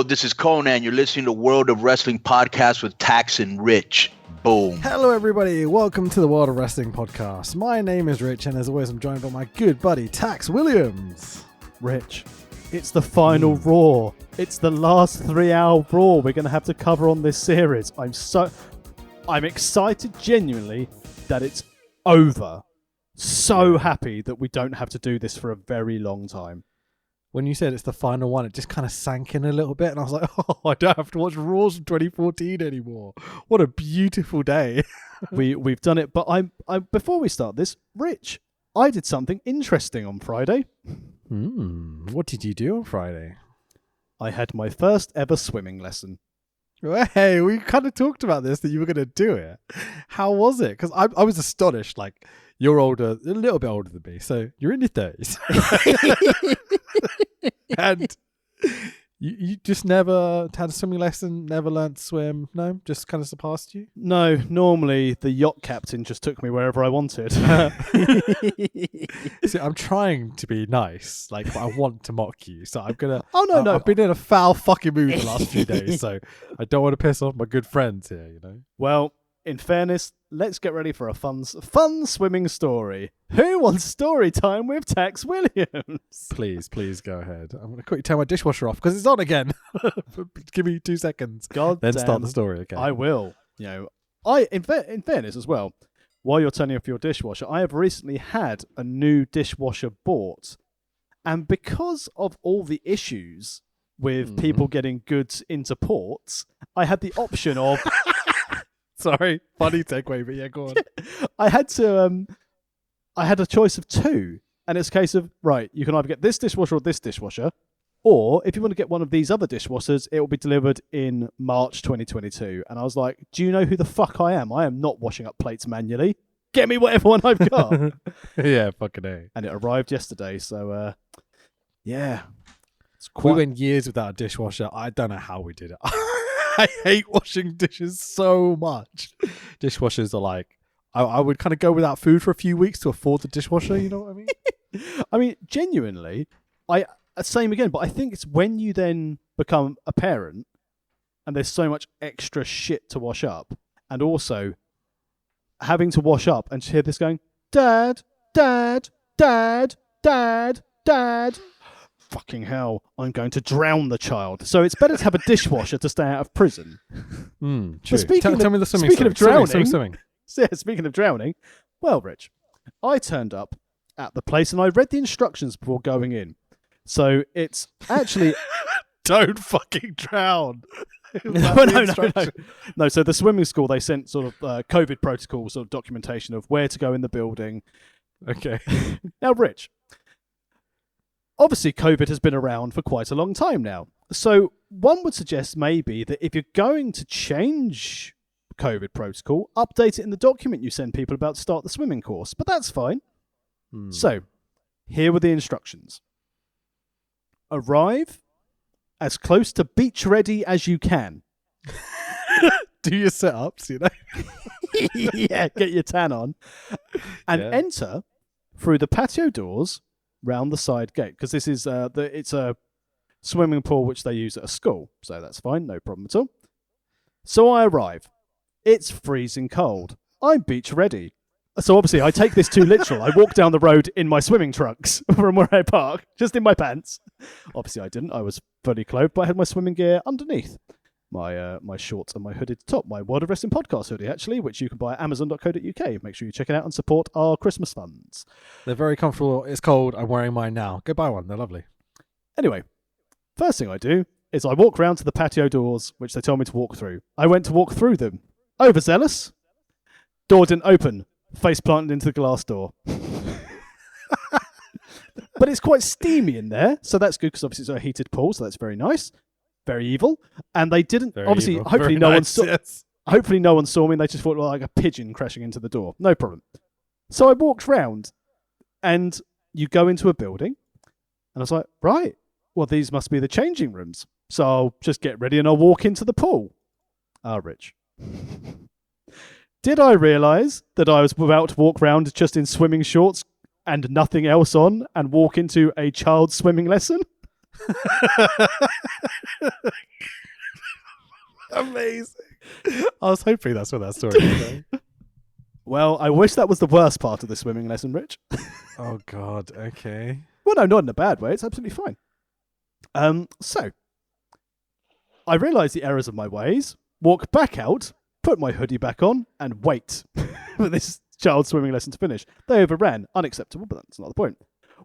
Yo, this is Conan. You're listening to World of Wrestling Podcast with Tax and Rich. Boom. Hello, everybody. Welcome to the World of Wrestling Podcast. My name is Rich, and as always, I'm joined by my good buddy, Tax Williams. Rich, it's the final Raw. It's the last 3-hour Raw we're going to have to cover on this series. I'm excited genuinely that it's over. So happy that we don't have to do this for a very long time. When you said it's the final one, it just kind of sank in a little bit, and I was like, oh, I don't have to watch Raws from 2014 anymore. What a beautiful day. We've done it, but I before we start this, Rich, I did something interesting on Friday. What did you do on Friday? I had my first ever swimming lesson. Hey, we kind of talked about this, that you were going to do it. How was it? Because I was astonished. Like, you're older, a little bit older than me, so you're in your 30s. And you just never had a swimming lesson, never learned to swim? No? Just kind of surpassed you? No, normally the yacht captain just took me wherever I wanted. See, I'm trying to be nice, but I want to mock you, so I'm gonna. Oh no! I've been in a foul fucking mood the last few days, so I don't want to piss off my good friends here. You know. Well, in fairness, let's get ready for a fun swimming story. Who wants story time with Tax Williams? Please go ahead. I'm gonna quickly turn my dishwasher off because it's on again. Give me 2 seconds. Then start the story again. I will. In fairness as well. While you're turning off your dishwasher, I have recently had a new dishwasher bought, and because of all the issues with people getting goods into ports, I had the option of. Sorry, funny segue, but yeah, go on. I had a choice of two, and it's a case of, right, you can either get this dishwasher or this dishwasher, or if you want to get one of these other dishwashers, it will be delivered in March 2022. And I was like, do you know who the fuck I am? I am not washing up plates manually. Get me whatever one I've got. Yeah, fucking A. And it arrived yesterday, so, yeah. We went years without a dishwasher. I don't know how we did it. I hate washing dishes so much. Dishwashers are like, I would kind of go without food for a few weeks to afford the dishwasher, you know what I mean? I mean, genuinely, same again, but I think it's when you then become a parent and there's so much extra shit to wash up, and also having to wash up and hear this going, Dad, Dad, Dad, Dad, Dad. Fucking hell, I'm going to drown the child. So it's better to have a dishwasher to stay out of prison. True. Tell me the swimming Speaking story. of drowning, Swimming. Yeah, speaking of drowning, well, Rich, I turned up at the place and I read the instructions before going in. So it's actually... Don't fucking drown. No, so the swimming school, they sent sort of COVID protocol sort of documentation of where to go in the building. Okay. Now, Rich... Obviously, COVID has been around for quite a long time now. So one would suggest maybe that if you're going to change COVID protocol, update it in the document you send people about to start the swimming course. But that's fine. So here were the instructions. Arrive as close to beach ready as you can. Do your setups, you know? Yeah, get your tan on. And enter through the patio doors round the side gate, because this is it's a swimming pool which they use at a school, so that's fine, no problem at all. So I arrive. It's freezing cold. I'm beach ready. So obviously I take this too literal. I walk down the road in my swimming trunks from where I park, just in my pants. Obviously I didn't. I was fully clothed, but I had my swimming gear underneath. My shorts and my hooded top, my World of Wrestling podcast hoodie, actually, which you can buy at amazon.co.uk. Make sure you check it out and support our Christmas funds. They're very comfortable. It's cold. I'm wearing mine now. Go buy one. They're lovely. Anyway, first thing I do is I walk round to the patio doors, which they told me to walk through. I went to walk through them. Overzealous. Door didn't open. Face planted into the glass door. But it's quite steamy in there, so that's good because obviously it's a heated pool, so that's very nice. Very evil, and they didn't. Very obviously, evil. hopefully, Very no nice, one saw. yes. Hopefully, no one saw me. And they just thought like a pigeon crashing into the door. No problem. So I walked round, and you go into a building, and I was like, right, well, these must be the changing rooms. So I'll just get ready and I'll walk into the pool. Rich. Did I realise that I was about to walk round just in swimming shorts and nothing else on and walk into a child's swimming lesson? Amazing. I was hoping that's where that story was going. Well, I wish that was the worst part of the swimming lesson, Rich. Oh, God. Okay. Well, no, not in a bad way. It's absolutely fine. So, I realise the errors of my ways, walk back out, put my hoodie back on, and wait for this child's swimming lesson to finish. They overran. Unacceptable, but that's not the point.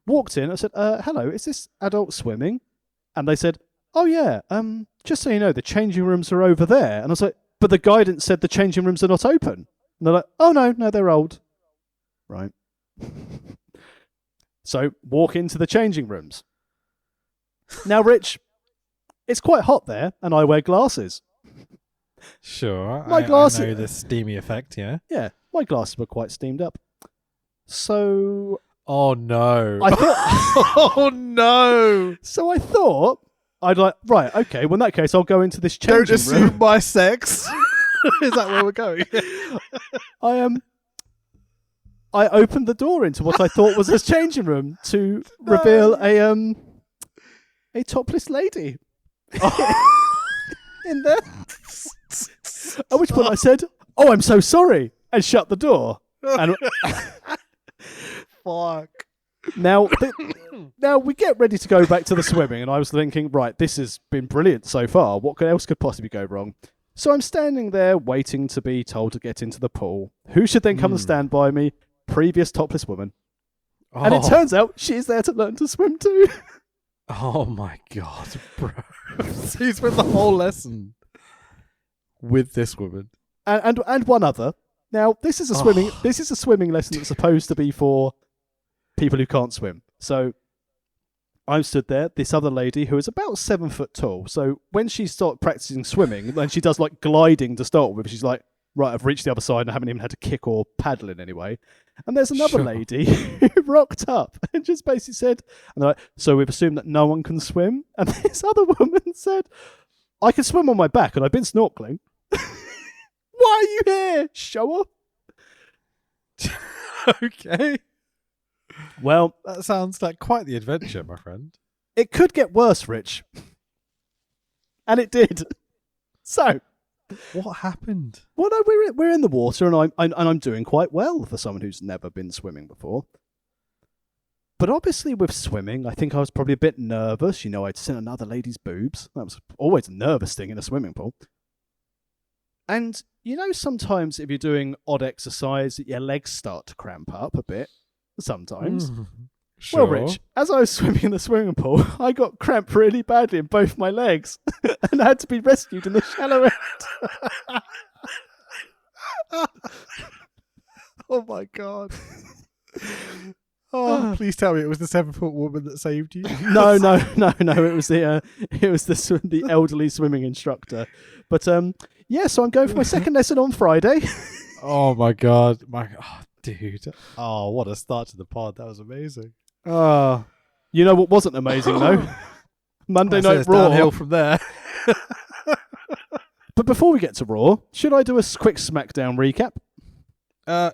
Walked in, I said, hello, is this adult swimming? And they said, oh yeah, just so you know, the changing rooms are over there. And I was like, but the guidance said the changing rooms are not open. And they're like, oh no, they're old. Right. So, walk into the changing rooms. Now, Rich, it's quite hot there, and I wear glasses. Sure. My glasses. I know the steamy effect, yeah. Yeah, my glasses were quite steamed up. So... Oh, no. I thought... Oh, no. So I thought, I'd like, right, okay, well, in that case, I'll go into this changing room. Don't assume my sex. Is that where we're going? I opened the door into what I thought was a changing room to reveal a topless lady in there. At which point I said, "Oh, I'm so sorry," and shut the door. And fuck. Now we get ready to go back to the swimming, and I was thinking, right, this has been brilliant so far. What else could possibly go wrong? So I'm standing there waiting to be told to get into the pool. Who should then come and stand by me? Previous topless woman. Oh. And it turns out she's there to learn to swim too. Oh my God, bro. So you spent the whole lesson with this woman. And one other. Now, this is a swimming lesson that's supposed to be for people who can't swim. So I'm stood there, this other lady who is about 7 foot tall. So when she starts practicing swimming, then she does like gliding to start with. She's like, right, I've reached the other side and I haven't even had to kick or paddle in any way. And there's another lady who rocked up and just basically said, and they're like, so we've assumed that no one can swim? And this other woman said, I can swim on my back and I've been snorkeling. Why are you here? Show up. Okay. Well, that sounds like quite the adventure, my friend. It could get worse, Rich. And it did. So, what happened? Well, no, we're in the water, and I'm doing quite well for someone who's never been swimming before. But obviously, with swimming, I think I was probably a bit nervous. You know, I'd seen another lady's boobs. That was always a nervous thing in a swimming pool. And you know, sometimes if you're doing odd exercise, your legs start to cramp up a bit. Sometimes. Sure. Well, Rich, as I was swimming in the swimming pool, I got cramp really badly in both my legs and I had to be rescued in the shallow end. Oh my God. Oh, please tell me it was the 7 foot woman that saved you. No. It was the elderly swimming instructor. But yeah, so I'm going for my second lesson on Friday. Oh my God. Dude. Oh, what a start to the pod. That was amazing. You know what wasn't amazing though? Monday Night Raw. Downhill from there. But before we get to Raw, should I do a quick SmackDown recap?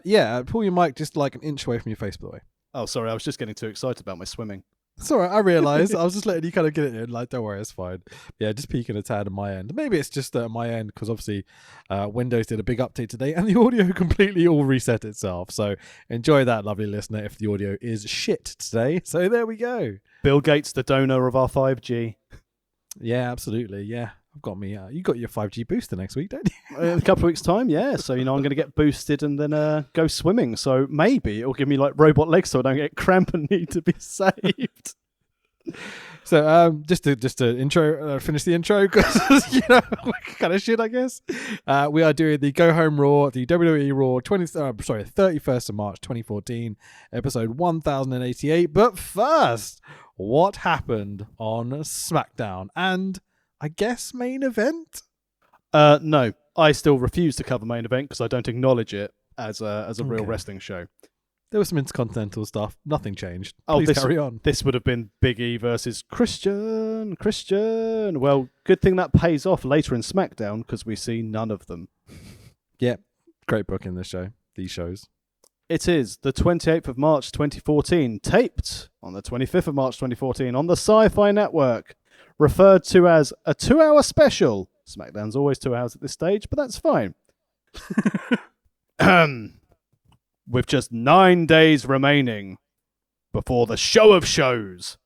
Yeah, pull your mic just like an inch away from your face, by the way. Oh, sorry, I was just getting too excited about my swimming. It's all right, I realised. I was just letting you kind of get it in. Like, don't worry, it's fine. Yeah, just peeking a tad on my end. Maybe it's just my end because obviously Windows did a big update today and the audio completely all reset itself. So enjoy that, lovely listener, if the audio is shit today. So there we go. Bill Gates, the donor of our 5G. Yeah, absolutely. Yeah. I've got me. You got your 5G booster next week, don't you? In a couple of weeks' time, yeah. So, you know, I'm going to get boosted and then go swimming. So maybe it'll give me like robot legs so I don't get cramp and need to be saved. So, just to intro, finish the intro because you know kind of shit, I guess. We are doing the Go Home Raw, the WWE Raw 31st of March 2014, episode 1088. But first, what happened on SmackDown and I guess main event? No, I still refuse to cover main event because I don't acknowledge it as a real wrestling show. There was some intercontinental stuff. Nothing changed. Please carry on. This would have been Big E versus Christian. Well, good thing that pays off later in SmackDown because we see none of them. Yeah, great book in this show. These shows. It is the 28th of March 2014, taped on the 25th of March 2014 on the Sci-Fi Network, referred to as a 2-hour special. SmackDown's always 2 hours at this stage, but that's fine. With just 9 days remaining before the show of shows,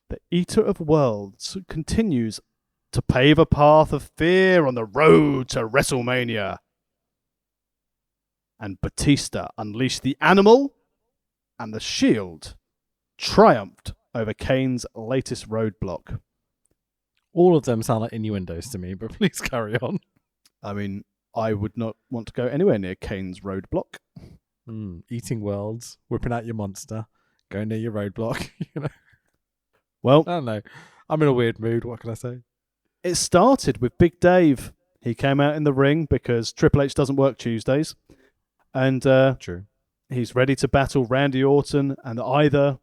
the Eater of Worlds continues to pave a path of fear on the road to WrestleMania. And Batista unleashed the Animal, and the Shield triumphed over Kane's latest roadblock. All of them sound like innuendos to me, but please carry on. I mean, I would not want to go anywhere near Kane's roadblock. Eating worlds, whipping out your monster, going near your roadblock. Well, I don't know. I'm in a weird mood. What can I say? It started with Big Dave. He came out in the ring because Triple H doesn't work Tuesdays. And True. He's ready to battle Randy Orton and either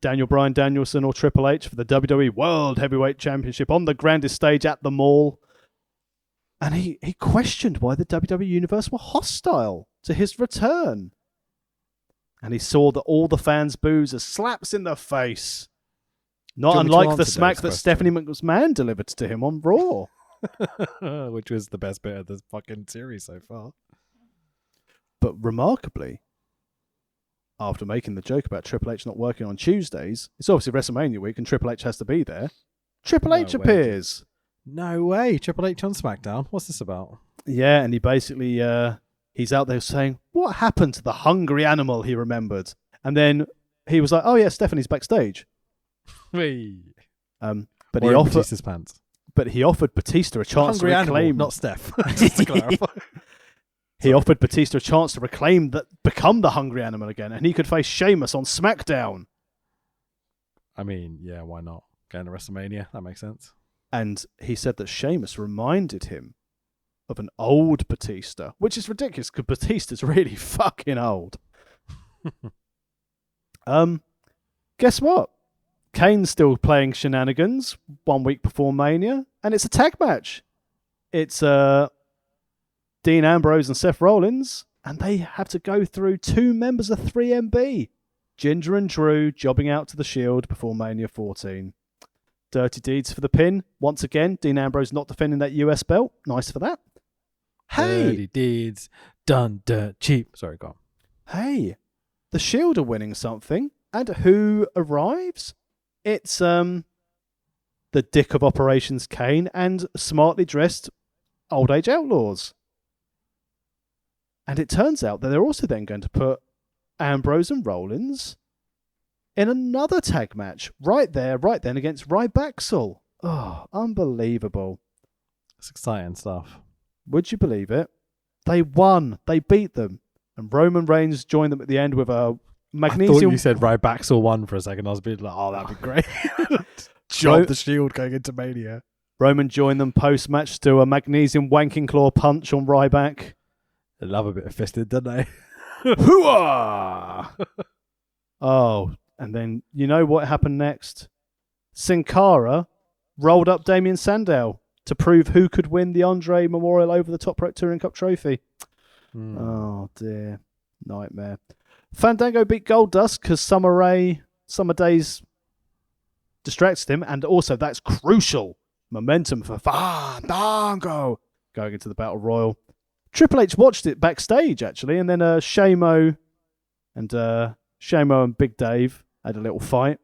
Daniel Bryan Danielson or Triple H for the WWE World Heavyweight Championship on the grandest stage at the Mall. And he questioned why the WWE Universe were hostile to his return. And he saw that all the fans' boos as slaps in the face. Not unlike the smack that Stephanie McMahon delivered to him on Raw. Which was the best bit of this fucking series so far. But remarkably, after making the joke about Triple H not working on Tuesdays, it's obviously WrestleMania week and Triple H has to be there. Triple H appears. No way. Triple H on SmackDown. What's this about? Yeah, and he basically, he's out there saying, what happened to the hungry animal he remembered? And then he was like, oh yeah, Stephanie's backstage. But he offered Batista's pants. But he offered Batista a chance to reclaim... Animal, not Steph. Just to clarify. He offered Batista a chance to become the hungry animal again, and he could face Sheamus on SmackDown. I mean, yeah, why not? Going to WrestleMania, that makes sense. And he said that Sheamus reminded him of an old Batista, which is ridiculous because Batista's really fucking old. Guess what? Kane's still playing shenanigans 1 week before Mania, and it's a tag match. It's Dean Ambrose and Seth Rollins, and they have to go through 2 members of 3MB, Ginger and Drew, jobbing out to the Shield before Mania 14. Dirty Deeds for the pin. Once again, Dean Ambrose not defending that US belt. Nice for that. Hey! Dirty Deeds, done dirt cheap. Sorry, go on. Hey, the Shield are winning something, and who arrives? It's the dick of Operations Kane and smartly dressed Old Age Outlaws. And it turns out that they're also then going to put Ambrose and Rollins in another tag match right then against Rybacksel. Oh, unbelievable. It's exciting stuff. Would you believe it? They won. They beat them. And Roman Reigns joined them at the end with a magnesium... I thought you said Rybacksel won for a second. I was a bit like, oh, that'd be great. Job the Shield going into Mania. Roman joined them post-match to do a magnesium wanking claw punch on Ryback. They love a bit of fisted, don't they? Hooah! Oh, and then you know what happened next? Sin Cara rolled up Damien Sandow to prove who could win the Andre Memorial Over the Top Rope Touring Cup trophy. Oh dear, nightmare. Fandango beat Goldust because Summer Days distracted him, and also that's crucial momentum for Fandango going into the Battle Royal. Triple H watched it backstage, actually, and then Shamo and Big Dave had a little fight.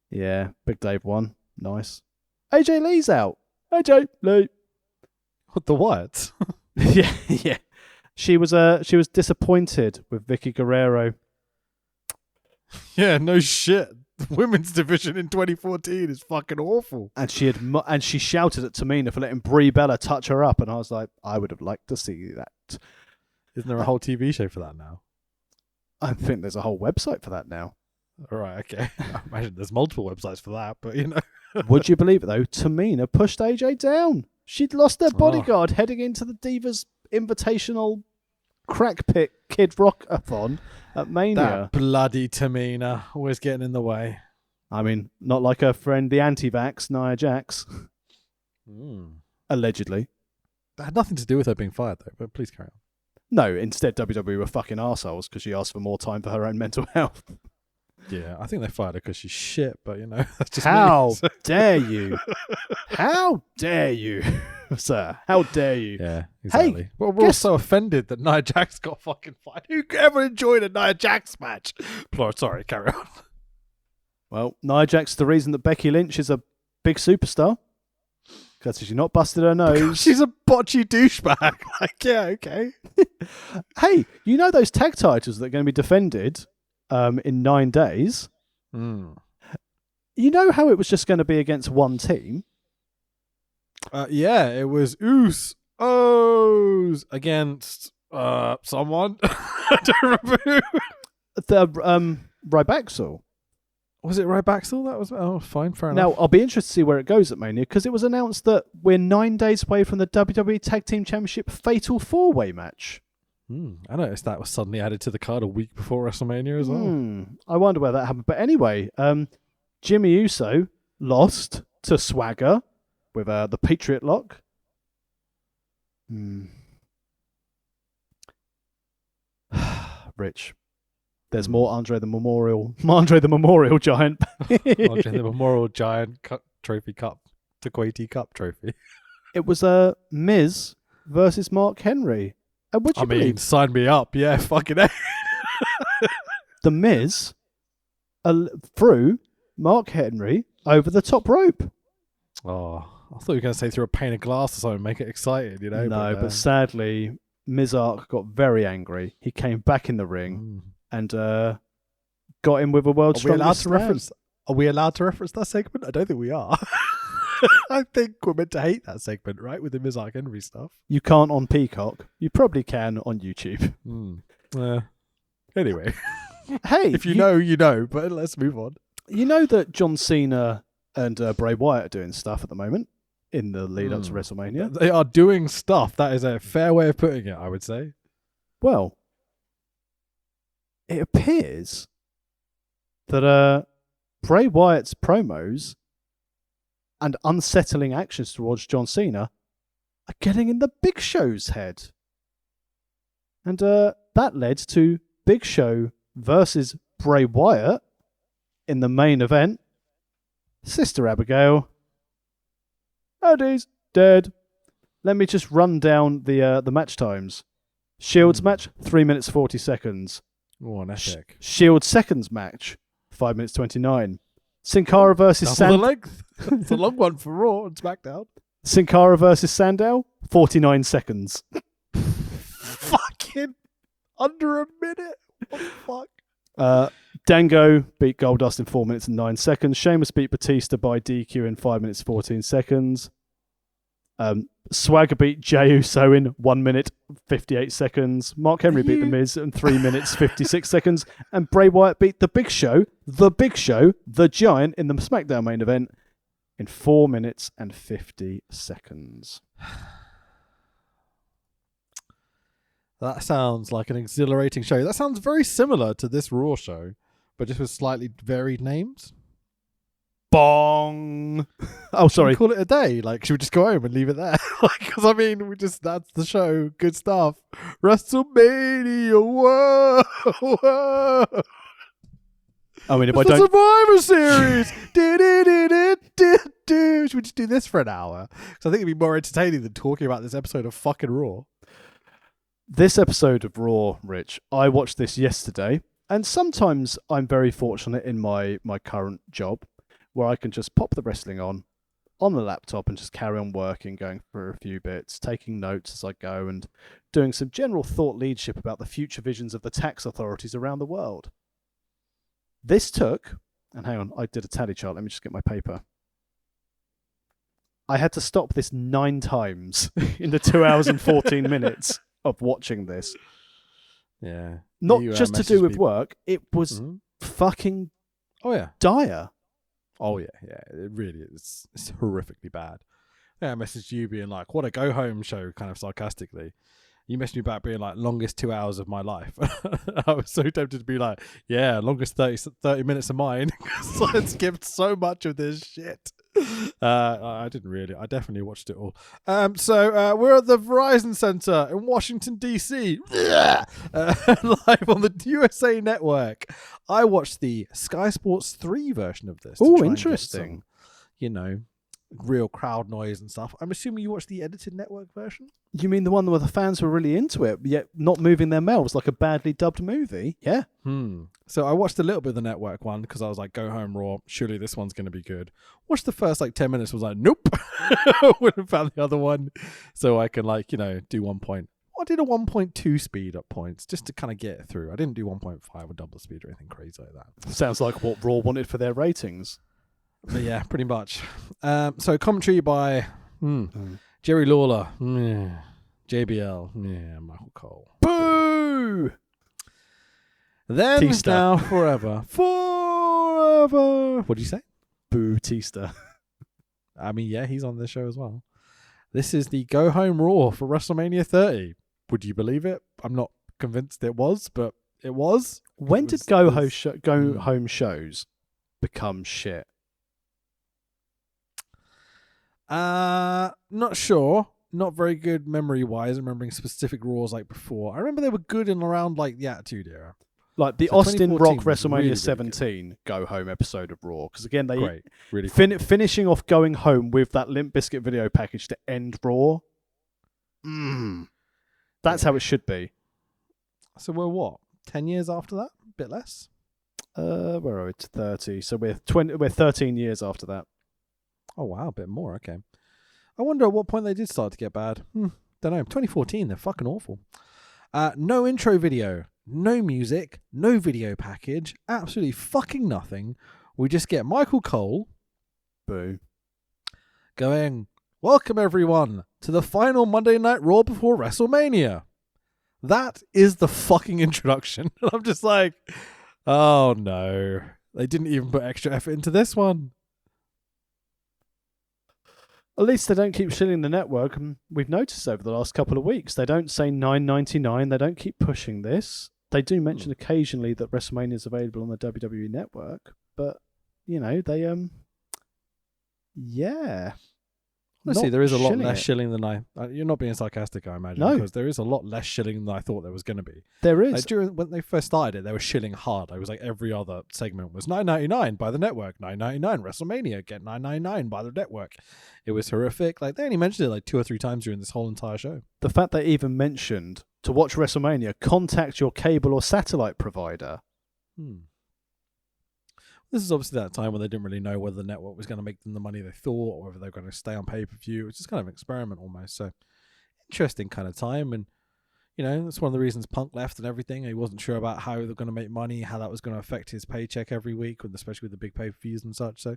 Yeah, Big Dave won. Nice. AJ Lee's out. AJ Lee. What, the what? yeah. She was disappointed with Vicky Guerrero. Yeah, no shit. The women's division in 2014 is fucking awful. And she shouted at Tamina for letting Brie Bella touch her up, and I was like, I would have liked to see that. Isn't there a whole TV show for that now? I think there's a whole website for that now. All right, okay. I imagine there's multiple websites for that, but you know. Would you believe it though? Tamina pushed AJ down. She'd lost her bodyguard heading into the Divas Invitational Crack Pit Kid Rockathon at Mania. That bloody Tamina, always getting in the way. I mean, not like her friend the anti-vax, Nia Jax. Allegedly. That had nothing to do with her being fired though, but please carry on. No, instead WWE were fucking arseholes because she asked for more time for her own mental health. Yeah, I think they fired her because she's shit, but that's just How me, so. dare you? How dare you, sir? How dare you? Yeah, exactly. Hey, but we're all so offended that Nia Jax got fucking fired. Who ever enjoyed a Nia Jax match? Sorry, carry on. Well, Nia Jax, the reason that Becky Lynch is a big superstar, because she's not busted her nose. Because she's a botchy douchebag. Yeah, okay. Hey, you know those tag titles that are going to be defended in 9 days? Mm. You know how it was just going to be against one team? Yeah, it was Usos against someone. I don't remember who. The Rybaxel. Was it Rybaxel? That was fine, fair enough. Now, I'll be interested to see where it goes at Mania, because it was announced that we're 9 days away from the WWE Tag Team Championship Fatal 4-Way match. I noticed that was suddenly added to the card a week before WrestleMania as well. I wonder where that happened. But anyway, Jimmy Uso lost to Swagger with the Patriot Lock. Rich, there's more Andre the Memorial Giant. Andre the Memorial Giant Trophy Cup, Taquati Cup trophy. It was Miz versus Mark Henry. And would you believe? Sign me up. Yeah, fucking A. The Miz threw Mark Henry over the top rope. Oh, I thought you were going to say through a pane of glass or something, make it exciting, No, but sadly, Mizark got very angry. He came back in the ring and got him with a world strongest slam. Are we allowed to reference that segment? I don't think we are. I think we're meant to hate that segment, right? With the Mizark Henry stuff. You can't on Peacock. You probably can on YouTube. Anyway. Hey, if you know, you know, but let's move on. You know that John Cena and Bray Wyatt are doing stuff at the moment in the lead up to WrestleMania? They are doing stuff. That is a fair way of putting it, I would say. Well, it appears that Bray Wyatt's promos and unsettling actions towards John Cena are getting in the Big Show's head. And that led to Big Show versus Bray Wyatt in the main event. Sister Abigail. Eddie's dead. Let me just run down the match times. Shields match, 3 minutes 40 seconds. Oh, an epic. Shield seconds match, 5 minutes 29. Sin Cara versus Sandow. length. It's a long one for Raw and SmackDown. Sin Cara versus Sandow, 49 seconds. Fucking under a minute. What the fuck? Dango beat Goldust in 4 minutes and 9 seconds. Sheamus beat Batista by DQ in 5 minutes 14 seconds. Swagger beat Jey Uso in 1 minute 58 seconds. Mark Henry beat The Miz in 3 minutes 56 seconds. And Bray Wyatt beat The Big Show, the Giant, in the SmackDown main event in 4 minutes and 50 seconds. That sounds like an exhilarating show. That sounds very similar to this Raw show, but just with slightly varied names. Bong. Oh, sorry. Should we call it a day? Should we just go home and leave it there? Because that's the show. Good stuff. WrestleMania. Whoa. I mean, if it's I don't. Survivor Series. Should we just do this for an hour? Because I think it'd be more entertaining than talking about this episode of fucking Raw. This episode of Raw, Rich, I watched this yesterday, and sometimes I'm very fortunate in my current job where I can just pop the wrestling on the laptop and just carry on working, going through a few bits, taking notes as I go, and doing some general thought leadership about the future visions of the tax authorities around the world. This took, and hang on, I did a tally chart, let me just get my paper. I had to stop this 9 times in the 2 hours and 14 minutes of watching this. Yeah. Not just to do with work, it was fucking dire. Oh yeah, it really is. It's horrifically bad. Yeah, I messaged you being like, what a go home show, kind of sarcastically. You messaged me back being like, longest 2 hours of my life. I was so tempted to be like, yeah, longest 30 minutes of mine, because I skipped so much of this shit. I didn't really. I definitely watched it all. So we're at the Verizon Center in Washington D.C. Live on the USA Network. I watched the Sky Sports 3 version of this. Oh, interesting. Some, real crowd noise and stuff. I'm assuming you watched the edited network version. You mean the one where the fans were really into it, yet not moving their mouths like a badly dubbed movie? Yeah. So I watched a little bit of the network one because I was like, go home Raw. Surely this one's going to be good. Watched the first 10 minutes. Was like, nope. Wouldn't have found the other one. So I can do 1 point. I did a 1.2 speed at points just to kind of get it through. I didn't do 1.5 or double speed or anything crazy like that. Sounds like what Raw wanted for their ratings. But yeah, pretty much. So commentary by Jerry Lawler, JBL, Michael Cole. Boo! Then Tista. now forever. What did you say? Boo Tista. I mean, yeah, he's on the show as well. This is the Go Home Raw for WrestleMania 30. Would you believe it? I'm not convinced it was, but it was. When did Go Home shows become shit? Not sure. Not very good memory-wise, remembering specific Raws like before. I remember they were good in around the Attitude Era. Like the So Austin Rock 2014 was WrestleMania really, really 17 Go Home episode of Raw. Because again, they Great. Really finishing off Going Home with that Limp Bizkit video package to end Raw. That's how it should be. So we're what? 10 years after that? A bit less? Where are we? 30. So we're 13 years after that. Oh, wow. A bit more. Okay. I wonder at what point they did start to get bad. Don't know. 2014. They're fucking awful. No intro video. No music. No video package. Absolutely fucking nothing. We just get Michael Cole. Boo. Going, welcome everyone to the final Monday Night Raw before WrestleMania. That is the fucking introduction. I'm just like, oh no. They didn't even put extra effort into this one. At least they don't keep shilling the network, and we've noticed over the last couple of weeks they don't say $9.99. They don't keep pushing this. They do mention occasionally that WrestleMania is available on the WWE Network, but yeah. Honestly, there is a lot less it. shilling than you're not being sarcastic, I imagine, No. because there is a lot less shilling than I thought there was going to be. There is. When they first started it, they were shilling hard. I was like, every other segment was $9.99 by the network, $9.99 WrestleMania, get $9.99 by the network. It was horrific. They only mentioned it 2 or 3 times during this whole entire show. The fact they even mentioned to watch WrestleMania, contact your cable or satellite provider. This is obviously that time when they didn't really know whether the network was going to make them the money they thought or whether they were going to stay on pay-per-view. It's just kind of an experiment almost. So interesting kind of time. And, that's one of the reasons Punk left and everything. He wasn't sure about how they were going to make money, how that was going to affect his paycheck every week, especially with the big pay-per-views and such. So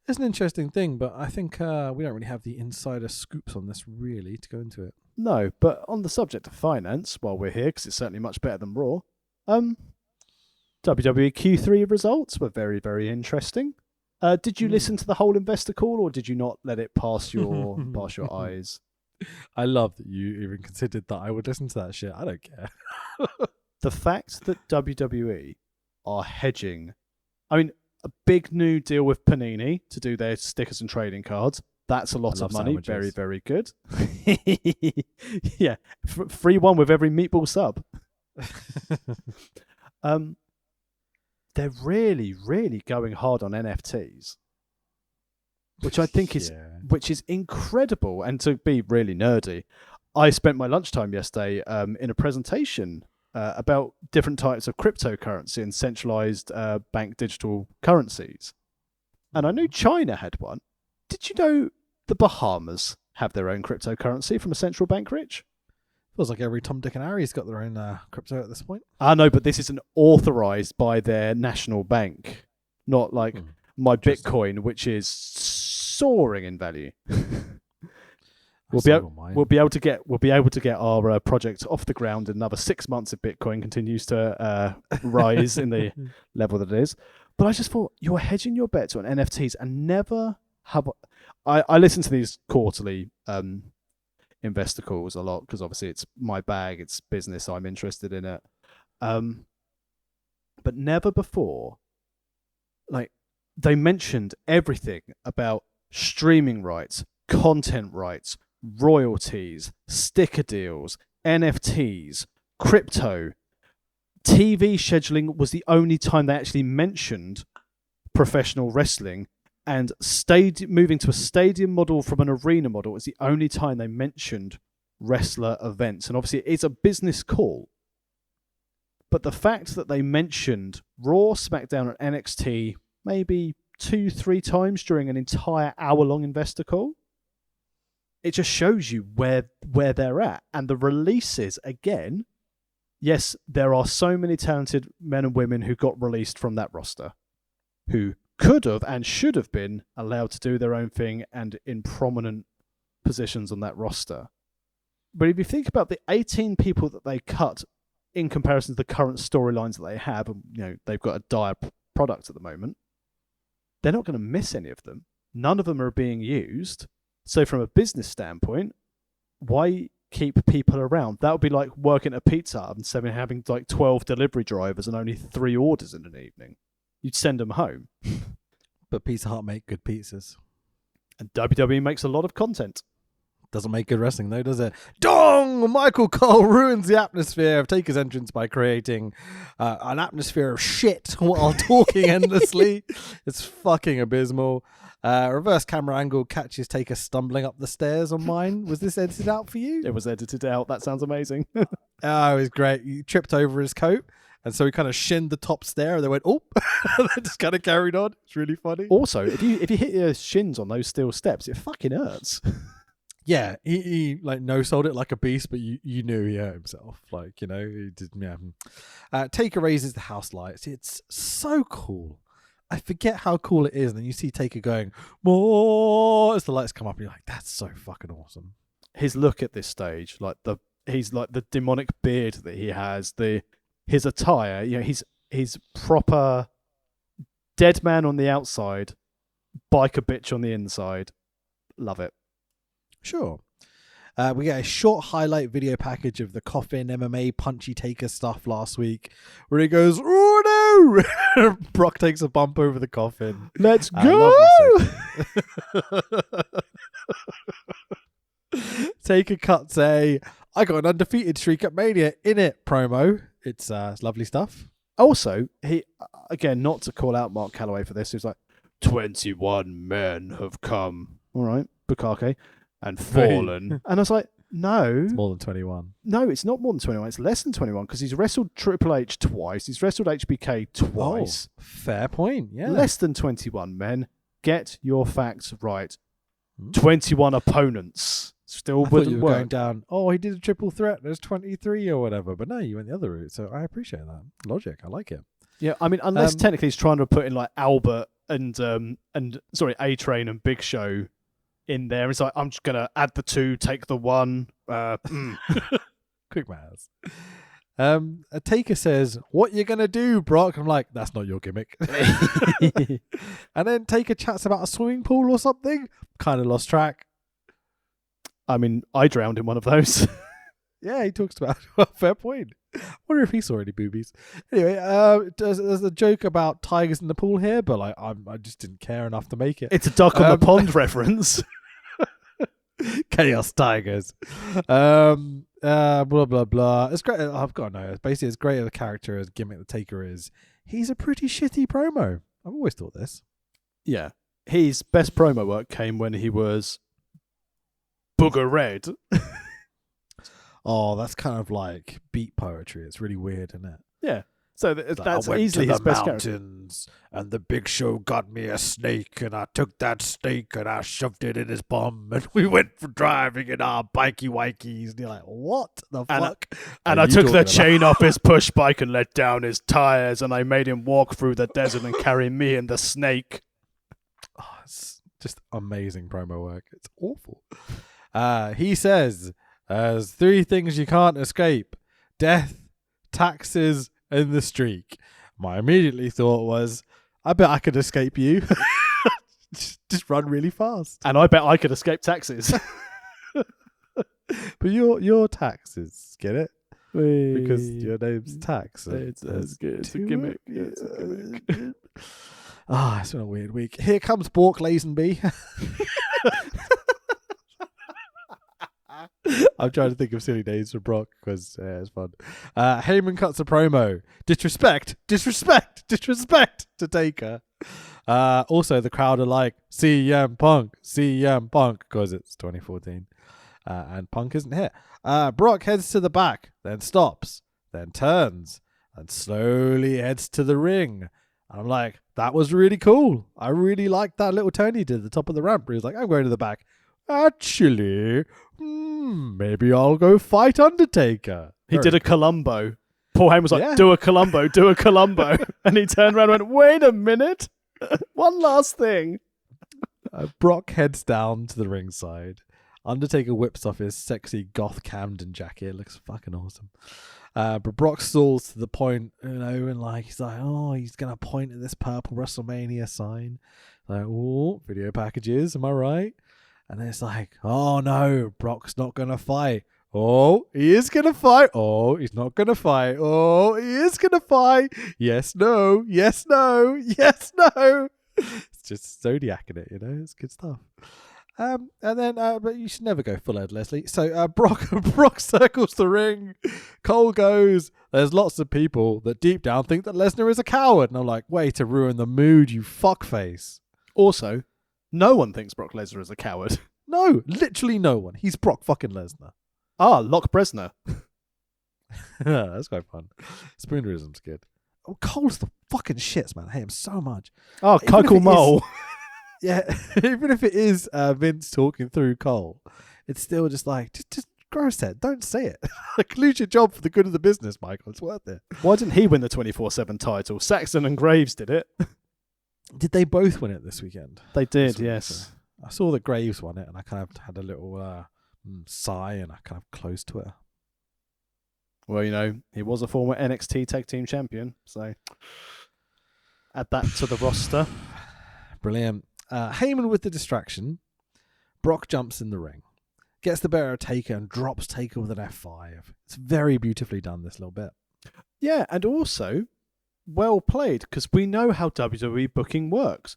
it's an interesting thing, but I think we don't really have the insider scoops on this really to go into it. No, but on the subject of finance, while we're here, because it's certainly much better than Raw, WWE Q3 results were very, very interesting. Did you listen to the whole investor call, or did you not let it pass your eyes? I love that you even considered that I would listen to that shit. I don't care. The fact that WWE are hedging, I mean, a big new deal with Panini to do their stickers and trading cards. That's a lot of money. Sandwiches. Very, very good. Yeah, free one with every meatball sub. They're really, really going hard on NFTs, which I think is incredible. And to be really nerdy, I spent my lunchtime yesterday in a presentation about different types of cryptocurrency and centralized bank digital currencies. And I knew China had one. Did you know the Bahamas have their own cryptocurrency from a central bank, Rich? Feels like every Tom, Dick and Harry's got their own crypto at this point. I know, but this isn't authorized by their national bank. Not like my Bitcoin, which is soaring in value. We'll be able to get our project off the ground in another 6 months if Bitcoin continues to rise in the level that it is. But I just thought, you're hedging your bets on NFTs and never have. I listen to these quarterly investor calls a lot because obviously it's my bag, it's business, I'm interested in it. But never before, they mentioned everything about streaming rights, content rights, royalties, sticker deals, NFTs, crypto. TV scheduling was the only time they actually mentioned professional wrestling, and moving to a stadium model from an arena model is the only time they mentioned wrestler events. And obviously it's a business call. But the fact that they mentioned Raw, SmackDown, and NXT maybe 2-3 times during an entire hour-long investor call, it just shows you where they're at. And the releases, again, yes, there are so many talented men and women who got released from that roster, who could have and should have been allowed to do their own thing and in prominent positions on that roster. But if you think about the 18 people that they cut in comparison to the current storylines that they have, and they've got a dire product at the moment, they're not going to miss any of them. None of them are being used. So from a business standpoint, why keep people around? That would be like working at a Pizza Hut and having like 12 delivery drivers and only 3 orders in an evening. You'd send them home. But Pizza Hut make good pizzas. And WWE makes a lot of content. Doesn't make good wrestling though, does it? Dong! Michael Cole ruins the atmosphere of Taker's entrance by creating an atmosphere of shit while talking endlessly. It's fucking abysmal. Reverse camera angle catches Taker stumbling up the stairs on mine. Was this edited out for you? It was edited out. That sounds amazing. Oh, it was great. He tripped over his coat, and so he kind of shinned the top stair, and they went, oh, and they just kind of carried on. It's really funny. Also, if you hit your shins on those steel steps, it fucking hurts. Yeah, he like no-sold it like a beast, but you knew he hurt himself. Like, he did, yeah. Taker raises the house lights. It's so cool. I forget how cool it is. And then you see Taker going, more, as the lights come up, and you're like, that's so fucking awesome. His look at this stage, he's like the demonic beard that he has, his attire, he's proper dead man on the outside, biker bitch on the inside. Love it. Sure. We get a short highlight video package of the Coffin MMA Punchy Taker stuff last week, where he goes, oh no! Brock takes a bump over the coffin. Let's go! Taker cuts I got an undefeated streak at Mania in it promo. It's lovely stuff. Also, he, again, not to call out Mark Calloway for this, he was like, 21 men have come. All right, Bukake. And fallen. And I was like, no. It's more than 21. No, it's not more than 21. It's less than 21 because he's wrestled Triple H twice. He's wrestled HBK twice. Oh, fair point, yeah. Less than 21 men. Get your facts right. 21 opponents. Still wouldn't work. Going down, he did a triple threat. There's 23 or whatever. But no, you went the other route. So I appreciate that. Logic. I like it. Yeah, I mean, unless technically he's trying to put in like Albert and A-Train and Big Show in there. It's like, I'm just going to add the 2, take the 1. Quick maths. A Taker says, what you going to do, Brock? I'm like, that's not your gimmick. And then Taker chats about a swimming pool or something. Kind of lost track. I mean, I drowned in one of those. Yeah, he talks about fair point. I wonder if he saw any boobies. Anyway, there's a joke about tigers in the pool here, but like I just didn't care enough to make it. It's a duck on the pond reference. Chaos Tigers. Blah blah blah. It's great. I've got to know. Basically, as great of a character as Gimmick the Taker is, he's a pretty shitty promo. I've always thought this. Yeah, his best promo work came when he was Booger Red. Oh, that's kind of like beat poetry. It's really weird, isn't it? Yeah. So that's easily his best character. And the Big Show got me a snake, and I took that snake and I shoved it in his bum, and we went for driving in our bikey wikeys. And you're like, what the fuck? And I took the chain off his push bike and let down his tires, and I made him walk through the desert and carry me and the snake. Oh, it's just amazing promo work. It's awful. He says, there's 3 things you can't escape: death, taxes, and the streak. My immediately thought was, I bet I could escape you. just run really fast. And I bet I could escape taxes. But your taxes, get it? Because your name's Tax. It's good. It's a gimmick. It's a gimmick. It's been a weird week. Here comes Bork Lazenby. I'm trying to think of silly names for Brock because it's fun. Heyman cuts a promo. Disrespect to Taker. Also, the crowd are like, CM Punk, because it's 2014. And Punk isn't here. Brock heads to the back, then stops, then turns, and slowly heads to the ring. And I'm like, that was really cool. I really liked that little turn he did at the top of the ramp. He was like, I'm going to the back. Actually, maybe I'll go fight Undertaker. He did a Columbo. Paul Heyman was like, do a Columbo. And he turned around and went, wait a minute. One last thing. Brock heads down to the ringside. Undertaker whips off his sexy goth Camden jacket. It looks fucking awesome. But Brock stalls to the point, and like he's like, oh, he's gonna point at this purple WrestleMania sign. Like, oh, video packages, am I right? And then it's like, oh no, Brock's not gonna fight. Oh, he is gonna fight. Oh, he's not gonna fight. Oh, he is gonna fight. Yes, no. Yes, no. Yes, no. It's just Zodiac in it, It's good stuff. And then, but you should never go full Ed Leslie. So Brock circles the ring. Cole goes. There's lots of people that deep down think that Lesnar is a coward, and I'm like, way to ruin the mood, you fuckface. Also, no one thinks Brock Lesnar is a coward. No, literally no one. He's Brock fucking Lesnar. Lock Bresner. That's quite fun. Spoonerism's good. Oh, Cole's the fucking shits, man. I hate him so much. Oh, Coco Mole. Yeah, even if it is Vince talking through Cole, it's still just like, just gross that. Don't say it. Like, lose your job for the good of the business, Michael. It's worth it. Why didn't he win the 24/7 title? Saxon and Graves did it. Did they both win it this weekend? They did, yes. I saw that Graves won it, and I kind of had a little sigh, and I kind of closed Twitter. Well, he was a former NXT Tag Team Champion, so add that to the roster. Brilliant. Heyman with the distraction. Brock jumps in the ring, gets the better of Taker, and drops Taker with an F5. It's very beautifully done, this little bit. Yeah, and also well played, because we know how WWE booking works.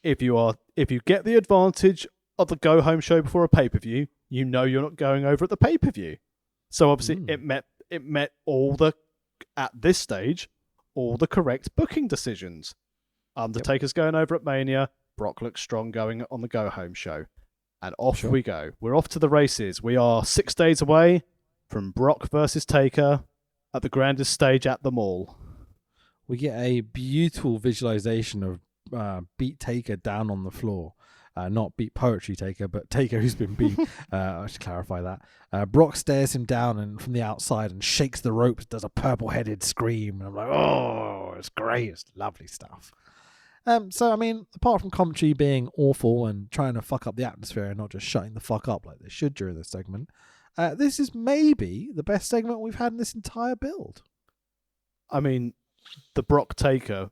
If you get the advantage of the go home show before a pay-per-view, you know you're not going over at the pay-per-view. So obviously it met at this stage all the correct booking decisions. Undertaker's going over at Mania. Brock looks strong going on the go-home show. And off we go. We're off to the races. We are 6 days away from Brock versus Taker at the grandest stage at the mall. We get a beautiful visualization of beat Taker down on the floor. Not beat Poetry Taker, but Taker who's been beat. I should clarify that. Brock stares him down and from the outside and shakes the ropes, does a purple-headed scream. And I'm like, oh, it's great. It's lovely stuff. So, I mean, apart from commentary being awful and trying to fuck up the atmosphere and not just shutting the fuck up like they should during this segment, this is maybe the best segment we've had in this entire build. I mean, the Brock Taker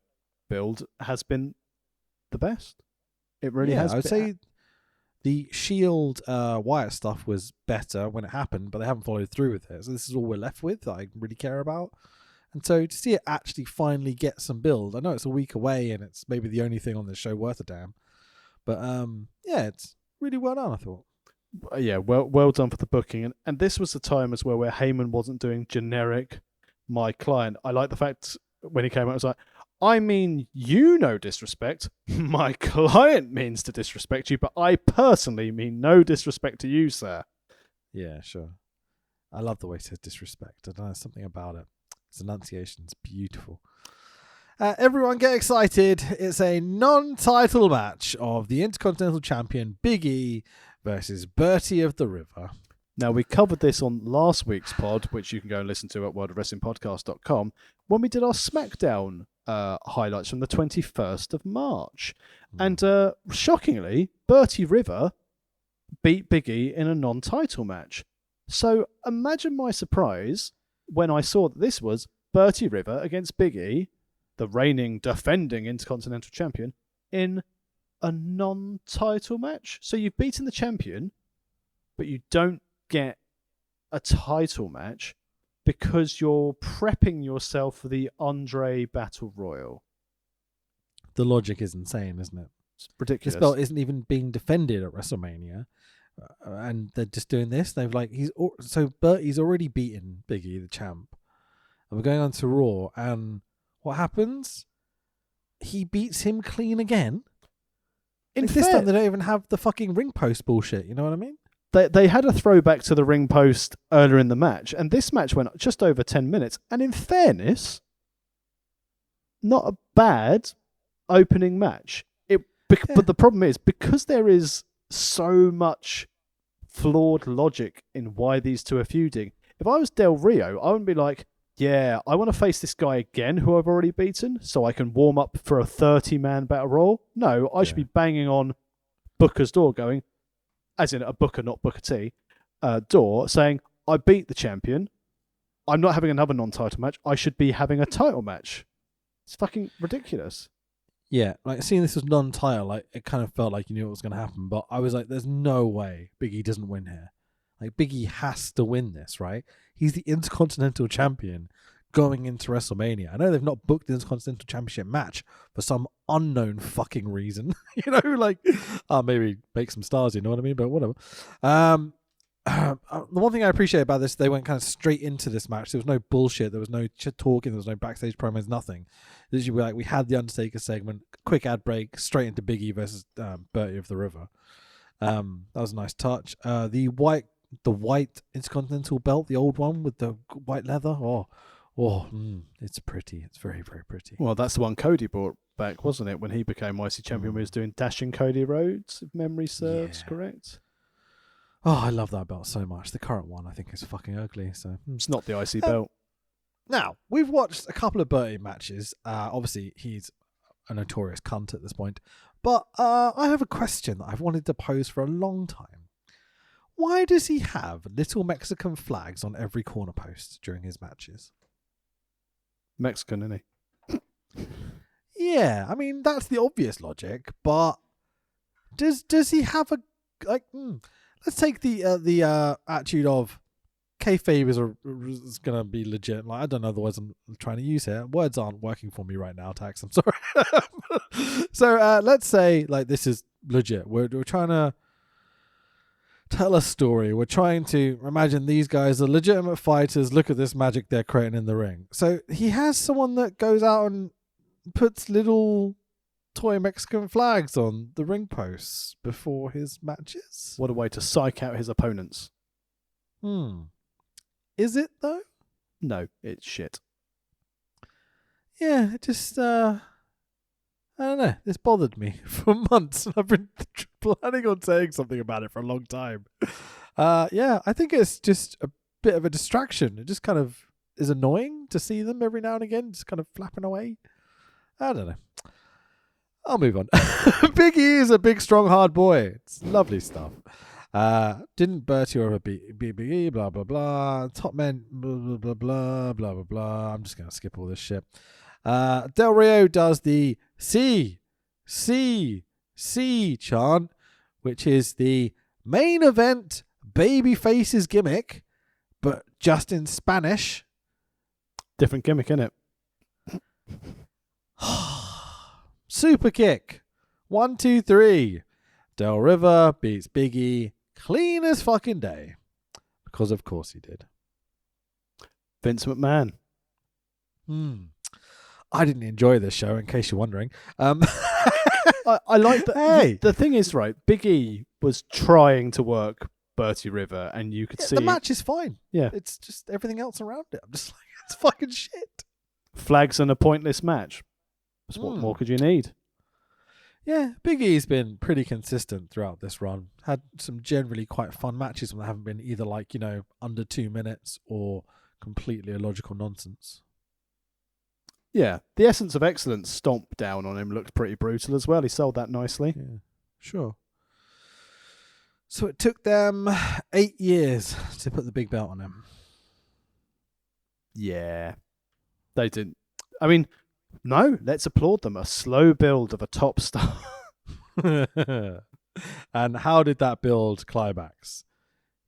build has been the best. It really has. I would say the Shield Wyatt stuff was better when it happened, but they haven't followed through with it. So this is all we're left with that I really care about. And so to see it actually finally get some build, I know it's a week away and it's maybe the only thing on this show worth a damn. But it's really well done, I thought. Yeah, well done for the booking. And this was the time as well where Heyman wasn't doing generic my client. I like the fact when he came out, it was like, I mean, disrespect. My client means to disrespect you, but I personally mean no disrespect to you, sir. Yeah, sure. I love the way he says disrespect. I don't know, something about it. His enunciation's beautiful. Everyone get excited. It's a non-title match of the Intercontinental Champion Big E versus Bertie of the River. Now, we covered this on last week's pod, which you can go and listen to at worldofwrestlingpodcast.com, when we did our SmackDown highlights from the 21st of March. And shockingly, Bertie River beat Big E in a non-title match. So imagine my surprise when I saw that this was Bertie River against Big E, the reigning, defending Intercontinental Champion, in a non-title match. So you've beaten the champion, but you don't get a title match because you're prepping yourself for the Andre Battle Royal. The logic is insane, isn't it? It's ridiculous. This belt isn't even being defended at WrestleMania, and they're just doing this. They've like Bertie's already beaten Big E, the champ, and we're going on to Raw, and what happens? He beats him clean again. This time they don't even have the fucking ring post bullshit. You know what I mean? They had a throwback to the ring post earlier in the match, and this match went just over 10 minutes. And in fairness, not a bad opening match. But the problem is, because there is so much flawed logic in why these two are feuding, if I was Del Rio, I wouldn't be like, yeah, I want to face this guy again who I've already beaten so I can warm up for a 30-man battle royal. No, I should be banging on Booker's door going, as in a Booker, not Booker T, door, saying, I beat the champion. I'm not having another non-title match. I should be having a title match. It's fucking ridiculous. Yeah, like seeing this as non-title, like it kind of felt like you knew what was going to happen, but I was like, there's no way Big E doesn't win here. Like Big E has to win this, right? He's the Intercontinental Champion going into WrestleMania. I know they've not booked the Intercontinental Championship match for some unknown fucking reason. You know, like, maybe make some stars, you know what I mean? But whatever. The one thing I appreciate about this, they went kind of straight into this match. There was no bullshit. There was no talking. There was no backstage promos, nothing. Literally, we had the Undertaker segment, quick ad break, straight into Big E versus Bertie of the River. That was a nice touch. The white Intercontinental belt, the old one with the white leather. It's pretty. It's very, very pretty. Well, that's the one Cody brought back, wasn't it? When he became IC champion, he was doing Dashing Cody Rhodes, if memory serves correct. Oh, I love that belt so much. The current one, I think, is fucking ugly. So it's not the IC belt. Now, we've watched a couple of Bertie matches. Obviously, he's a notorious cunt at this point. But I have a question that I've wanted to pose for a long time. Why does he have little Mexican flags on every corner post during his matches? Mexican, isn't he? Yeah, I mean, that's the obvious logic. But does he have a... Let's take the attitude of kayfabe is going to be legit. Like, I don't know the words I'm trying to use here. Words aren't working for me right now, Tax. I'm sorry. So let's say like this is legit. We're trying to tell a story. We're trying to imagine these guys are legitimate fighters. Look at this magic they're creating in the ring. So he has someone that goes out and puts little toy Mexican flags on the ring posts before his matches. What a way to psych out his opponents. Is it though? No, it's shit. Yeah, it just I don't know. This bothered me for months. I've been planning on saying something about it for a long time. Yeah, I think it's just a bit of a distraction. It just kind of is annoying to see them every now and again, just kind of flapping away. I don't know. I'll move on. Big E is a big, strong, hard boy. It's lovely stuff. Didn't Bertie ever beat Big E? Blah, blah, blah. Top men, blah, blah, blah, blah, blah, blah. I'm just going to skip all this shit. Del Rio does the C chant, which is the main event babyface's gimmick, but just in Spanish. Different gimmick, innit? Super kick. 1, 2, 3. Del River beats Big E clean as fucking day. Because of course he did. Vince McMahon. I didn't enjoy this show, in case you're wondering. I like that. Hey, the thing is, right, Big E was trying to work Bertie River, and you could see the match is fine. Yeah, it's just everything else around it. I'm just like, it's fucking shit. Flags and a pointless match. So what more could you need? Yeah, Big E's been pretty consistent throughout this run. Had some generally quite fun matches when they haven't been either like, under 2 minutes or completely illogical nonsense. Yeah, the Essence of Excellence stomp down on him looked pretty brutal as well. He sold that nicely. Yeah, sure. So it took them 8 years to put the big belt on him. Yeah. They didn't. I mean, no, let's applaud them. A slow build of a top star. And how did that build climax?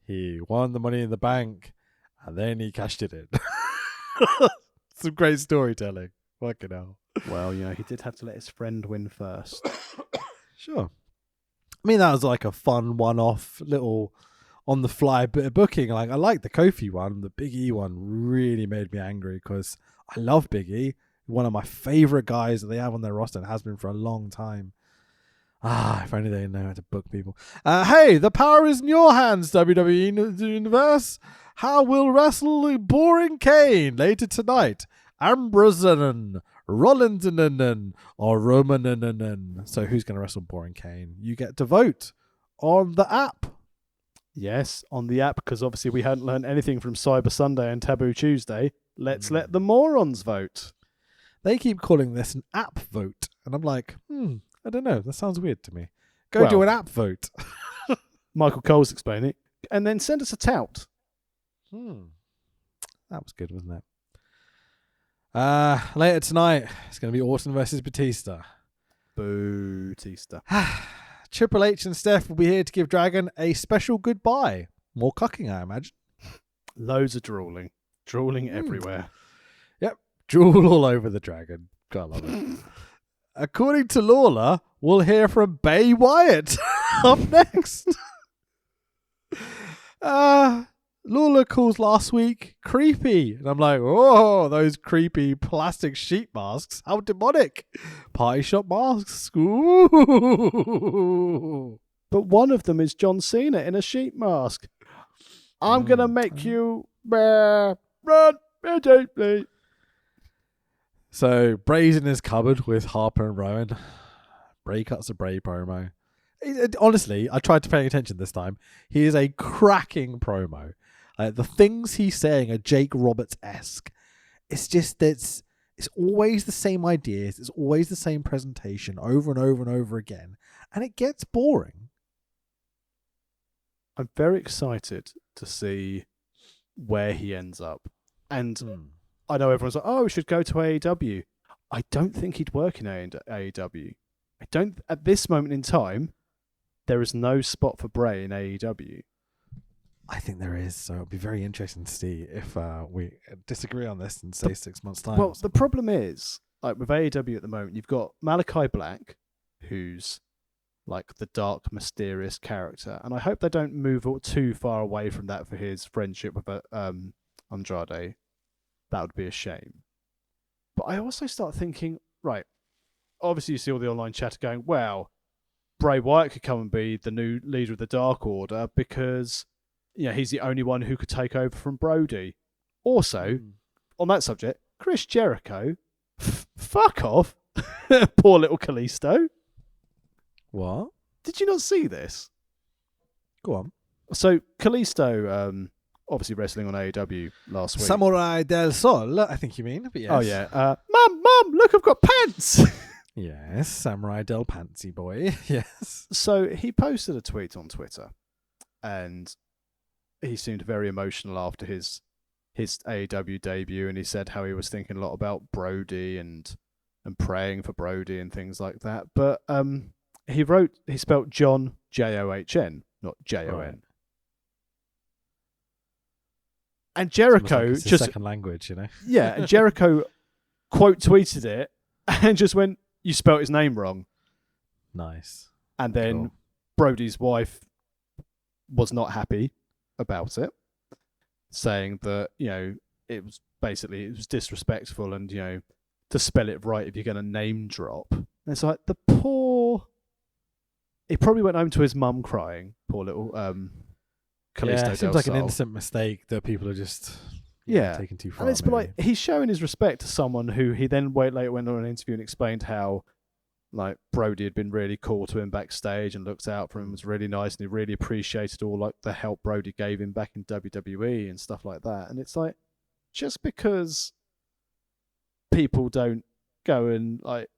He won the Money in the Bank, and then he cashed it in. Some great storytelling. Fucking hell. Well, he did have to let his friend win first. Sure. I mean, that was like a fun one-off little on-the-fly bit of booking. Like, I like the Kofi one. The Big E one really made me angry because I love Big E. One of my favorite guys that they have on their roster and has been for a long time. If only they know how to book people. Hey, the power is in your hands, WWE Universe. How will wrestle Boring Kane later tonight? Ambrosen, Rollins, or Roman? So who's going to wrestle Boring Kane? You get to vote on the app. Yes, on the app, because obviously we hadn't learned anything from Cyber Sunday and Taboo Tuesday. Let's let the morons vote. They keep calling this an app vote. And I'm like, I don't know. That sounds weird to me. Go do an app vote. Michael Cole's explaining it. And then send us a tout. That was good, wasn't it? Later tonight, it's going to be Orton versus Batista. Batista. Triple H and Steph will be here to give Dragon a special goodbye. More cucking, I imagine. Loads of drooling. Drooling everywhere. Yep. Drool all over the Dragon. God, I love it. According to Lawler, we'll hear from Bray Wyatt up next. Lawler calls last week creepy. And I'm like, oh, those creepy plastic sheet masks. How demonic. Party shop masks. Ooh. But one of them is John Cena in a sheet mask. I'm going to make you run immediately. So Bray's in his cupboard with Harper and Rowan. Bray cuts a Bray promo. Honestly, I tried to pay attention this time. He is a cracking promo. The things he's saying are Jake Roberts-esque. It's just it's always the same ideas. It's always the same presentation over and over and over again. And it gets boring. I'm very excited to see where he ends up. And I know everyone's like, we should go to AEW. I don't think he'd work in AEW. I don't, at this moment in time, there is no spot for Bray in AEW. I think there is, so it'll be very interesting to see if we disagree on this in, say, 6 months' time. Well, the problem is, like with AEW at the moment, you've got Malachi Black, who's like the dark, mysterious character, and I hope they don't move too far away from that for his friendship with Andrade. That would be a shame. But I also start thinking, right, obviously you see all the online chatter going, well, Bray Wyatt could come and be the new leader of the Dark Order because he's the only one who could take over from Brody. Also, on that subject, Chris Jericho, fuck off. Poor little Kalisto. What? Did you not see this? Go on. So, Kalisto, obviously wrestling on AEW last week. Samurai del Sol, I think you mean. But yes. Oh, yeah. Mum, look, I've got pants. Yes, Samurai del Pantsy boy. Yes. So, he posted a tweet on Twitter, and he seemed very emotional after his AEW debut, and he said how he was thinking a lot about Brody and praying for Brody and things like that. But he spelt John John, not Jon. Right. And Jericho like just second language, Yeah, and Jericho quote tweeted it and just went, "You spelt his name wrong." Nice. And then Cool. Brody's wife was not happy about it, saying that it was disrespectful and to spell it right if you're going to name drop. And it's like the poor. He probably went home to his mum crying. Poor little Kalisto it seems like an innocent mistake that people are just taking too far. And it's like he's showing his respect to someone who he then later went on an interview and explained how like Brody had been really cool to him backstage and looked out for him, was really nice, and he really appreciated all like the help Brody gave him back in WWE and stuff like that. And it's like, just because people don't go and like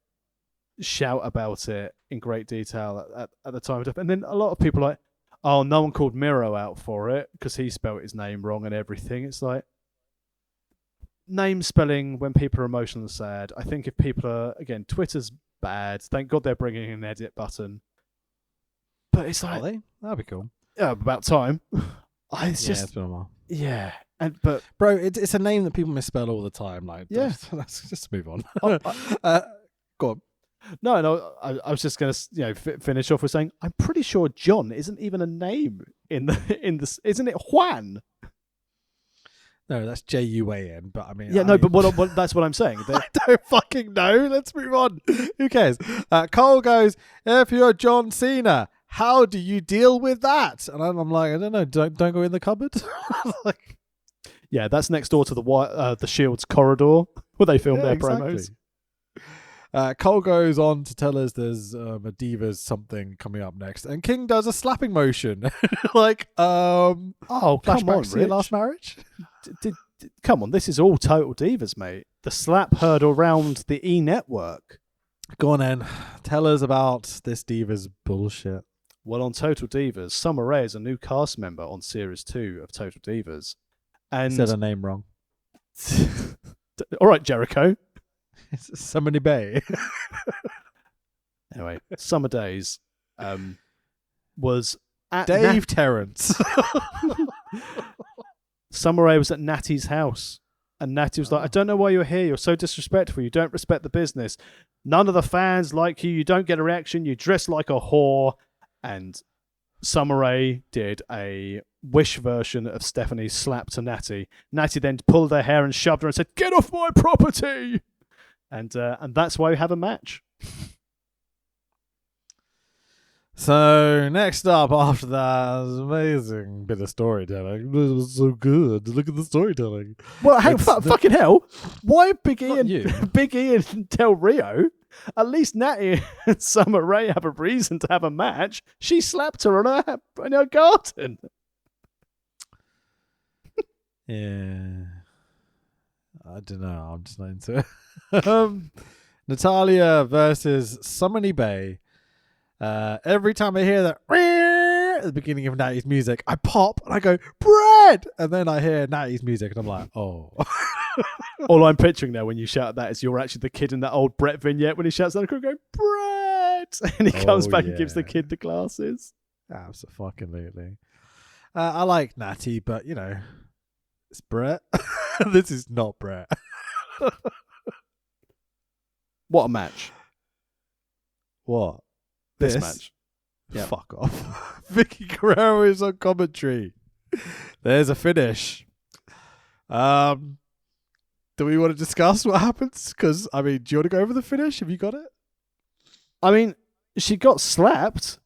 shout about it in great detail at the time, and then a lot of people are like, oh, no one called Miro out for it because he spelled his name wrong and everything. It's like, name spelling when people are emotional and sad. I think if people are, again, Twitter's bad. Thank God they're bringing an edit button. But it's like, That'd be cool. yeah, about time. It's It's been a while. yeah, But bro, it's a name that people misspell all the time. Like, yeah, let's just move on. Go on. No, I was just going to finish off with saying I'm pretty sure John isn't even a name in the isn't it Juan? No, that's Juan. But I mean, but what that's what I'm saying. I don't fucking know. Let's move on. Who cares? Cole goes, if you're John Cena, how do you deal with that? And I'm like, I don't know. Don't go in the cupboard. Like, yeah, that's next door to the Shield's corridor where they film their promos. Cole goes on to tell us there's a Divas something coming up next, and King does a slapping motion. Like, come on, to your last marriage? Come on, this is all Total Divas, mate. The slap heard around the E Network. Go on then, tell us about this Divas bullshit. Well, on Total Divas, Summer Rae is a new cast member on Series 2 of Total Divas. And said her name wrong. All right, Jericho. It's Summer Bay. Anyway, Summer Days was at Dave Terrence. Summer Rae was at Natty's house, and Natty was like, I don't know why you're here. You're so disrespectful. You don't respect the business. None of the fans like you. You don't get a reaction. You dress like a whore. And Summer Rae did a Wish version of Stephanie's slap to Natty. Natty then pulled her hair and shoved her and said, "Get off my property!" And that's why we have a match. So next up after that amazing bit of storytelling. It was so good. Look at the storytelling. Well, fucking hell! Why Big E and Del Rio? At least Natty and Summer Rae have a reason to have a match. She slapped her in her garden. Yeah. I don't know. I'm just not into it. Natalia versus Summoning Bay. Every time I hear that at the beginning of Natty's music, I pop and I go, bread! And then I hear Natty's music and I'm like, oh. All I'm picturing now when you shout that is you're actually the kid in that old Brett vignette when he shouts that, going, bread! And he comes back and gives the kid the glasses. Absolutely. I like Natty, but, it's Brett. This is not Brett. What a match. What? This match. Yeah. Fuck off. Vicky Guerrero is on commentary. There's a finish. Do we want to discuss what happens? Because, do you want to go over the finish? Have you got it? She got slapped,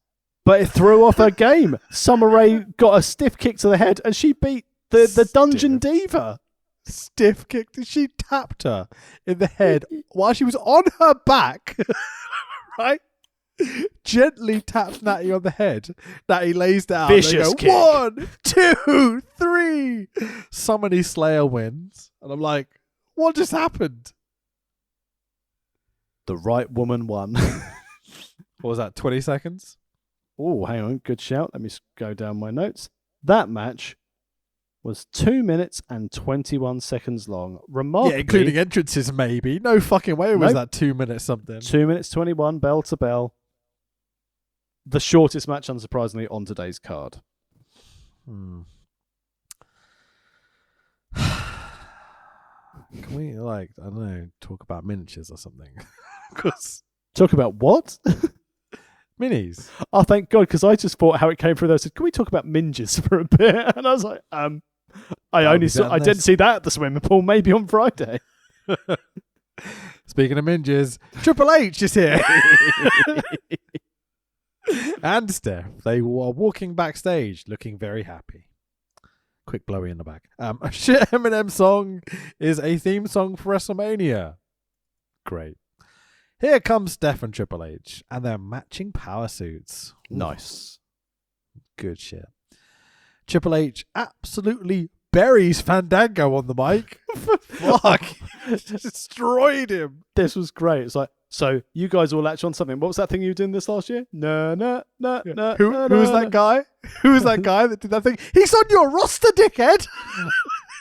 but it threw off her game. Summer Rae got a stiff kick to the head, and she beat the Dungeon Diva. Stiff kick? She tapped her in the head while she was on her back, right? Gently taps Natty on the head. Natty lays down. Vicious kick. 1, 2, 3. Summoning Slayer wins. And I'm like, what just happened? The right woman won. What was that, 20 seconds? Oh, hang on. Good shout. Let me go down my notes. That match was 2 minutes and 21 seconds long. Remarkably, yeah, including entrances, maybe. No fucking way was that 2 minutes something. 2 minutes 21, bell to bell. The shortest match, unsurprisingly, on today's card. Can we, I don't know, talk about miniatures or something? Talk about what? Minis. Oh, thank God, because I just thought how it came through there. I said, can we talk about minges for a bit? And I was like, I didn't see that at the swimming pool, maybe on Friday. Speaking of minges, Triple H is here. And Steph. They were walking backstage looking very happy. Quick blowy in the back. A shit Eminem song is a theme song for WrestleMania. Great. Here comes Steph and Triple H and their matching power suits. Nice. Good shit. Triple H absolutely buries Fandango on the mic. Fuck. Destroyed him. This was great. It's like, so you guys all latch on something. What was that thing you were doing this last year? No. Who was that guy? Who was that guy that did that thing? He's on your roster, dickhead.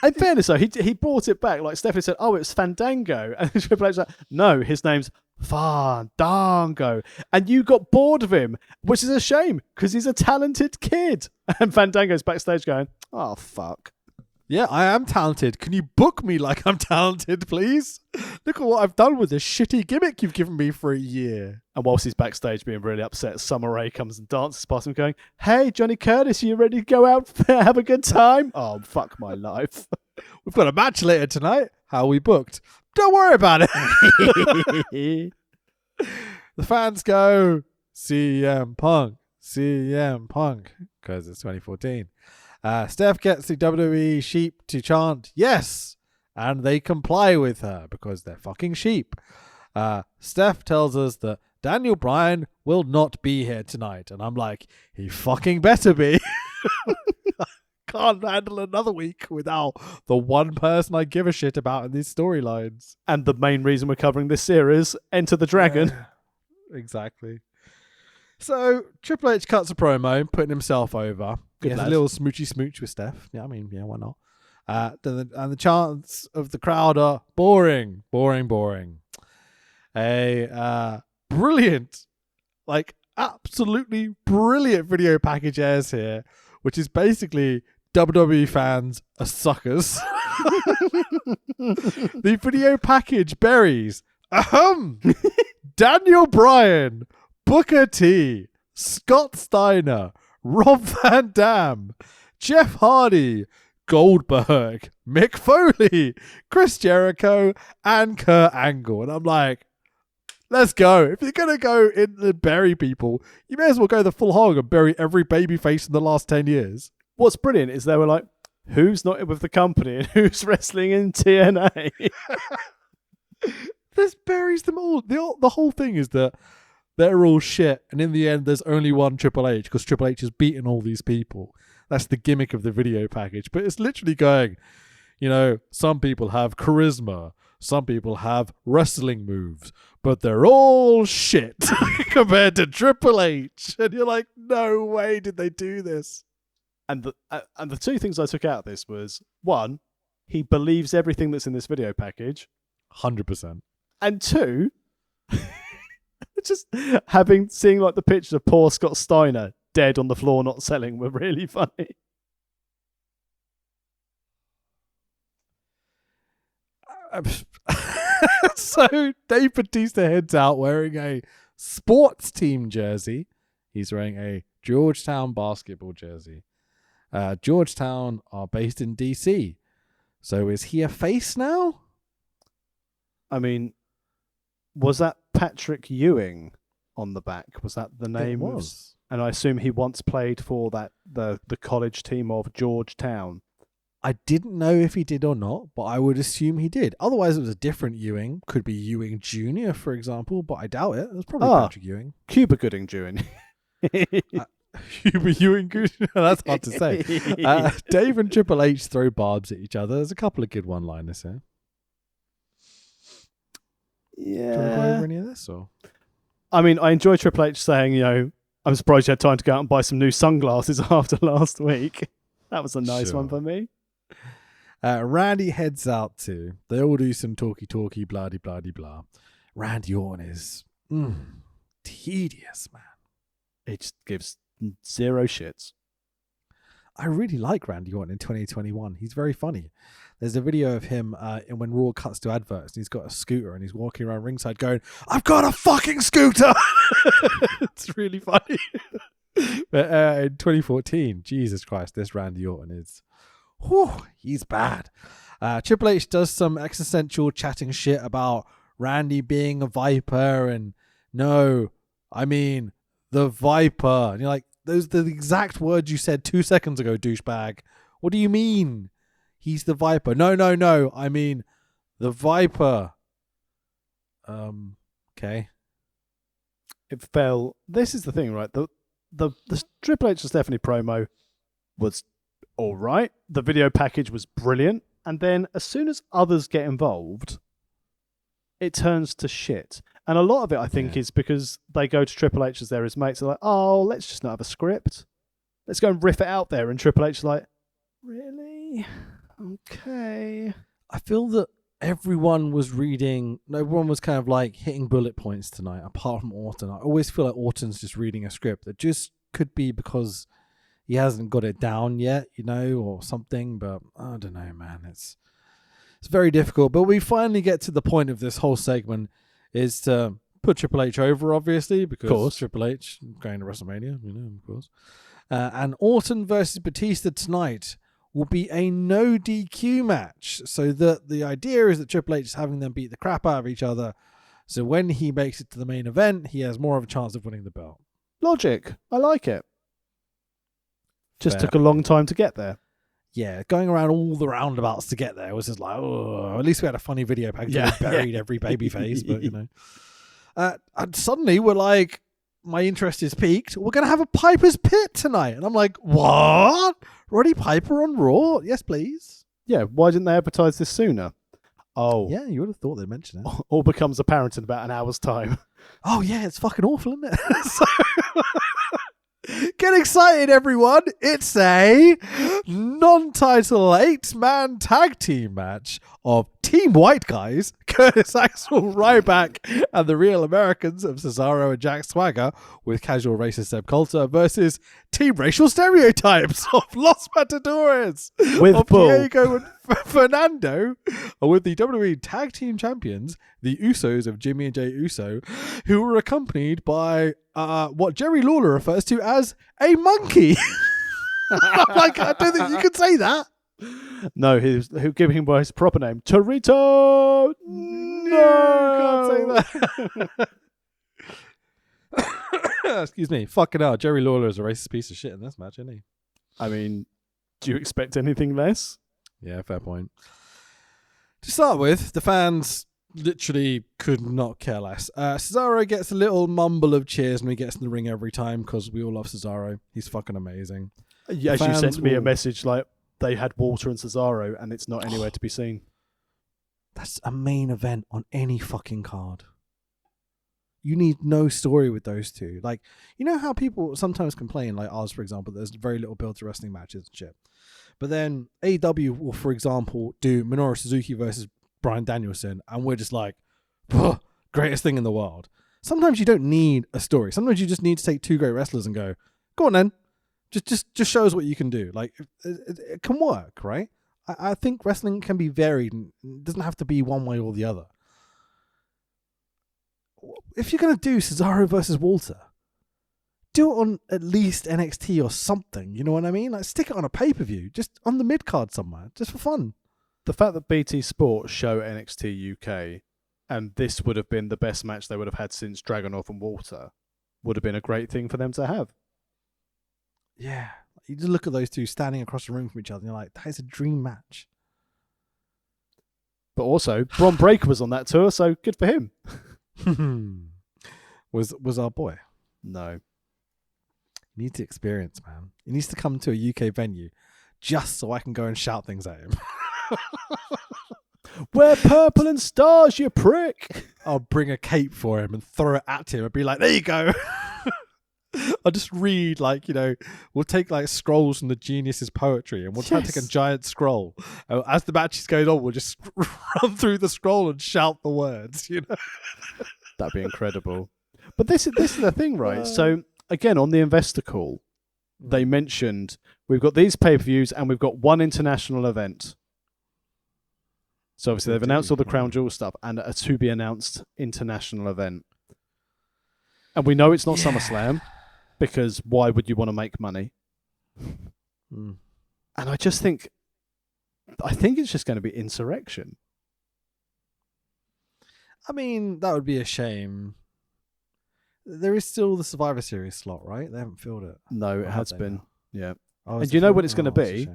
In fairness, though, he brought it back. Like Stephanie said, oh, it's Fandango. And Triple H was like, no, his name's Fandango. And you got bored of him, which is a shame because he's a talented kid. And Fandango's backstage going, oh, fuck. Yeah, I am talented. Can you book me like I'm talented, please? Look at what I've done with this shitty gimmick you've given me for a year. And whilst he's backstage being really upset, Summer Rae comes and dances past him going, "Hey, Johnny Curtis, you ready to go out there, have a good time?" Oh, fuck my life. We've got a match later tonight. How are we booked? Don't worry about it. The fans go, CM Punk, because it's 2014. Steph gets the WWE sheep to chant, yes, and they comply with her because they're fucking sheep. Steph tells us that Daniel Bryan will not be here tonight, and I'm like, he fucking better be. Can't handle another week without the one person I give a shit about in these storylines. And the main reason we're covering this series, Enter the Dragon. Exactly. So Triple H cuts a promo, putting himself over. He has a little smoochy smooch with Steph. Yeah, I mean, yeah, why not? And the chants of the crowd are boring. A brilliant, like absolutely brilliant video package airs here, which is basically WWE fans are suckers. The video package buries Daniel Bryan, Booker T, Scott Steiner, Rob Van Dam, Jeff Hardy, Goldberg, Mick Foley, Chris Jericho, and Kurt Angle. And I'm like, let's go. If you're going to go in and bury people, you may as well go the full hog and bury every babyface in the last 10 years. What's brilliant is they were like, who's not with the company and who's wrestling in TNA? This buries them all. The whole thing is that they're all shit, and in the end, there's only one Triple H because Triple H has beaten all these people. That's the gimmick of the video package. But it's literally going, you know, some people have charisma, some people have wrestling moves, but they're all shit compared to Triple H. And you're like, no way did they do this. And the two things I took out of this was, one, he believes everything that's in this video package. 100%. And two, just seeing like the picture of poor Scott Steiner dead on the floor not selling were really funny. So Dave Bautista heads out wearing a sports team jersey. He's wearing a Georgetown basketball jersey. Georgetown are based in DC. So is he a face now? I mean, was that Patrick Ewing on the back? Was that the name? It was. And I assume he once played for the college team of Georgetown. I didn't know if he did or not, but I would assume he did. Otherwise, it was a different Ewing. Could be Ewing Jr., for example, but I doubt it. It was probably Patrick Ewing. Cuba Gooding Ewing. Cuba Ewing Gooding? That's hard to say. Dave and Triple H throw barbs at each other. There's a couple of good one-liners here. Yeah. Do you want to go over any of this? Or? I mean, I enjoy Triple H saying, you know, I'm surprised you had time to go out and buy some new sunglasses after last week. That was a nice one for me. Randy heads out too. They all do some talky, blah. Randy Orton is tedious, man. It just gives zero shits. I really like Randy Orton in 2021. He's very funny. There's a video of him when Raw cuts to adverts, and he's got a scooter, and he's walking around ringside going, "I've got a fucking scooter!" It's really funny. But in 2014, Jesus Christ, this Randy Orton is... he's bad. Triple H does some existential chatting shit about Randy being a Viper, and no, I mean the Viper. And you're like, those are the exact words you said 2 seconds ago, douchebag. What do you mean? He's the Viper. No. I mean the Viper. Okay. It fell. This is the thing, right? The Triple H and Stephanie promo was all right. The video package was brilliant. And then as soon as others get involved, it turns to shit. And a lot of it, I think, is because they go to Triple H as they're his mates. They're like, oh, let's just not have a script. Let's go and riff it out there. And Triple H is like, really? Okay. I feel that everyone was kind of like hitting bullet points tonight, apart from Orton. I always feel like Orton's just reading a script. That just could be because he hasn't got it down yet, or something. But I don't know, man. It's very difficult. But we finally get to the point of this whole segment is to put Triple H over, obviously, because Triple H going to WrestleMania, of course. And Orton versus Batista tonight will be a no DQ match. So the idea is that Triple H is having them beat the crap out of each other. So when he makes it to the main event, he has more of a chance of winning the belt. Logic. I like it. Just took a long time to get there. Yeah, going around all the roundabouts to get there was just like, oh, at least we had a funny video package that buried every baby face, but and suddenly we're like, my interest is piqued. We're going to have a Piper's Pit tonight. And I'm like, what? Roddy Piper on Raw? Yes, please. Yeah, why didn't they advertise this sooner? Oh. Yeah, you would have thought they'd mention it. All becomes apparent in about an hour's time. Oh, yeah, it's fucking awful, isn't it? So, get excited, everyone. It's a non-title 8-man tag team match of Team White Guys, Curtis Axel, Ryback, and the Real Americans of Cesaro and Jack Swagger with casual racist Seb Coulter versus Team Racial Stereotypes of Los Matadores with Diego and Fernando, and with the WWE Tag Team Champions, the Usos of Jimmy and Jay Uso, who were accompanied by what Jerry Lawler refers to as a monkey. Like, I don't think you could say that. No, who gave him by his proper name, Torito. No, can't say that. Excuse me. Fucking hell, Jerry Lawler is a racist piece of shit in this match, isn't he? I mean, do you expect anything less? Yeah, fair point. To start with, the fans literally could not care less. Cesaro gets a little mumble of cheers when he gets in the ring every time because we all love Cesaro. He's fucking amazing. Yeah, as you sent me a message like they had Walter and Cesaro and it's not anywhere to be seen. That's a main event on any fucking card. You need no story with those two. Like, you know how people sometimes complain, like ours, for example, there's very little build to wrestling matches and shit. But then AEW will, for example, do Minoru Suzuki versus Bryan Danielson, and we're just like, greatest thing in the world. Sometimes you don't need a story. Sometimes you just need to take two great wrestlers and go, go on then. Just show us what you can do. Like, it can work, right? I think wrestling can be varied. And it doesn't have to be one way or the other. If you're going to do Cesaro versus Walter, do it on at least NXT or something. You know what I mean? Like, stick it on a pay-per-view. Just on the mid-card somewhere. Just for fun. The fact that BT Sport show NXT UK and this would have been the best match they would have had since Dragunov and Walter would have been a great thing for them to have. Yeah. You just look at those two standing across the room from each other and you're like, that is a dream match. But also, Bron Breakker was on that tour, so good for him. Was our boy? No. He needs to experience, man. He needs to come to a UK venue just so I can go and shout things at him. Wear purple and stars, you prick. I'll bring a cape for him and throw it at him and be like, there you go. I'll just read, like, we'll take like scrolls from the Genius's poetry and we'll try to take a giant scroll. As the match is going on, we'll just run through the scroll and shout the words, That'd be incredible. But this is the thing, right? So again, on the investor call, they mentioned we've got these pay-per-views and we've got one international event. So obviously they've announced all the Crown Jewel stuff and a to-be-announced international event. And we know it's not SummerSlam because why would you want to make money? And I think it's just going to be Insurrection. I mean, that would be a shame. There is still the Survivor Series slot, right? They haven't filled it. No, it has been. Yeah. Oh, and do you know what it's going to be?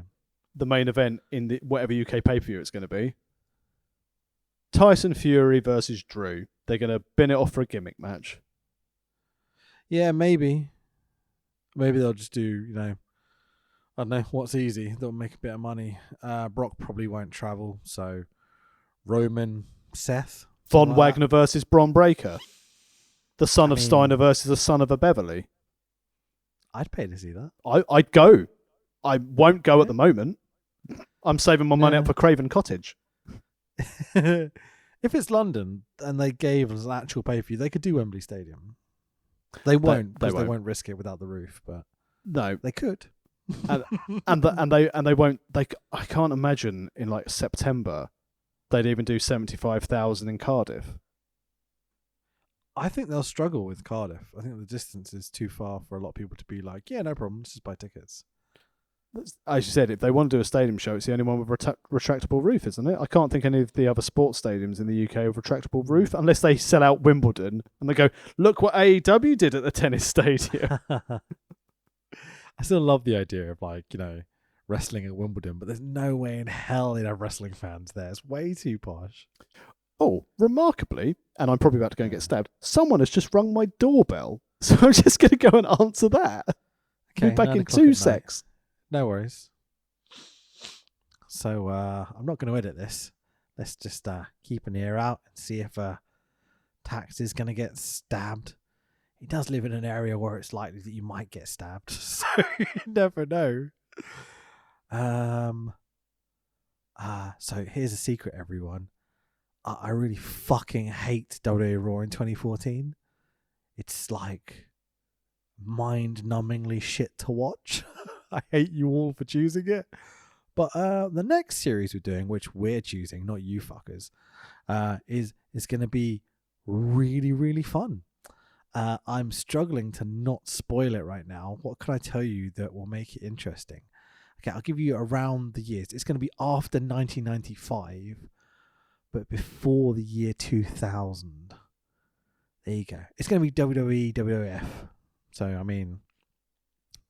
The main event in the whatever UK pay-per-view it's going to be. Tyson Fury versus Drew. They're going to bin it off for a gimmick match. Yeah, maybe. Maybe they'll just do, I don't know, what's easy. They'll make a bit of money. Brock probably won't travel, so Roman, Seth. Von Wagner versus Bron Breakker. The son of Steiner versus the son of a Beverly. I'd pay to see that. I'd go. I won't go at the moment. I'm saving my money up for Craven Cottage. If it's London and they gave us an actual pay-per-view, they could do Wembley Stadium. They won't, because they won't risk it without the roof, but no, they could. and they won't. I can't imagine in like September they'd even do 75,000 in Cardiff. I think they'll struggle with Cardiff. I think the distance is too far for a lot of people to be like, yeah, no problem, let's just buy tickets. As you said, if they want to do a stadium show, it's the only one with retractable roof, isn't it? I can't think any of the other sports stadiums in the UK with retractable roof, unless they sell out Wimbledon and they go, look what AEW did at the tennis stadium. I still love the idea of like, wrestling at Wimbledon, but there's no way in hell they'd have wrestling fans there. It's way too posh. Oh, remarkably, and I'm probably about to go and get stabbed, someone has just rung my doorbell. So I'm just going to go and answer that. Okay, be back in 2 secs. No worries. So I'm not going to edit this. Let's just keep an ear out and see if Tax is going to get stabbed. He does live in an area where it's likely that you might get stabbed. So you never know. So here's a secret, everyone. I really fucking hate WWE Raw in 2014. It's like mind-numbingly shit to watch. I hate you all for choosing it. But the next series we're doing, which we're choosing, not you fuckers, is going to be really, really fun. I'm struggling to not spoil it right now. What can I tell you that will make it interesting? Okay, I'll give you around the years. It's going to be after 1995, but before the year 2000. There you go. It's going to be WWE, WWF. So, I mean,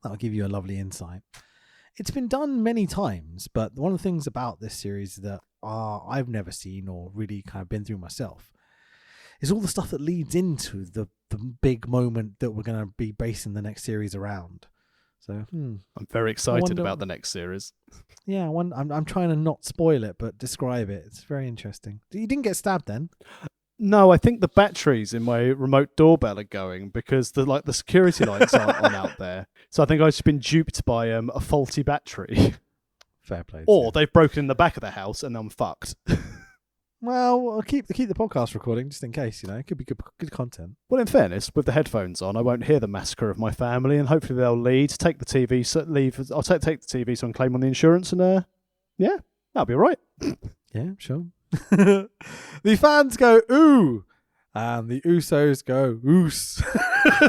that'll give you a lovely insight. It's been done many times, but one of the things about this series that I've never seen or really kind of been through myself is all the stuff that leads into the big moment that we're going to be basing the next series around. So I'm very excited about the next series. Yeah, I'm trying to not spoil it, but describe it. It's very interesting. You didn't get stabbed then? No, I think the batteries in my remote doorbell are going because the security lights aren't on out there. So I think I've just been duped by a faulty battery. Fair play. Or they've broken in the back of the house and I'm fucked. Well, I'll keep the podcast recording just in case, It could be good content. Well, in fairness, with the headphones on, I won't hear the massacre of my family, and hopefully they'll take the TV, I'll take the TV so I can claim on the insurance, and yeah, that'll be all right. Yeah, sure. The fans go ooh, and the Usos go oos.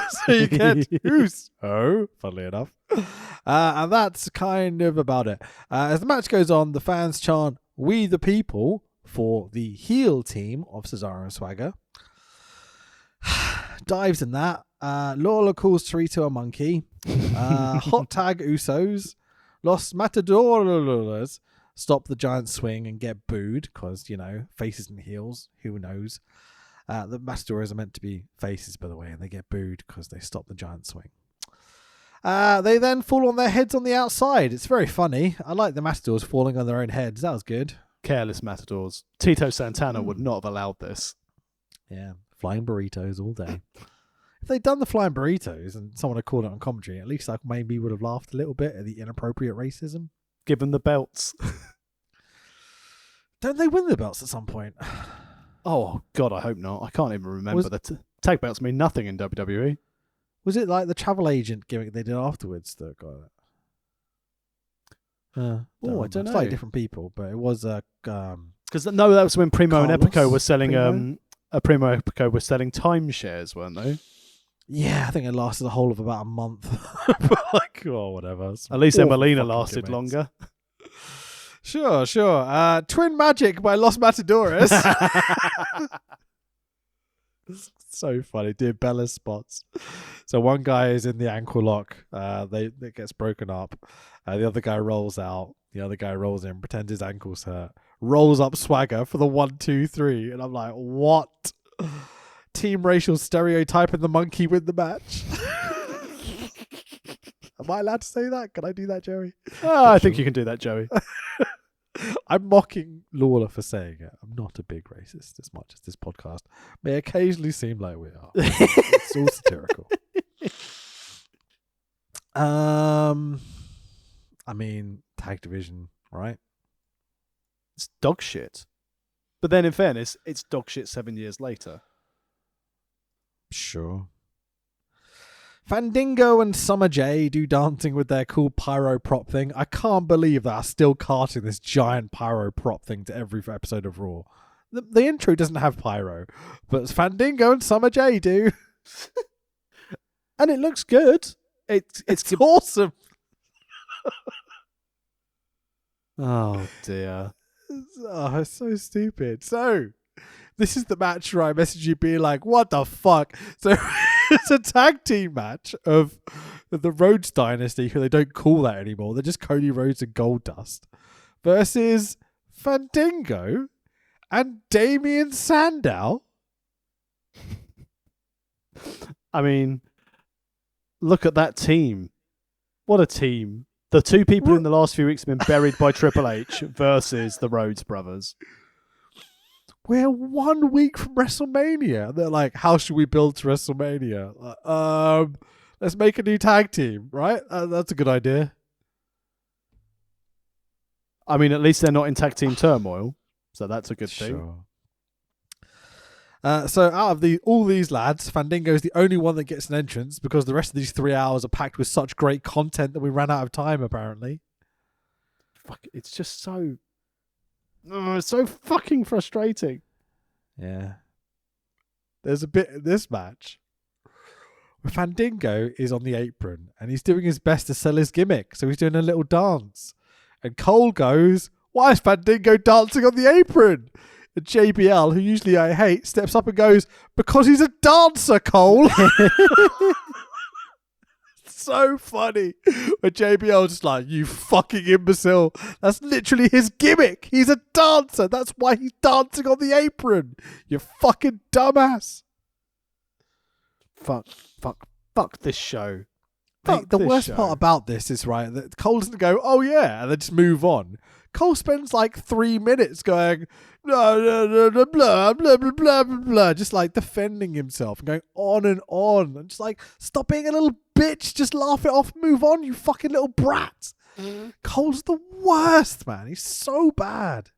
So you get oos. Oh, funnily enough. And that's kind of about it. As the match goes on, the fans chant "We the People" for the heel team of Cesaro and Swagger. Dives in that. Lawler calls Torito a monkey. Hot tag Usos. Los Matadores stop the giant swing and get booed because, faces and heels. Who knows? The Matadores are meant to be faces, by the way, and they get booed because they stop the giant swing. They then fall on their heads on the outside. It's very funny. I like the Matadors falling on their own heads. That was good. Careless Matadors. Tito Santana would not have allowed this. Yeah, flying burritos all day. If they'd done the flying burritos and someone had called it on commentary, at least I maybe would have laughed a little bit at the inappropriate racism. Give them the belts. Don't they win the belts at some point? Oh, God, I hope not. I can't even remember. The tag belts mean nothing in WWE. Was it like the travel agent gimmick they did afterwards that got it? I don't know. Slightly different people, but it was because that was when Primo and Epico were selling Primo and Epico were selling timeshares, weren't they? Yeah, I think it lasted a whole of about a month. Whatever. At least Emelina lasted longer. Sure. Twin Magic by Los Matadores. So funny, dude. Bella's spots. So one guy is in the ankle lock. It gets broken up. The other guy rolls out. The other guy rolls in, pretends his ankle's hurt. Rolls up Swagger for the 1, 2, 3, and I'm like, what? Team racial stereotyping the monkey win the match. Am I allowed to say that? Can I do that, Joey? I think you can do that, Joey. I'm mocking Lawler for saying it. I'm not a big racist as much as this podcast may occasionally seem like we are. It's all satirical. I mean, tag division, right? It's dog shit. But then in fairness, it's dog shit 7 years later. Sure. Fandango and Summer J do dancing with their cool pyro prop thing. I can't believe that I'm still carting this giant pyro prop thing to every episode of Raw. The intro doesn't have pyro, but Fandango and Summer J do. And it looks good. It's awesome. Oh, dear. Oh, it's so stupid. So, this is the match where I message you being like, what the fuck? So, it's a tag team match of the Rhodes Dynasty, who they don't call that anymore. They're just Cody Rhodes and Goldust, versus Fandango and Damien Sandow. I mean, look at that team. What a team. The two people in the last few weeks have been buried by Triple H versus the Rhodes brothers. We're 1 week from WrestleMania. They're like, how should we build to WrestleMania? Let's make a new tag team, right? That's a good idea. I mean, at least they're not in tag team turmoil, so that's a good thing. Sure. So out of all these lads, Fandango is the only one that gets an entrance because the rest of these 3 hours are packed with such great content that we ran out of time, apparently. Fuck, it's just so... Oh, it's so fucking frustrating. Yeah. There's a bit in this match where Fandango is on the apron and he's doing his best to sell his gimmick. So he's doing a little dance. And Cole goes, why is Fandango dancing on the apron? And JBL, who usually I hate, steps up and goes, because he's a dancer, Cole. So funny. When JBL's just like, you fucking imbecile. That's literally his gimmick. He's a dancer. That's why he's dancing on the apron. You fucking dumbass. Fuck this show. Mate, the worst part about this is, right, that Cole doesn't go, oh yeah, and then just move on. Cole spends like 3 minutes going, blah, blah, blah, blah, blah, blah, blah, blah, blah, just like defending himself and going on and on. And just like, stop being a little bitch. Just laugh it off. Move on, you fucking little brat. Cole's the worst, man. He's so bad.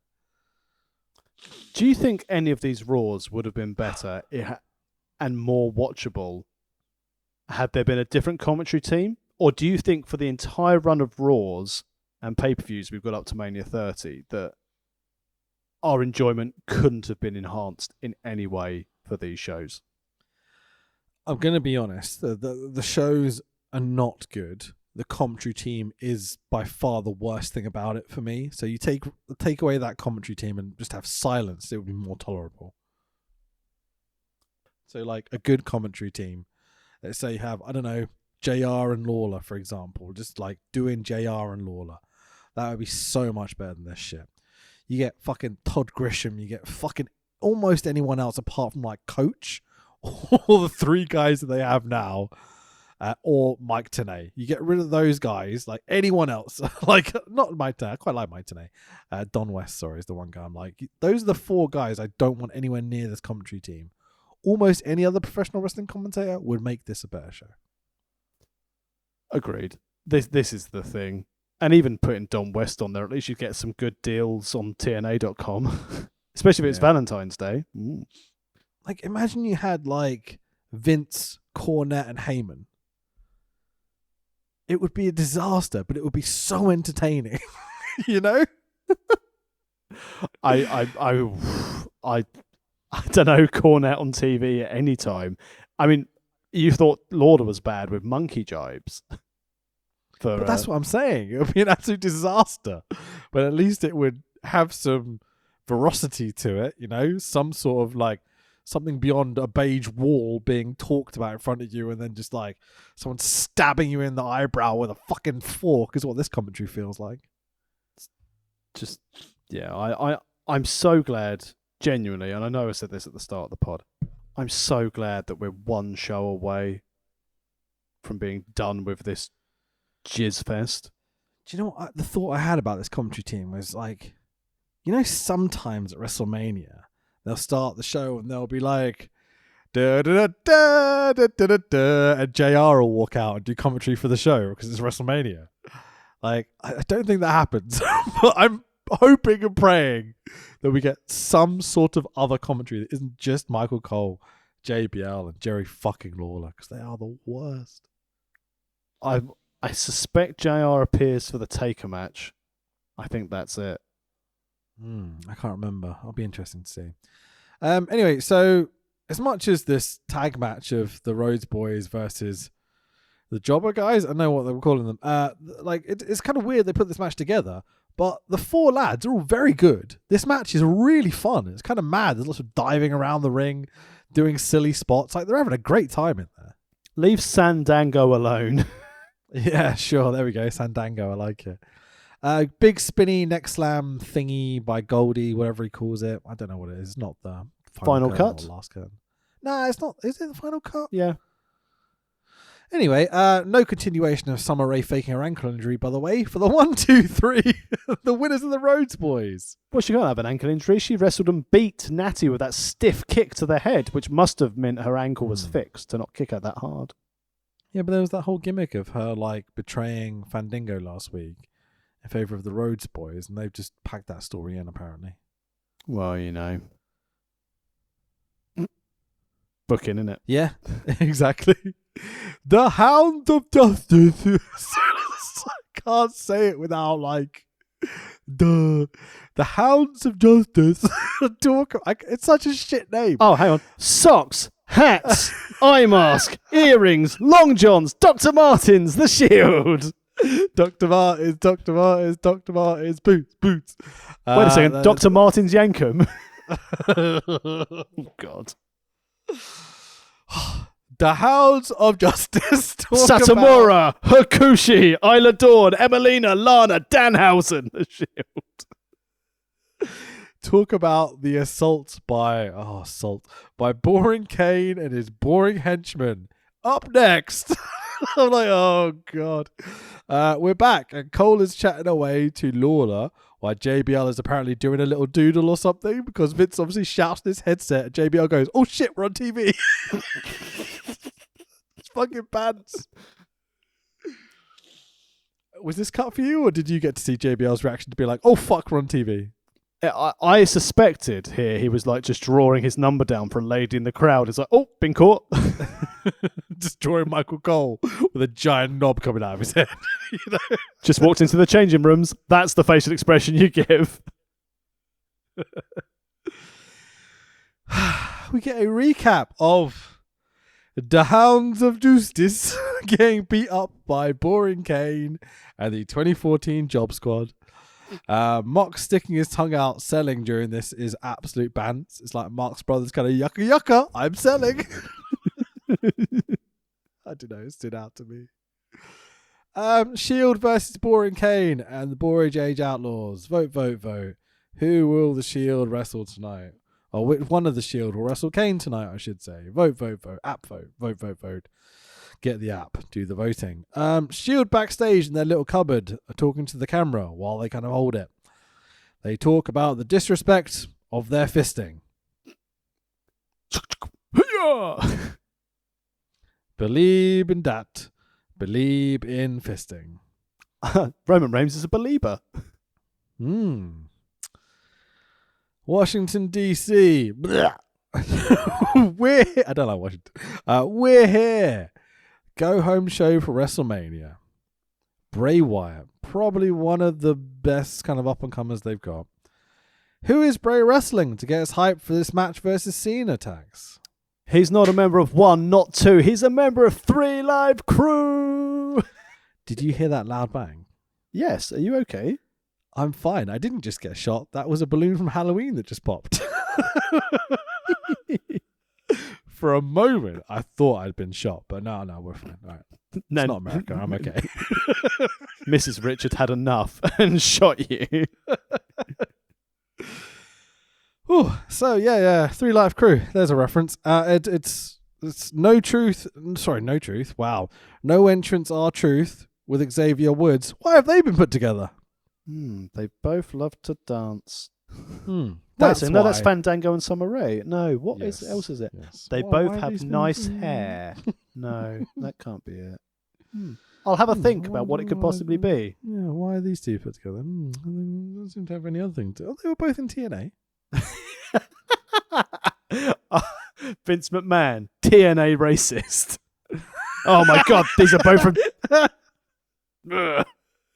Do you think any of these Raws would have been better and more watchable had there been a different commentary team? Or do you think for the entire run of Raws and pay-per-views we've got up to Mania 30 that our enjoyment couldn't have been enhanced in any way for these shows? I'm going to be honest. The shows are not good. The commentary team is by far the worst thing about it for me. So you take away that commentary team and just have silence, it would be more tolerable. So like a good commentary team, let's say you have, I don't know, JR and Lawler, for example, just like doing JR and Lawler. That would be so much better than this shit. You get fucking Todd Grisham, you get fucking almost anyone else apart from like Coach, all the 3 guys that they have now, or Mike Tenay. You get rid of those guys, like anyone else. Like, not Mike Tenay, I quite like Mike Tenay. Don West, sorry, is the one guy I'm like, those are the 4 guys I don't want anywhere near this commentary team. Almost any other professional wrestling commentator would make this a better show. Agreed. This is the thing. And even putting Don West on there, at least you get some good deals on TNA.com. Especially if it's Valentine's Day. Mm. Like, imagine you had, like, Vince, Cornette, and Heyman. It would be a disaster, but it would be so entertaining. You know? I don't know, Cornette on TV at any time. I mean, you thought Lauder was bad with monkey jibes. But that's what I'm saying. It would be an absolute disaster. But at least it would have some veracity to it, you know? Some sort of like something beyond a beige wall being talked about in front of you and then just like someone stabbing you in the eyebrow with a fucking fork is what this commentary feels like. Just, yeah, I'm so glad, genuinely, and I know I said this at the start of the pod, I'm so glad that we're one show away from being done with this jizz fest. Do you know what the thought I had about this commentary team was like, you know, sometimes at WrestleMania they'll start the show and they'll be like, da da da da da da da, and JR will walk out and do commentary for the show because it's WrestleMania. Like, I don't think that happens, but I'm hoping and praying that we get some sort of other commentary that isn't just Michael Cole, JBL, and Jerry fucking Lawler, because they are the worst. I suspect JR appears for the Taker match. I think that's it. I can't remember. I'll be interested to see. Anyway, so as much as this tag match of the Rhodes Boys versus the Jobber guys, I know what they were calling them. It's kind of weird they put this match together, but the 4 lads are all very good. This match is really fun. It's kind of mad. There's lots of diving around the ring, doing silly spots. Like, they're having a great time in there. Leave Sandango alone. Yeah, sure. There we go. Sandango. I like it. Big spinny neck slam thingy by Goldie, whatever he calls it. I don't know what it is. It's not the final cut. Or last cut. No, it's not. Is it the final cut? Yeah. Anyway, no continuation of Summer Rae faking her ankle injury, by the way, for the 1, 2, 3, the winners of the Rhodes Boys. Well, she can't have an ankle injury. She wrestled and beat Natty with that stiff kick to the head, which must have meant her ankle was fixed to not kick her that hard. Yeah, but there was that whole gimmick of her betraying Fandango last week in favour of the Rhodes Boys, and they've just packed that story in, apparently. Well, booking, innit? Yeah, exactly. The Hound of Justice. I can't say it without the Hounds of Justice. It's such a shit name. Oh, hang on. Socks, hats, eye mask, earrings, long johns, Dr. Martens, the Shield. Dr. Martens, boots. Wait a second, Dr. Martens Yankum. Oh, God. The Hounds of Justice. Satomura, Hakushi, Isla Dawn, Emelina, Lana, Danhausen, the Shield. Talk about the assault by Boring Kane and his boring henchmen. Up next. I'm like, oh God. We're back, and Cole is chatting away to Lawler while JBL is apparently doing a little doodle or something, because Vince obviously shouts in his headset and JBL goes, oh shit, we're on TV. It's fucking pants. Was this cut for you, or did you get to see JBL's reaction to be like, oh fuck, we're on TV? I suspected here he was just drawing his number down for a lady in the crowd. It's like, oh, been caught. Just drawing Michael Cole with a giant knob coming out of his head. Just walked into the changing rooms. That's the facial expression you give. We get a recap of the Hounds of Justice getting beat up by Boring Kane and the 2014 Job Squad. Mox sticking his tongue out selling during this is absolute bants. It's like Marx Brothers kind of yucca, I'm selling. I don't know, it stood out to me. Shield versus Boring Kane and the Borage Age Outlaws. Vote. Who will the Shield wrestle tonight? Or which one of the Shield will wrestle Kane tonight, I should say. Vote. App vote. Vote. Get the app. Do the voting. Shield backstage in their little cupboard are talking to the camera while they kind of hold it. They talk about the disrespect of their fisting. Believe in that. Believe in fisting. Roman Reigns is a believer. Washington, D.C. I don't like Washington. We're here. Go home show for WrestleMania. Bray Wyatt, probably one of the best kind of up-and-comers they've got. Who is Bray wrestling to get us hyped for this match versus Cena, Tax? He's not a member of 1, not 2. He's a member of 3 Live Crew. Did you hear that loud bang? Yes. Are you okay? I'm fine. I didn't just get shot. That was a balloon from Halloween that just popped. For a moment, I thought I'd been shot, but no, we're fine. All right. No, it's not America. I'm okay. Mrs. Richard had enough and shot you. Ooh, so yeah, 3 Live Crew. There's a reference. It's No Truth. Sorry, No Truth. Wow. No Entrance, R-Truth with Xavier Woods. Why have they been put together? They both love to dance. That's that's Fandango and Summer Rae. No, what else is it? Yes. They both have nice hair. No, that can't be it. I'll have a think about what it could possibly be. Yeah, why are these two put together? They don't seem to have any other thing to. Oh, they were both in TNA. Vince McMahon, TNA racist. Oh my god, these are both from.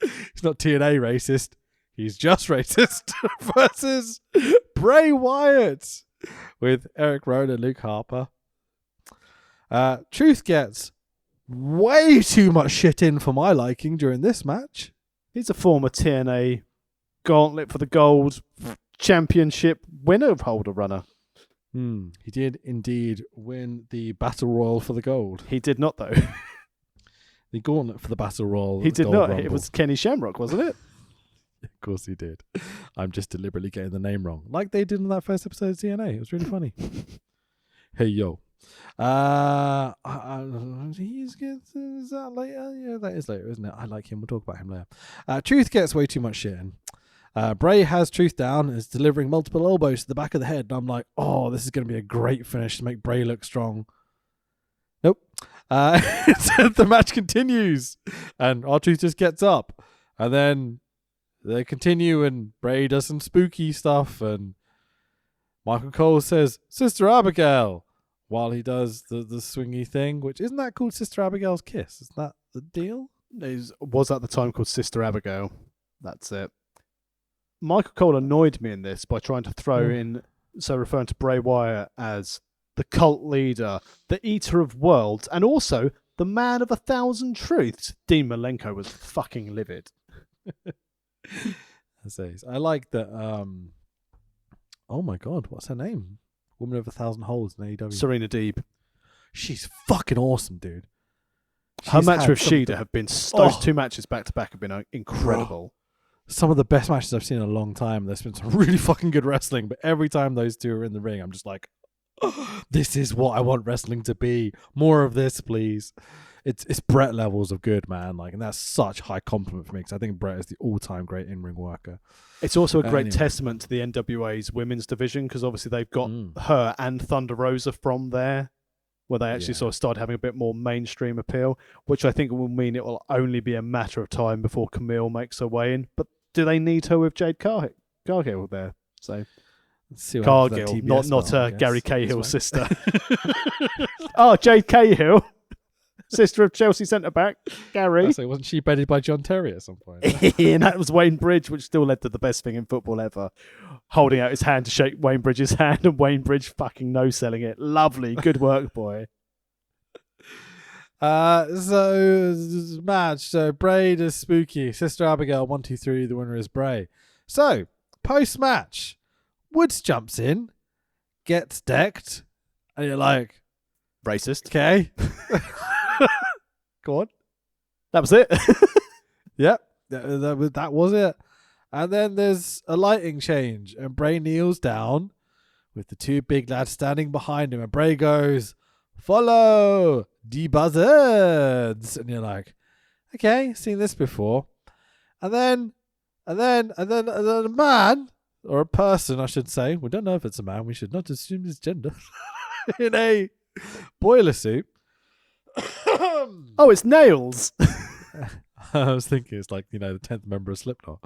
He's not TNA racist. He's just racist. Versus Bray Wyatt with Eric Rowan and Luke Harper. Truth gets way too much shit in for my liking during this match. He's a former TNA Gauntlet for the Gold Championship winner holder runner. He did indeed win the Battle Royal for the gold. He did not, though. The Gauntlet for the Battle Royal. He did Gold not. Rumble. It was Kenny Shamrock, wasn't it? Of course he did. I'm just deliberately getting the name wrong. Like they did in that first episode of TNA. It was really funny. Hey, yo. Is that later? Yeah, that is later, isn't it? I like him. We'll talk about him later. Truth gets way too much shit in. Bray has Truth down and is delivering multiple elbows to the back of the head. And I'm like, oh, this is going to be a great finish to make Bray look strong. Nope. The match continues. And R-Truth just gets up. And then they continue and Bray does some spooky stuff. And Michael Cole says, Sister Abigail, while he does the swingy thing, which isn't that called Sister Abigail's Kiss? Isn't that the deal? It was at the time called Sister Abigail. That's it. Michael Cole annoyed me in this by trying to throw in, so referring to Bray Wyatt as the cult leader, the eater of worlds, and also the man of 1,000 truths. Dean Malenko was fucking livid. I like that. Oh my god, what's her name? Woman of 1,000 holes in AEW. Serena Deeb. She's fucking awesome, dude. Her match with Shida have been those two matches back to back have been incredible. Some of the best matches I've seen in a long time. There's been some really fucking good wrestling, but every time those two are in the ring, I'm just like, oh, this is what I want wrestling to be. More of this, please. It's Brett levels of good, man. Like, and that's such high compliment for me because I think Brett is the all-time great in-ring worker. It's also a great testament to the NWA's women's division because obviously they've got her and Thunder Rosa from there, where they actually sort of started having a bit more mainstream appeal, which I think will mean it will only be a matter of time before Camille makes her way in. But do they need her with Jade Cargill there? So Cargill, not Gary Cahill's sister. Oh, Jade Cahill, sister of Chelsea centre back Gary. So wasn't she bedded by John Terry at some point? And that was Wayne Bridge, which still led to the best thing in football ever. Holding out his hand to shake Wayne Bridge's hand and Wayne Bridge fucking no-selling it. Lovely. Good work, boy. So match. So Bray does spooky. Sister Abigail 1, 2, 3. The winner is Bray. So post-match, Woods jumps in, gets decked, and you're like, racist. Okay. Go on. That was it. Yep. That was it. And then there's a lighting change, and Bray kneels down with the two big lads standing behind him, and Bray goes, "Follow the buzzards," and you're like, "Okay, seen this before." And then a man or a person, I should say, we don't know if it's a man. We should not assume his gender, in a boiler suit. Oh, it's Nails. I was thinking it's like, the 10th member of Slipknot.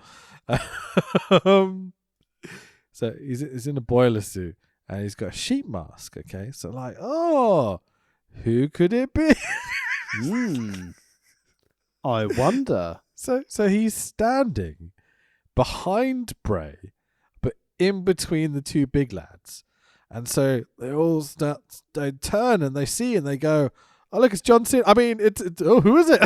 So he's in a boiler suit and he's got a sheep mask. Okay, so like, oh, who could it be? I wonder. So he's standing behind Bray, but in between the two big lads, and so they all they turn and they see and they go, "Oh, look, it's John Cena." I mean, it's who is it?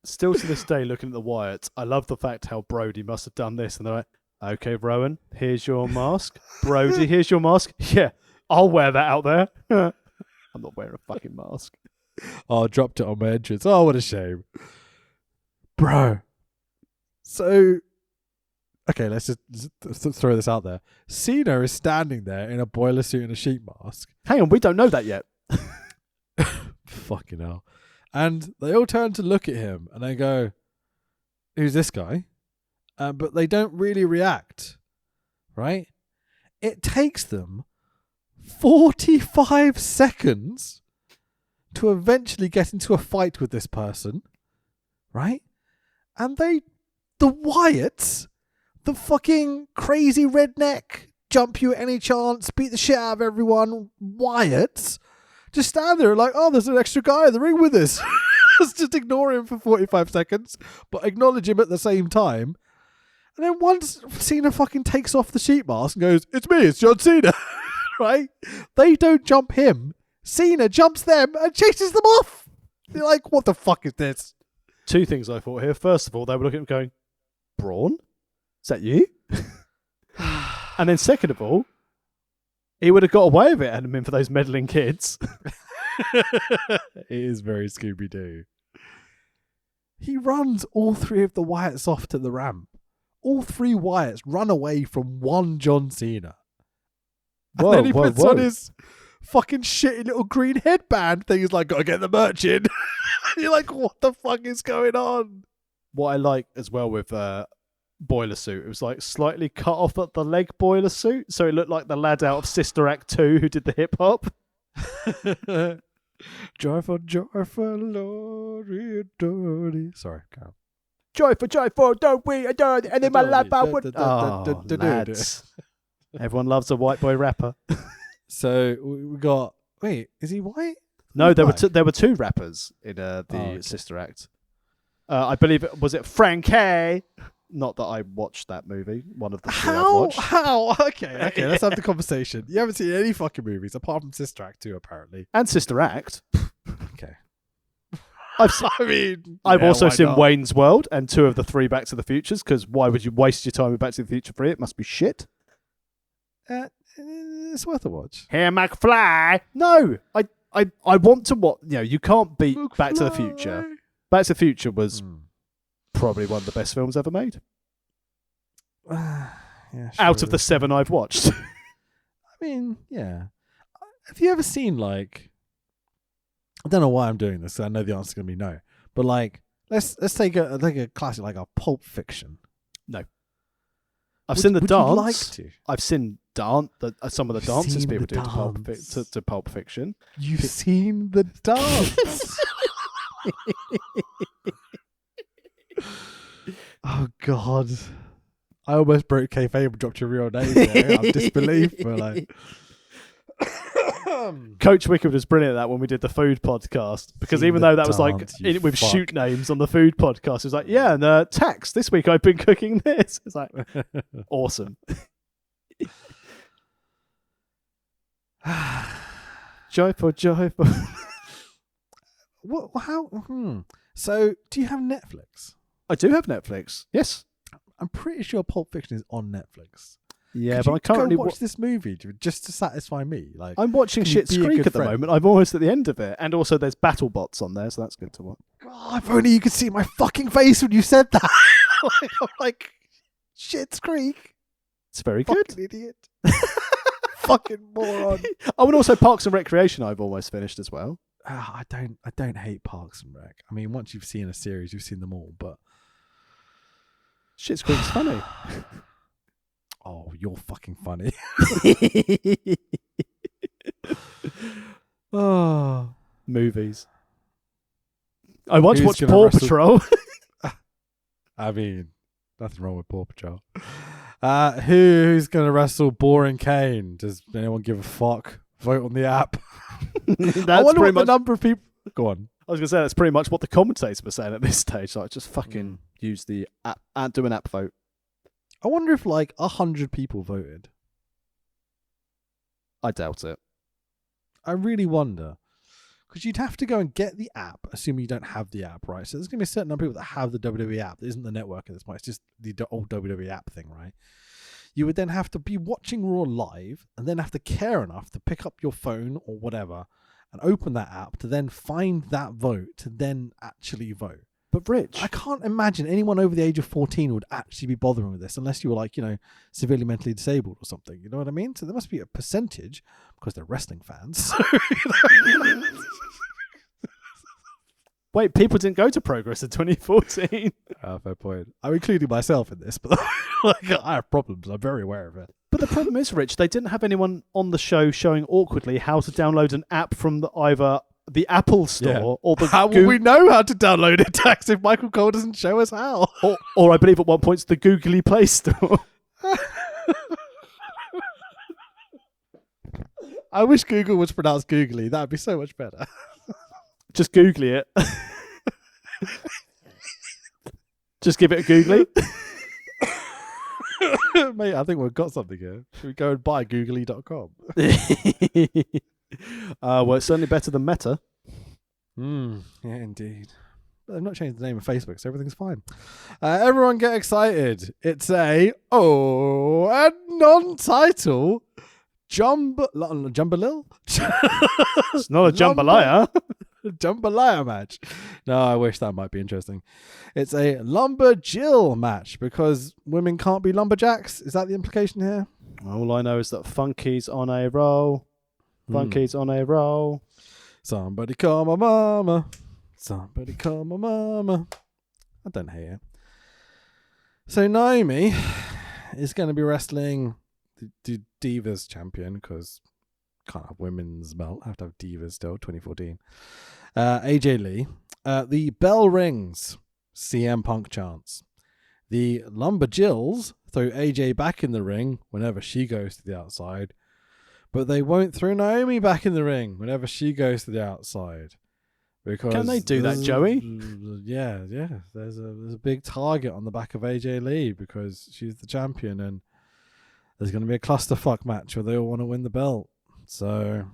Still to this day, looking at the Wyatts, I love the fact how Brody must have done this. And they're like, "Okay, Rowan, here's your mask. Brody, here's your mask. Yeah, I'll wear that out there." I'm not wearing a fucking mask. Oh, I dropped it on my entrance. Oh, what a shame. Bro. So, okay, let's just throw this out there. Cena is standing there in a boiler suit and a sheep mask. Hang on, we don't know that yet. Fucking hell. And they all turn to look at him and they go, "Who's this guy?" But they don't really react, right? It takes them 45 seconds to eventually get into a fight with this person, right? And the Wyatts, the fucking crazy redneck, jump you at any chance, beat the shit out of everyone, Wyatts, Just stand there like, oh, there's an extra guy in the ring with us. Just ignore him for 45 seconds, but acknowledge him at the same time. And then once Cena fucking takes off the sheet mask and goes, it's me, it's John Cena, right? They don't jump him. Cena jumps them and chases them off. You're like, what the fuck is this? Two things I thought here. First of all, they were looking at him going, Braun? Is that you? And then second of all, he would have got away with it had it been for those meddling kids. It is very Scooby-Doo. He runs all three of the Wyatts off to the ramp. All three Wyatts run away from one John Cena. And then he puts on his fucking shitty little green headband thing. He's like, gotta get the merch in. You're like, what the fuck is going on? What I like as well with Boiler Suit, it was like slightly cut off at the leg Boiler Suit, so it looked like the lad out of Sister Act 2 who did the hip hop. Joyful, joyful, Lord, we adore thee. Sorry, go. Joyful, joyful, don't we adore thee? And in my life I would... Oh, lads. Everyone loves a white boy rapper. So we got... Wait, is he white? No, there were two rappers in the Sister Act. I believe was it Frankie? Not that I watched that movie. One of the two I've watched. How? Okay, let's have the conversation. You haven't seen any fucking movies apart from Sister Act 2, apparently. And Sister Act. Okay. I've also seen Wayne's World and two of the three Back to the Futures, because why would you waste your time with Back to the Future 3? It must be shit. It's worth a watch. Here, McFly. No, I want to watch. You know, you can't beat McFly. Back to the Future. Back to the Future was probably one of the best films ever made. Yeah, sure. Out of the 7 I've watched. I mean, yeah. Have you ever seen, like... I don't know why I'm doing this, so I know the answer's going to be no. But, like, let's take a classic, like a Pulp Fiction. No. I've seen the dance. You like to? I've seen some of the dances people do to Pulp Fiction. You've seen the dance? Oh, God. I almost broke kayfabe and dropped your real name there. I'm disbelief, but like... Coach Wicked was brilliant at that when we did the food podcast, because even though that was like with shoot names on the food podcast, it was like, yeah, and Tax, this week I've been cooking this. It's like, awesome. Joyful. What? How? So, do you have Netflix? I do have Netflix. Yes, I'm pretty sure Pulp Fiction is on Netflix. Yeah, but I can't really watch this movie just to satisfy me. Like, I'm watching Schitt's Creek at the moment. I'm almost at the end of it, and also there's BattleBots on there, so that's good to watch. God, if only you could see my fucking face when you said that. I'm like, Schitt's Creek. It's very good. Fucking idiot. Fucking moron. Oh, and also Parks and Recreation I've almost finished as well. I don't hate Parks and Rec. I mean, once you've seen a series, you've seen them all, but Schitt's Creek's funny. Oh, you're fucking funny. Oh, movies. I once watched Paw Patrol. I mean, nothing wrong with Paw Patrol. Who's going to wrestle Boring Kane? Does anyone give a fuck? Vote on the app. I wonder what the number of people... Go on. I was going to say, that's pretty much what the commentators were saying at this stage. Like, just fucking use the app, do an app vote. I wonder if like 100 people voted. I doubt it. I really wonder. Because you'd have to go and get the app, assuming you don't have the app, right? So there's going to be a certain number of people that have the WWE app. That isn't the network at this point. It's just the old WWE app thing, right? You would then have to be watching Raw live and then have to care enough to pick up your phone or whatever and open that app to then find that vote to then actually vote. But Rich, I can't imagine anyone over the age of 14 would actually be bothering with this unless you were like, severely mentally disabled or something. You know what I mean? So there must be a percentage because they're wrestling fans. Wait, people didn't go to Progress in 2014. Fair point. I'm including myself in this, but like, I have problems. I'm very aware of it. But the problem is, Rich, they didn't have anyone on the show showing awkwardly how to download an app from either the Apple Store or the How will we know how to download it, Tax, if Michael Cole doesn't show us how? Or I believe at one point it's the Googly Play Store. I wish Google was pronounced googly. That'd be so much better. Just Googly it. Just give it a googly. Mate, I think we've got something here. Should we go and buy googly.com? Well, it's certainly better than Meta. Yeah, indeed. But they've not changed the name of Facebook, so everything's fine. Everyone get excited. It's a non-title Jumbalil? It's not a jambalaya. Jambalaya match. No, I wish that might be interesting. It's a lumberjill match because women can't be lumberjacks. Is that the implication here? All I know is that Funky's on a roll. Funky's on a roll. Somebody call my mama. Somebody call my mama. I don't hate it. So Naomi is going to be wrestling the Divas champion because can't have women's belt. Have to have Divas still. 2014. AJ Lee. The bell rings. CM Punk chants. The Lumberjills throw AJ back in the ring whenever she goes to the outside, but they won't throw Naomi back in the ring whenever she goes to the outside. Because can they do that, Joey? Yeah. There's a big target on the back of AJ Lee because she's the champion, and there's going to be a clusterfuck match where they all want to win the belt. So,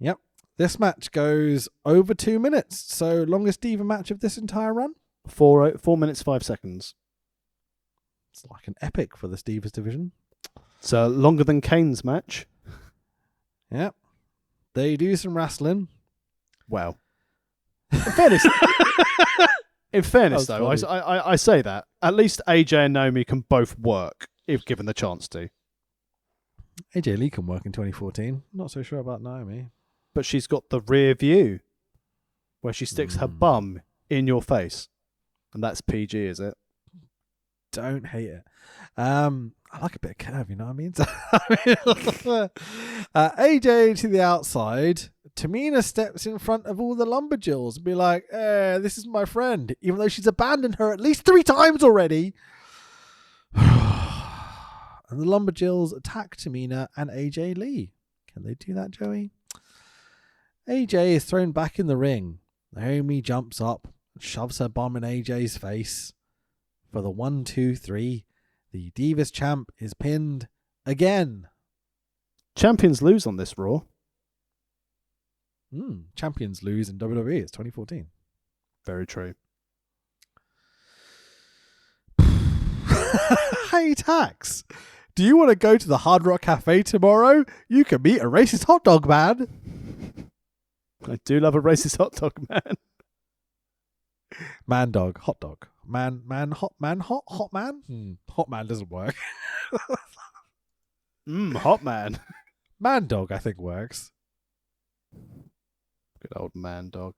yep. This match goes over 2 minutes. So, longest Diva match of this entire run? 4 minutes, 5 seconds. It's like an epic for the Divas division. So, longer than Kane's match. Yep. They do some wrestling. Well, in fairness though, I say that. At least AJ and Naomi can both work if given the chance to. AJ Lee can work in 2014. Not so sure about Naomi. But she's got the rear view where she sticks her bum in your face. And that's PG, is it? Don't hate it. I like a bit of curve, you know what I mean? AJ to the outside. Tamina steps in front of all the Lumberjills and be like, this is my friend, even though she's abandoned her at least 3 times already. And the Lumberjills attack Tamina and AJ Lee. Can they do that, Joey? AJ is thrown back in the ring. Naomi jumps up and shoves her bum in AJ's face. For the 1, 2, 3, the Divas champ is pinned again. Champions lose on this Raw. Champions lose in WWE. It's 2014. Very true. Hey, Tax. Do you want to go to the Hard Rock Cafe tomorrow? You can meet a racist hot dog man. I do love a racist hot dog man. Man dog, hot dog. Man, hot man. Hot man doesn't work. Hot man. Man dog, I think, works. Good old man dog.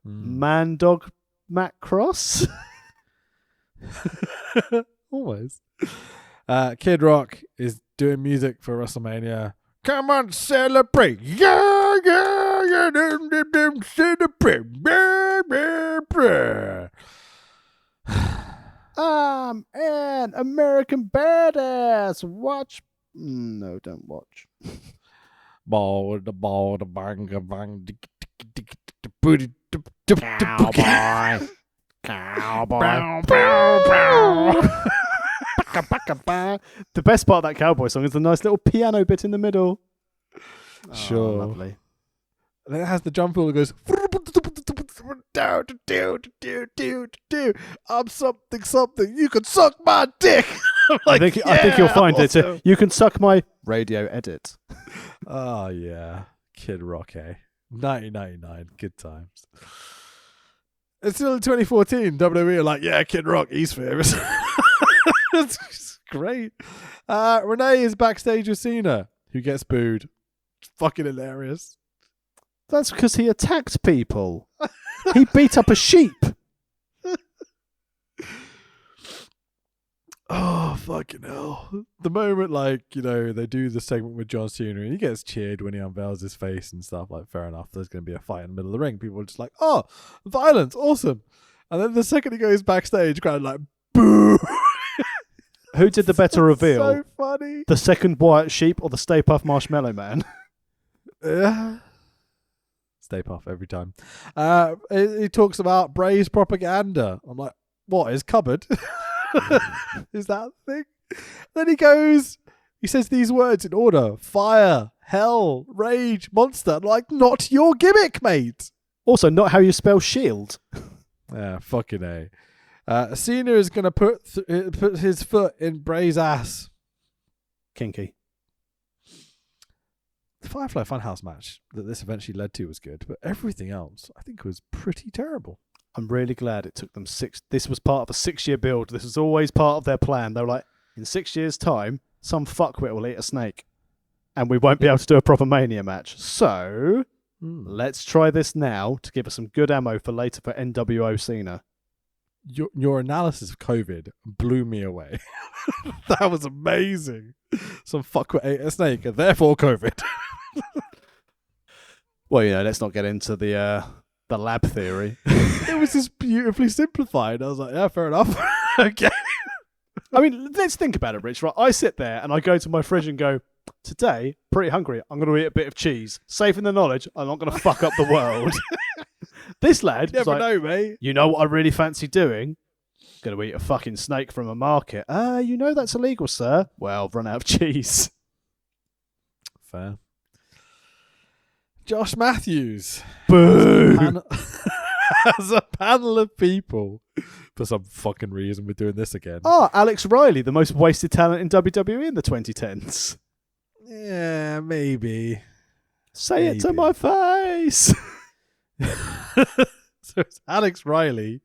Man dog Matt Cross? Always. Kid Rock is doing music for WrestleMania. Come on, celebrate. Yeah, celebrate. I'm an American badass. Watch. No, don't watch. Ball, the bang, bang, booty, cowboy, The best part of that cowboy song is the nice little piano bit in the middle. Sure. Oh, lovely. And then it has the jump wheel that goes I'm something. You can suck my dick. Like, I think you'll find awesome. It. You can suck my radio edit. Oh yeah, Kid Rock, 1999, good times. It's still in 2014. WWE are like, yeah, Kid Rock, he's famous. It's great. Renee is backstage with Cena, who gets booed. It's fucking hilarious. That's because he attacked people. He beat up a sheep. Oh, fucking hell. The moment, they do the segment with John Cena and he gets cheered when he unveils his face and stuff, fair enough, there's going to be a fight in the middle of the ring. People are just like, oh, violence, awesome. And then the second he goes backstage, kind of like, boo. Who did the better reveal? So funny. The second White Sheep or the Stay Puft Marshmallow Man? Stay Puft every time. He talks about Bray's propaganda. I'm like, what, his cupboard? Is that the thing? Then he says these words in order: fire, hell, rage, monster. I'm like, not your gimmick, mate. Also, not how you spell shield. Yeah, fucking A. Cena is going to put his foot in Bray's ass. Kinky. The Firefly Funhouse match that this eventually led to was good, but everything else I think was pretty terrible. I'm really glad it took them 6. This was part of a 6-year build. This was always part of their plan. They were like, in 6 years' time, some fuckwit will eat a snake, and we won't be able to do a proper Mania match. So let's try this now to give us some good ammo for later for NWO Cena. Your analysis of COVID blew me away. That was amazing. Some fuckwit ate a snake, and therefore COVID. Well, let's not get into the lab theory. It was just beautifully simplified. I was like, yeah, fair enough. Okay. I mean, let's think about it, Rich. Right? I sit there and I go to my fridge and go, today, pretty hungry. I'm going to eat a bit of cheese. Safe in the knowledge, I'm not going to fuck up the world. This lad, you never know, mate. You know what I really fancy doing? Going to eat a fucking snake from a market. You know that's illegal, sir. Well, I've run out of cheese. Fair. Josh Matthews. Boo! As a panel of people. For some fucking reason, we're doing this again. Alex Riley, the most wasted talent in WWE in the 2010s. Yeah, maybe. Say it to my face. So it's Alex Riley.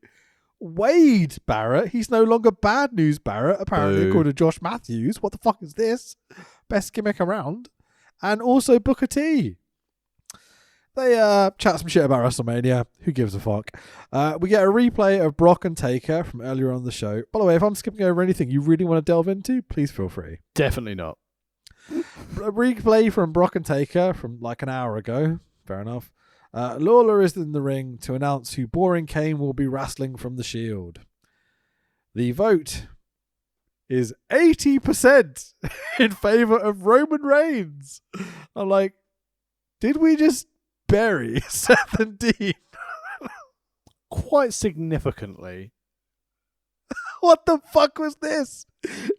Wade Barrett. He's no longer Bad News Barrett, apparently, according to Josh Matthews. What the fuck is this? Best gimmick around. And also Booker T. They chat some shit about WrestleMania. Who gives a fuck? We get a replay of Brock and Taker from earlier on the show. By the way, if I'm skipping over anything you really want to delve into, please feel free. Definitely not. A replay from Brock and Taker from like an hour ago. Fair enough. Lawler is in the ring to announce who Boring Kane will be wrestling from the Shield. The vote is 80% in favor of Roman Reigns. I'm like, did we just bury Seth and Dean? Quite significantly. What the fuck was this?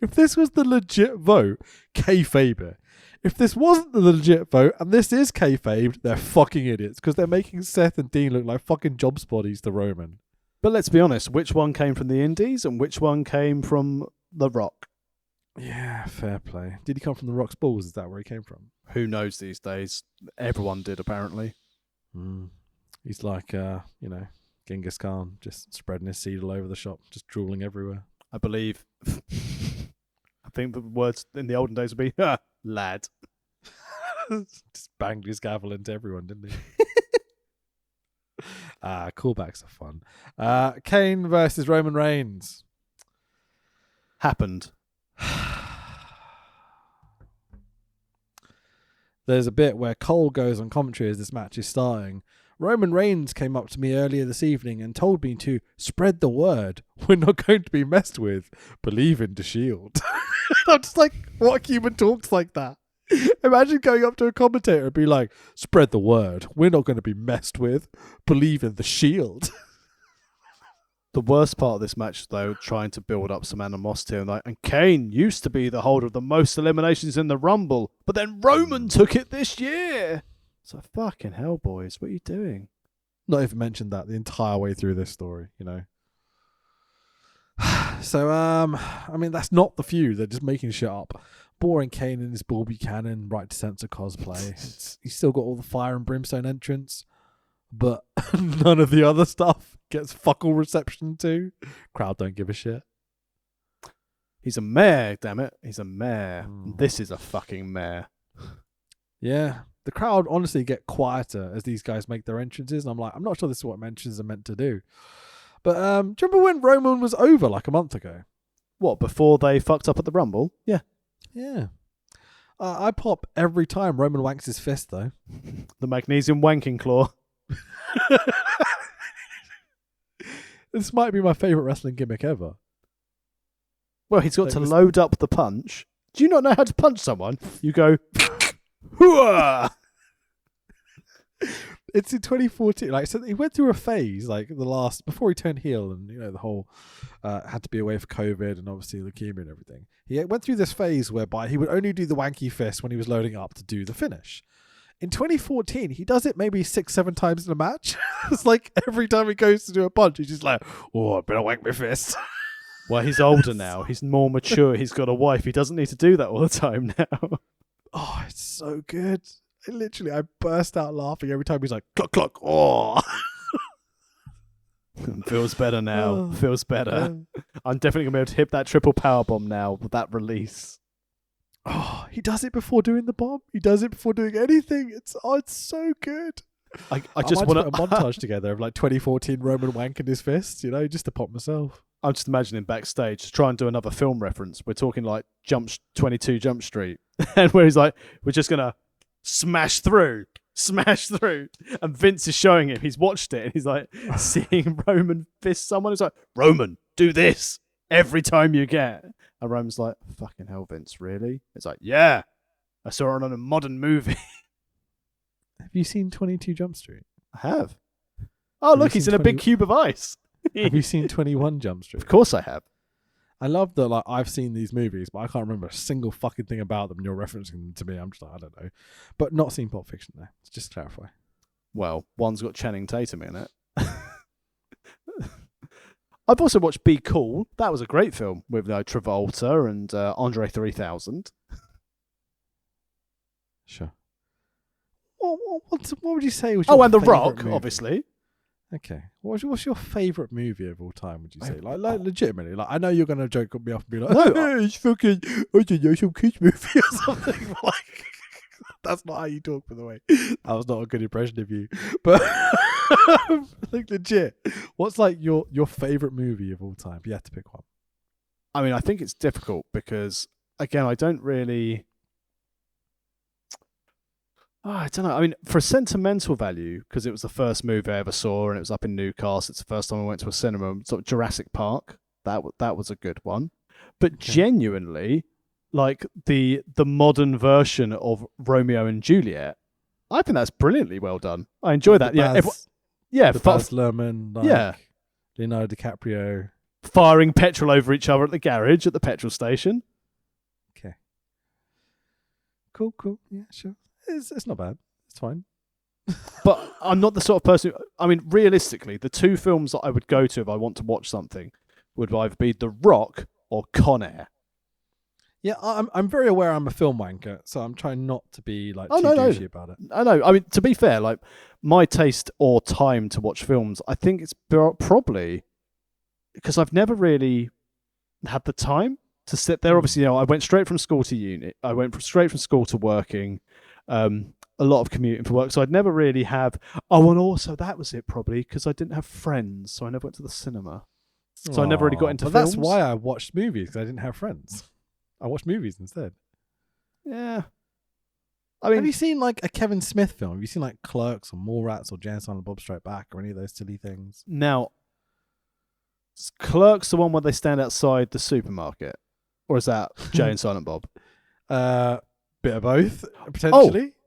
If this was the legit vote, kayfabe it. If this wasn't the legit vote and this is kayfabed, they're fucking idiots because they're making Seth and Dean look like fucking job spotties to Roman. But let's be honest, which one came from the Indies and which one came from The Rock? Yeah, fair play. Did he come from The Rock's balls? Is that where he came from? Who knows these days? Everyone did, apparently. He's like, Genghis Khan, just spreading his seed all over the shop, just drooling everywhere. I believe. I think the words in the olden days would be, lad. Just banged his gavel into everyone, didn't he? Callbacks are fun. Kane versus Roman Reigns. Happened. There's a bit where Cole goes on commentary as this match is starting. Roman Reigns came up to me earlier this evening and told me to spread the word. We're not going to be messed with. Believe in the Shield. I'm just like, what human talks like that? Imagine going up to a commentator and be like, spread the word. We're not going to be messed with. Believe in the Shield. The worst part of this match, though, trying to build up some animosity and Kane used to be the holder of the most eliminations in the Rumble, but then Roman took it this year. So fucking hell, boys, what are you doing? Not even mentioned that the entire way through this story, So, that's not the feud. They're just making shit up. Boring Kane in his Bull Buchanan right to censor cosplay. He's still got all the fire and brimstone entrance, but none of the other stuff gets fuck all reception too. Crowd don't give a shit. He's a mayor, damn it. He's a mayor. This is a fucking mayor. Yeah. The crowd honestly get quieter as these guys make their entrances, and I'm like, I'm not sure this is what entrances are meant to do. But do you remember when Roman was over like a month ago? What, before they fucked up at the Rumble? Yeah. Yeah. I pop every time Roman wanks his fist, though. The magnesium wanking claw. This might be my favourite wrestling gimmick ever. Well, he's got to load up the punch. Do you not know how to punch someone? You go, hooah! It's in 2014. Like, so he went through a phase, like before he turned heel, and the whole had to be away for COVID and obviously leukemia and everything. He went through this phase whereby he would only do the wanky fist when he was loading up to do the finish. In 2014, he does it maybe 6-7 times in a match. It's like every time he goes to do a punch, he's just like, "Oh, I better wank my fist." Well, he's older now. He's more mature. He's got a wife. He doesn't need to do that all the time now. Oh, it's so good. I burst out laughing every time he's like, "Cluck, cluck." Oh. Feels better now. Feels better. I'm definitely going to be able to hit that triple powerbomb now with that release. Oh, he does it before doing the bomb. He does it before doing anything. It's so good. I just want to put a montage together of like 2014 Roman wanking his fist, just to pop myself. I'm just imagining backstage to try and do another film reference. We're talking like 22 Jump Street, and where he's like, "We're just gonna smash through," and Vince is showing him. He's watched it, and he's like seeing Roman fist someone. He's like, "Roman, do this every time you get." And Roman's like, "Fucking hell, Vince, really?" It's like, "Yeah, I saw it on a modern movie." Have you seen 22 Jump Street? I have. Oh, look, he's in a big cube of ice. Have you seen 21 Jump Street? Of course I have. I love that, like, I've seen these movies, but I can't remember a single fucking thing about them, and you're referencing them to me. I'm just like, I don't know. But not seen Pulp Fiction, though. Just to clarify. Well, one's got Channing Tatum in it. I've also watched Be Cool. That was a great film with Travolta and Andre 3000. Sure. What would you say was your your and The favourite Rock, movie? obviously. Okay. What's your favourite movie of all time, would you say? Like legitimately. Like, I know you're going to joke me off and be like, No, hey, it's fucking, I don't know, some kids movie or something. Like, that's not how you talk, by the way. That was not a good impression of you. But, like, legit, what's like your favourite movie of all time? If you had to pick one. I mean, I think it's difficult because, again, I don't really... I don't know. I mean, for sentimental value, because it was the first movie I ever saw, and it was up in Newcastle. It's the first time I went to a cinema. Sort of Jurassic Park. That was a good one. But genuinely, like the modern version of Romeo and Juliet, I think that's brilliantly well done. I enjoy that. Baz Luhrmann, yeah, Leonardo DiCaprio firing petrol over each other at the garage at the petrol station. Okay. Cool. Yeah, sure. It's not bad. It's fine. But I'm not the sort of person... I mean, realistically, the two films that I would go to if I want to watch something would either be The Rock or Con Air. Yeah, I'm very aware I'm a film wanker, so I'm trying not to be like douchey about it. I know. I mean, to be fair, like my taste or time to watch films, I think it's probably because I've never really had the time to sit there. Obviously, I went straight from school to uni. I went straight from school to working. A lot of commuting for work, so I'd never really have. Oh, and also that was it probably because I didn't have friends, so I never went to the cinema. So I never really got into films. That's why I watched movies, because I didn't have friends. I watched movies instead. Yeah. I mean, have you seen like a Kevin Smith film? Have you seen like Clerks or Mallrats or Jay and Silent Bob Strike Back or any of those silly things? Now, is Clerks the one where they stand outside the supermarket, or is that Jay and Silent Bob? Bit of both, potentially. Oh,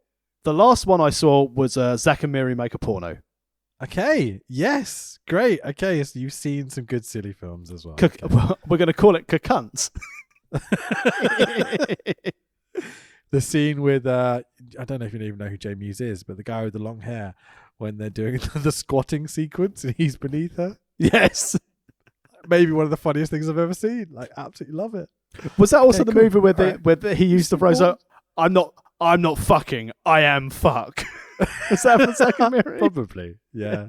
the last one I saw was Zack and Miri Make a Porno. Okay, yes, great. Okay, so you've seen some good silly films as well. We're going to call it Cunts. The scene with, I don't know if you even know who Jay Muse is, but the guy with the long hair when they're doing the squatting sequence and he's beneath her. Yes. Maybe one of the funniest things I've ever seen. Like, absolutely love it. Was that also the movie where he used the phrase, I'm not fucking, I am fuck. Was that for Zack and Miri? Probably, yeah.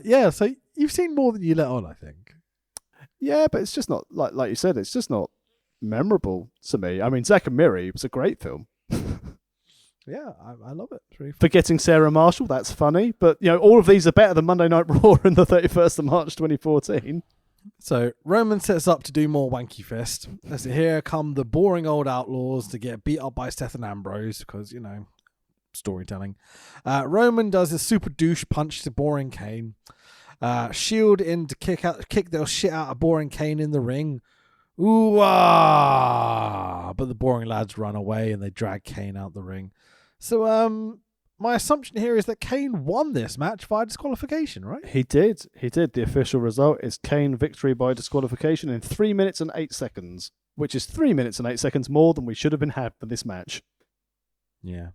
Yeah, so you've seen more than you let on, I think. Yeah, but it's just not, like you said, it's just not memorable to me. I mean, Zack and Miri was a great film. Yeah, I love it. It's really fun. Forgetting Sarah Marshall, that's funny. But, all of these are better than Monday Night Raw in the 31st of March 2014. So Roman sets up to do more wanky fist. As here come the boring old outlaws to get beat up by Seth and Ambrose because, storytelling. Roman does his super douche punch to Boring Kane. Shield in to kick their shit out of Boring Kane in the ring. Ooh, ah! But the boring lads run away and they drag Kane out the ring. So, my assumption here is that Kane won this match via disqualification, right? He did. The official result is Kane victory by disqualification in 3 minutes and 8 seconds, which is 3 minutes and 8 seconds more than we should have been had for this match. Yeah.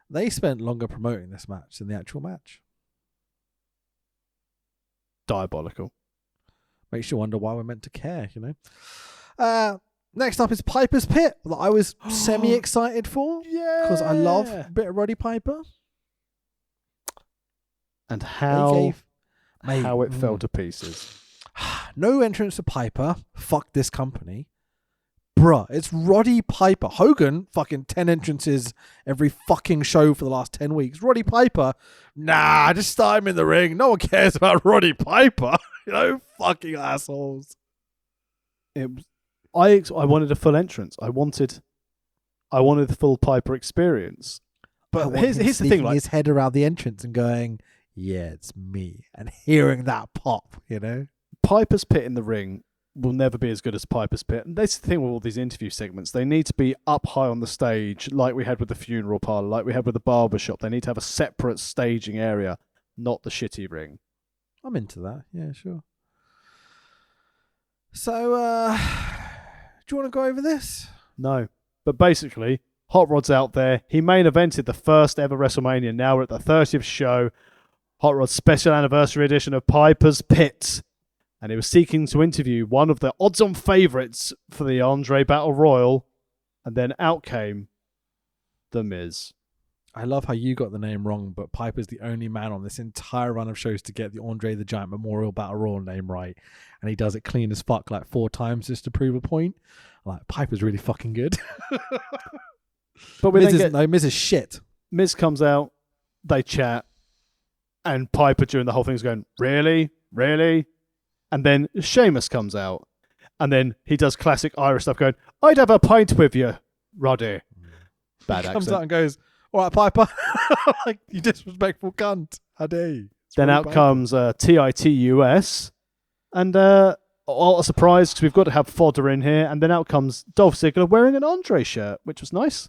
They spent longer promoting this match than the actual match. Diabolical. Makes you wonder why we're meant to care, you know? Next up is Piper's Pit, that I was semi-excited for. Yeah. Because I love a bit of Roddy Piper. And how it fell to pieces. No entrance to Piper. Fuck this company. Bruh, it's Roddy Piper. Hogan, fucking 10 entrances every fucking show for the last 10 weeks. Roddy Piper, nah, just start him in the ring. No one cares about Roddy Piper. You know, fucking assholes. I wanted a full entrance. I wanted the full Piper experience. But here's the thing: like, his head around the entrance and going, "Yeah, it's me," and hearing that pop, you know. Piper's Pit in the ring will never be as good as Piper's Pit. And that's the thing with all these interview segments. They need to be up high on the stage, like we had with the funeral parlor, like we had with the barber shop. They need to have a separate staging area, not the shitty ring. I'm into that. Yeah, sure. So, do you want to go over this? No. But basically, Hot Rod's out there. He main evented the first ever WrestleMania. Now we're at the 30th show. Hot Rod's special anniversary edition of Piper's Pit. And he was seeking to interview one of the odds-on favourites for the Andre Battle Royal. And then out came The Miz. I love how you got the name wrong, but Piper's the only man on this entire run of shows to get the Andre the Giant Memorial Battle Royal name right. And he does it clean as fuck like 4 times just to prove a point. Like, Piper's really fucking good. But Miz is shit. Miz comes out, they chat, and Piper during the whole thing is going, really? Really? And then Sheamus comes out, and then he does classic Irish stuff going, I'd have a pint with you, Roddy. Bad accent. Comes out and goes, all right, Piper. Like, you disrespectful cunt. How dare you? Then out comes TITUS, and what a surprise, because we've got to have fodder in here. And then out comes Dolph Ziggler wearing an Andre shirt, which was nice.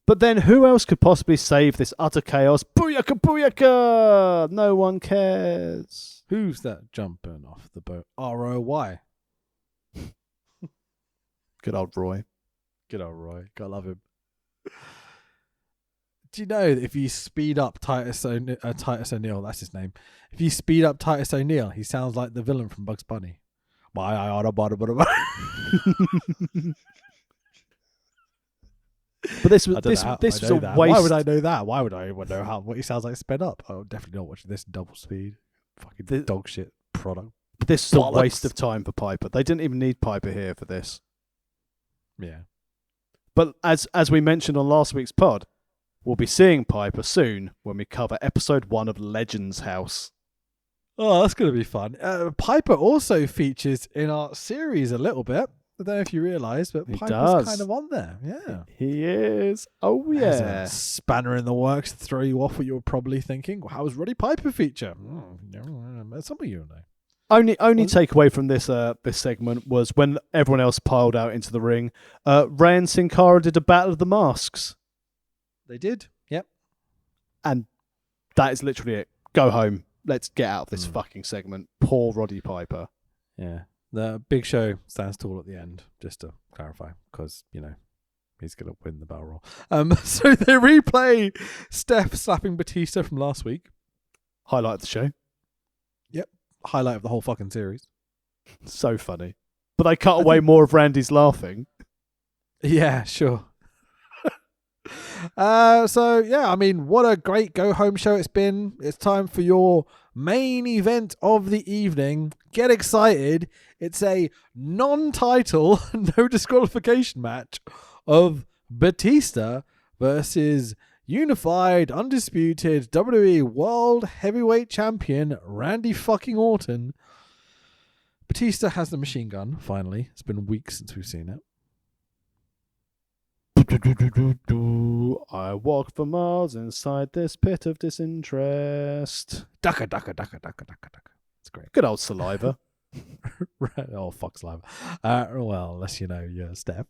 But then who else could possibly save this utter chaos? Booyaka, booyaka! No one cares. Who's that jumping off the boat? ROY. Good old Roy. Good old Roy. Gotta love him. Do you know that if you speed up Titus O'Neil, that's his name. If you speed up Titus O'Neil, he sounds like the villain from Bugs Bunny. But this was a waste. Why would I know that? Why would I even know what he sounds like sped up? I'm definitely not watching this in double speed. Fucking dog shit product. This is a waste of time for Piper. They didn't even need Piper here for this. Yeah. But as we mentioned on last week's pod, we'll be seeing Piper soon when we cover episode 1 of Legends House. Oh, that's going to be fun. Piper also features in our series a little bit. I don't know if you realise, but Piper's kind of on there. Yeah. He is. Oh, yeah. There's a spanner in the works to throw you off what you're probably thinking. Well, how was Roddy Piper feature? Some of you know. Only takeaway from this segment was when everyone else piled out into the ring, Ray and Sin Cara did a battle of the masks. They did. Yep. And that is literally it. Go home. Let's get out of this fucking segment. Poor Roddy Piper. Yeah. The Big Show stands tall at the end, just to clarify, because, you know, he's going to win the battle royal. So they replay Steph slapping Batista from last week. Highlight of the show. Yep. Highlight of the whole fucking series. So funny. But they cut away more of Randy's laughing. Yeah, sure. So, yeah, I mean, what a great go-home show it's been. It's time for your main event of the evening. Get excited. It's a non-title, no disqualification match of Batista versus unified, undisputed WWE World Heavyweight Champion Randy fucking Orton. Batista has the machine gun, finally. It's been weeks since we've seen it. I walk for miles inside this pit of disinterest. Ducka, ducka, ducka, ducka, ducka, ducka. It's great. Good old saliva. Oh, fuck Slimer. Well, unless you know you're Steph.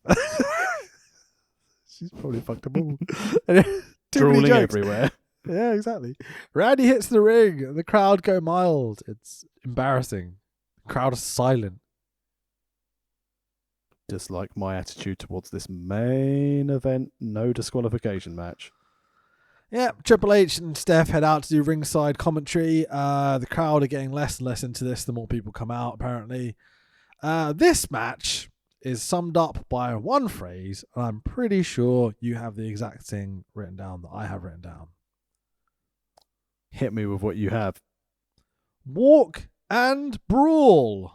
She's probably fucked them all. Too many Drooling jokes. everywhere. Yeah, exactly. Randy hits the ring and the crowd go mild. It's embarrassing. The crowd is silent. Just like my attitude towards this main event, no disqualification match. Yeah, Triple H and Steph head out to do ringside commentary. The crowd are getting less and less into this the more people come out, apparently. This match is summed up by one phrase, and I'm pretty sure you have the exact thing written down that I have written down. Hit me with what you have. Walk and brawl.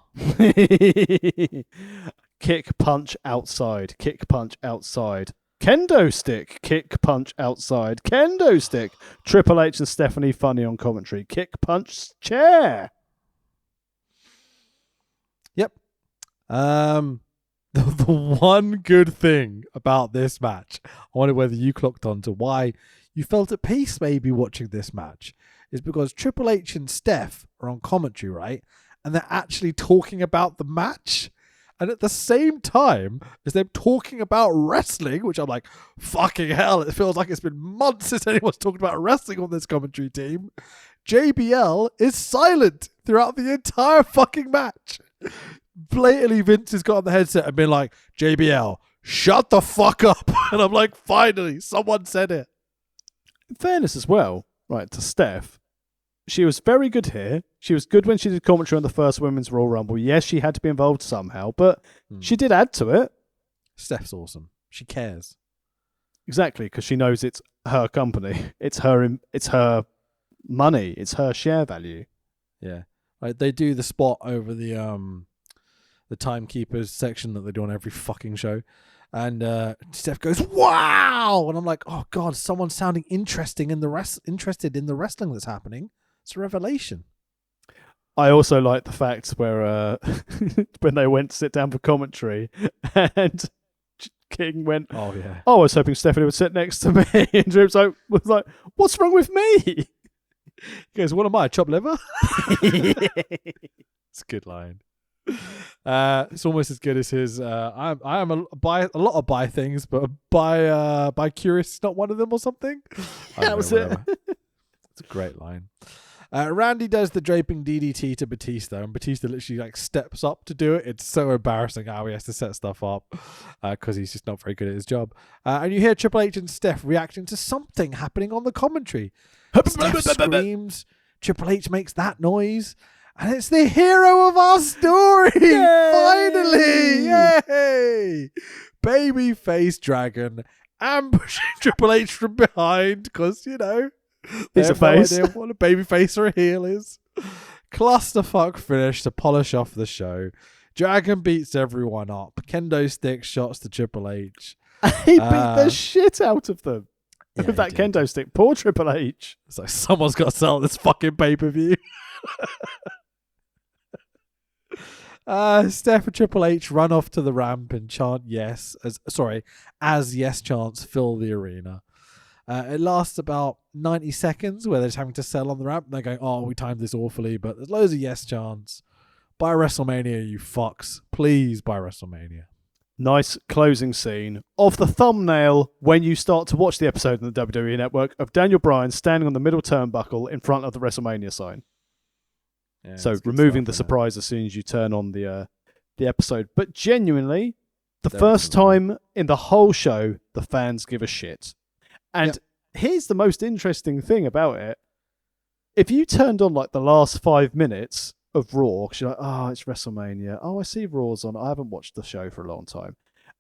Kick, punch, outside. Kick, punch, outside. Kendo stick. Kick, punch, outside. Kendo stick. Triple H and Stephanie Funny on commentary. Kick, punch, chair. Yep. The one good thing about this match, I wonder whether you clocked on to why you felt at peace maybe watching this match, is because Triple H and Steph are on commentary, right? And they're actually talking about the match. And at the same time as them talking about wrestling, which I'm like, fucking hell, it feels like it's been months since anyone's talked about wrestling on this commentary team, JBL is silent throughout the entire fucking match. Blatantly, Vince has got on the headset and been like, JBL, shut the fuck up. And I'm like, finally, someone said it. In fairness as well, right, to Steph, she was very good here. She was good when she did commentary on the first Women's Royal Rumble. Yes, she had to be involved somehow, but she did add to it. Steph's awesome. She cares. Exactly, because she knows it's her company. It's her money. It's her share value. Yeah. Like they do the spot over the timekeepers section that they do on every fucking show. And Steph goes, wow! And I'm like, oh God, someone's sounding interested in the wrestling that's happening. It's a revelation. I also like the fact where when they went to sit down for commentary and King went, oh yeah, I was hoping Stephanie would sit next to me. And Drip's was like, what's wrong with me? He goes, what am I, chopped liver? It's a good line. It's almost as good as his I am a lot of buy things, but buy curious is not one of them or something. That was it. It's a great line. Randy does the draping DDT to Batista, and Batista literally like steps up to do it. It's so embarrassing how he has to set stuff up because he's just not very good at his job. And you hear Triple H and Steph reacting to something happening on the commentary. Steph screams, Triple H makes that noise, and it's the hero of our story. Yay! Finally, yay! Babyface Dragon ambushing Triple H from behind because, you know, he's a face. No idea what a babyface or a heel is. Clusterfuck finish to polish off the show. Dragon beats everyone up. Kendo stick shots to Triple H. He beat the shit out of them with that kendo stick. Poor Triple H. It's like someone's got to sell this fucking pay-per-view. Steph and Triple H run off to the ramp and chant yes, as yes chants fill the arena. It lasts about 90 seconds where they're just having to sell on the ramp. And they're going, oh, we timed this awfully, but there's loads of yes chants. Buy WrestleMania, you fucks. Please buy WrestleMania. Nice closing scene of the thumbnail when you start to watch the episode on the WWE Network of Daniel Bryan standing on the middle turnbuckle in front of the WrestleMania sign. Yeah, so removing the surprise as soon as you turn on the episode. But genuinely, the first time in the whole show, the fans give a shit. And here's the most interesting thing about it. If you turned on like the last 5 minutes of Raw, because you're like, oh, it's WrestleMania. Oh, I see Raw's on. I haven't watched the show for a long time.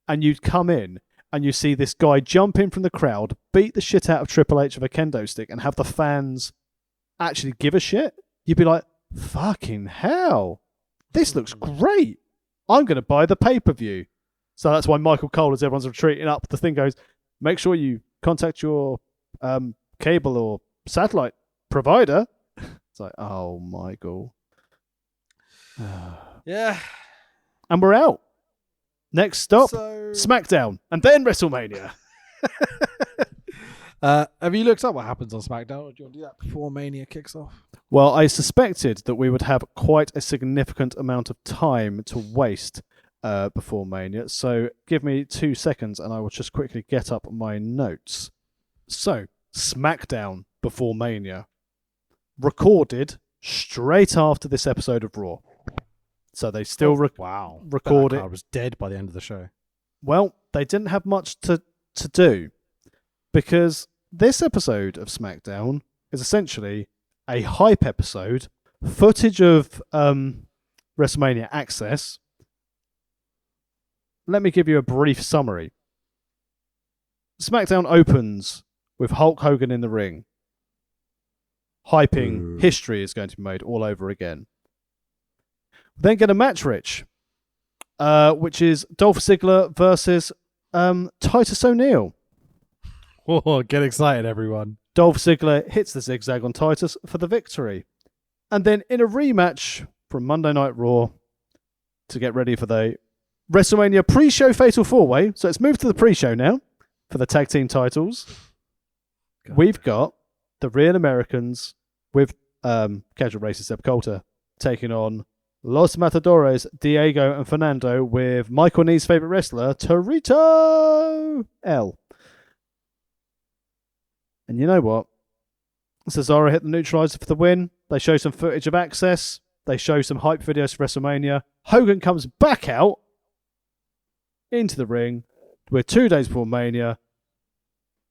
And you'd come in and you see this guy jump in from the crowd, beat the shit out of Triple H with a kendo stick and have the fans actually give a shit. You'd be like, fucking hell. This looks great. I'm going to buy the pay-per-view. So that's why Michael Cole, as everyone's retreating up, the thing goes, make sure you contact your cable or satellite provider. It's like, oh, Michael. Yeah. And we're out. Next stop, SmackDown. And then WrestleMania. Have you looked up what happens on SmackDown, or do you want to do that before Mania kicks off? Well, I suspected that we would have quite a significant amount of time to waste before Mania, so give me 2 seconds and I will just quickly get up my notes. So, SmackDown before Mania. Recorded straight after this episode of Raw. So they still record it. I was dead by the end of the show. Well, they didn't have much to do because this episode of SmackDown is essentially a hype episode, footage of WrestleMania Access. Let me give you a brief summary. SmackDown opens with Hulk Hogan in the ring, hyping history is going to be made all over again. Then get a match, Rich, which is Dolph Ziggler versus Titus O'Neil. Oh, get excited, everyone. Dolph Ziggler hits the zigzag on Titus for the victory. And then in a rematch from Monday Night Raw to get ready for the WrestleMania pre-show Fatal 4-Way. So it's moved to the pre-show now for the tag team titles. We've got the Real Americans with casual racist Seb Coulter taking on Los Matadores, Diego and Fernando with Michael Nee's favourite wrestler, Torito L. And you know what? Cesaro hit the neutralizer for the win. They show some footage of Access. They show some hype videos for WrestleMania. Hogan comes back out into the ring. We're 2 days before Mania.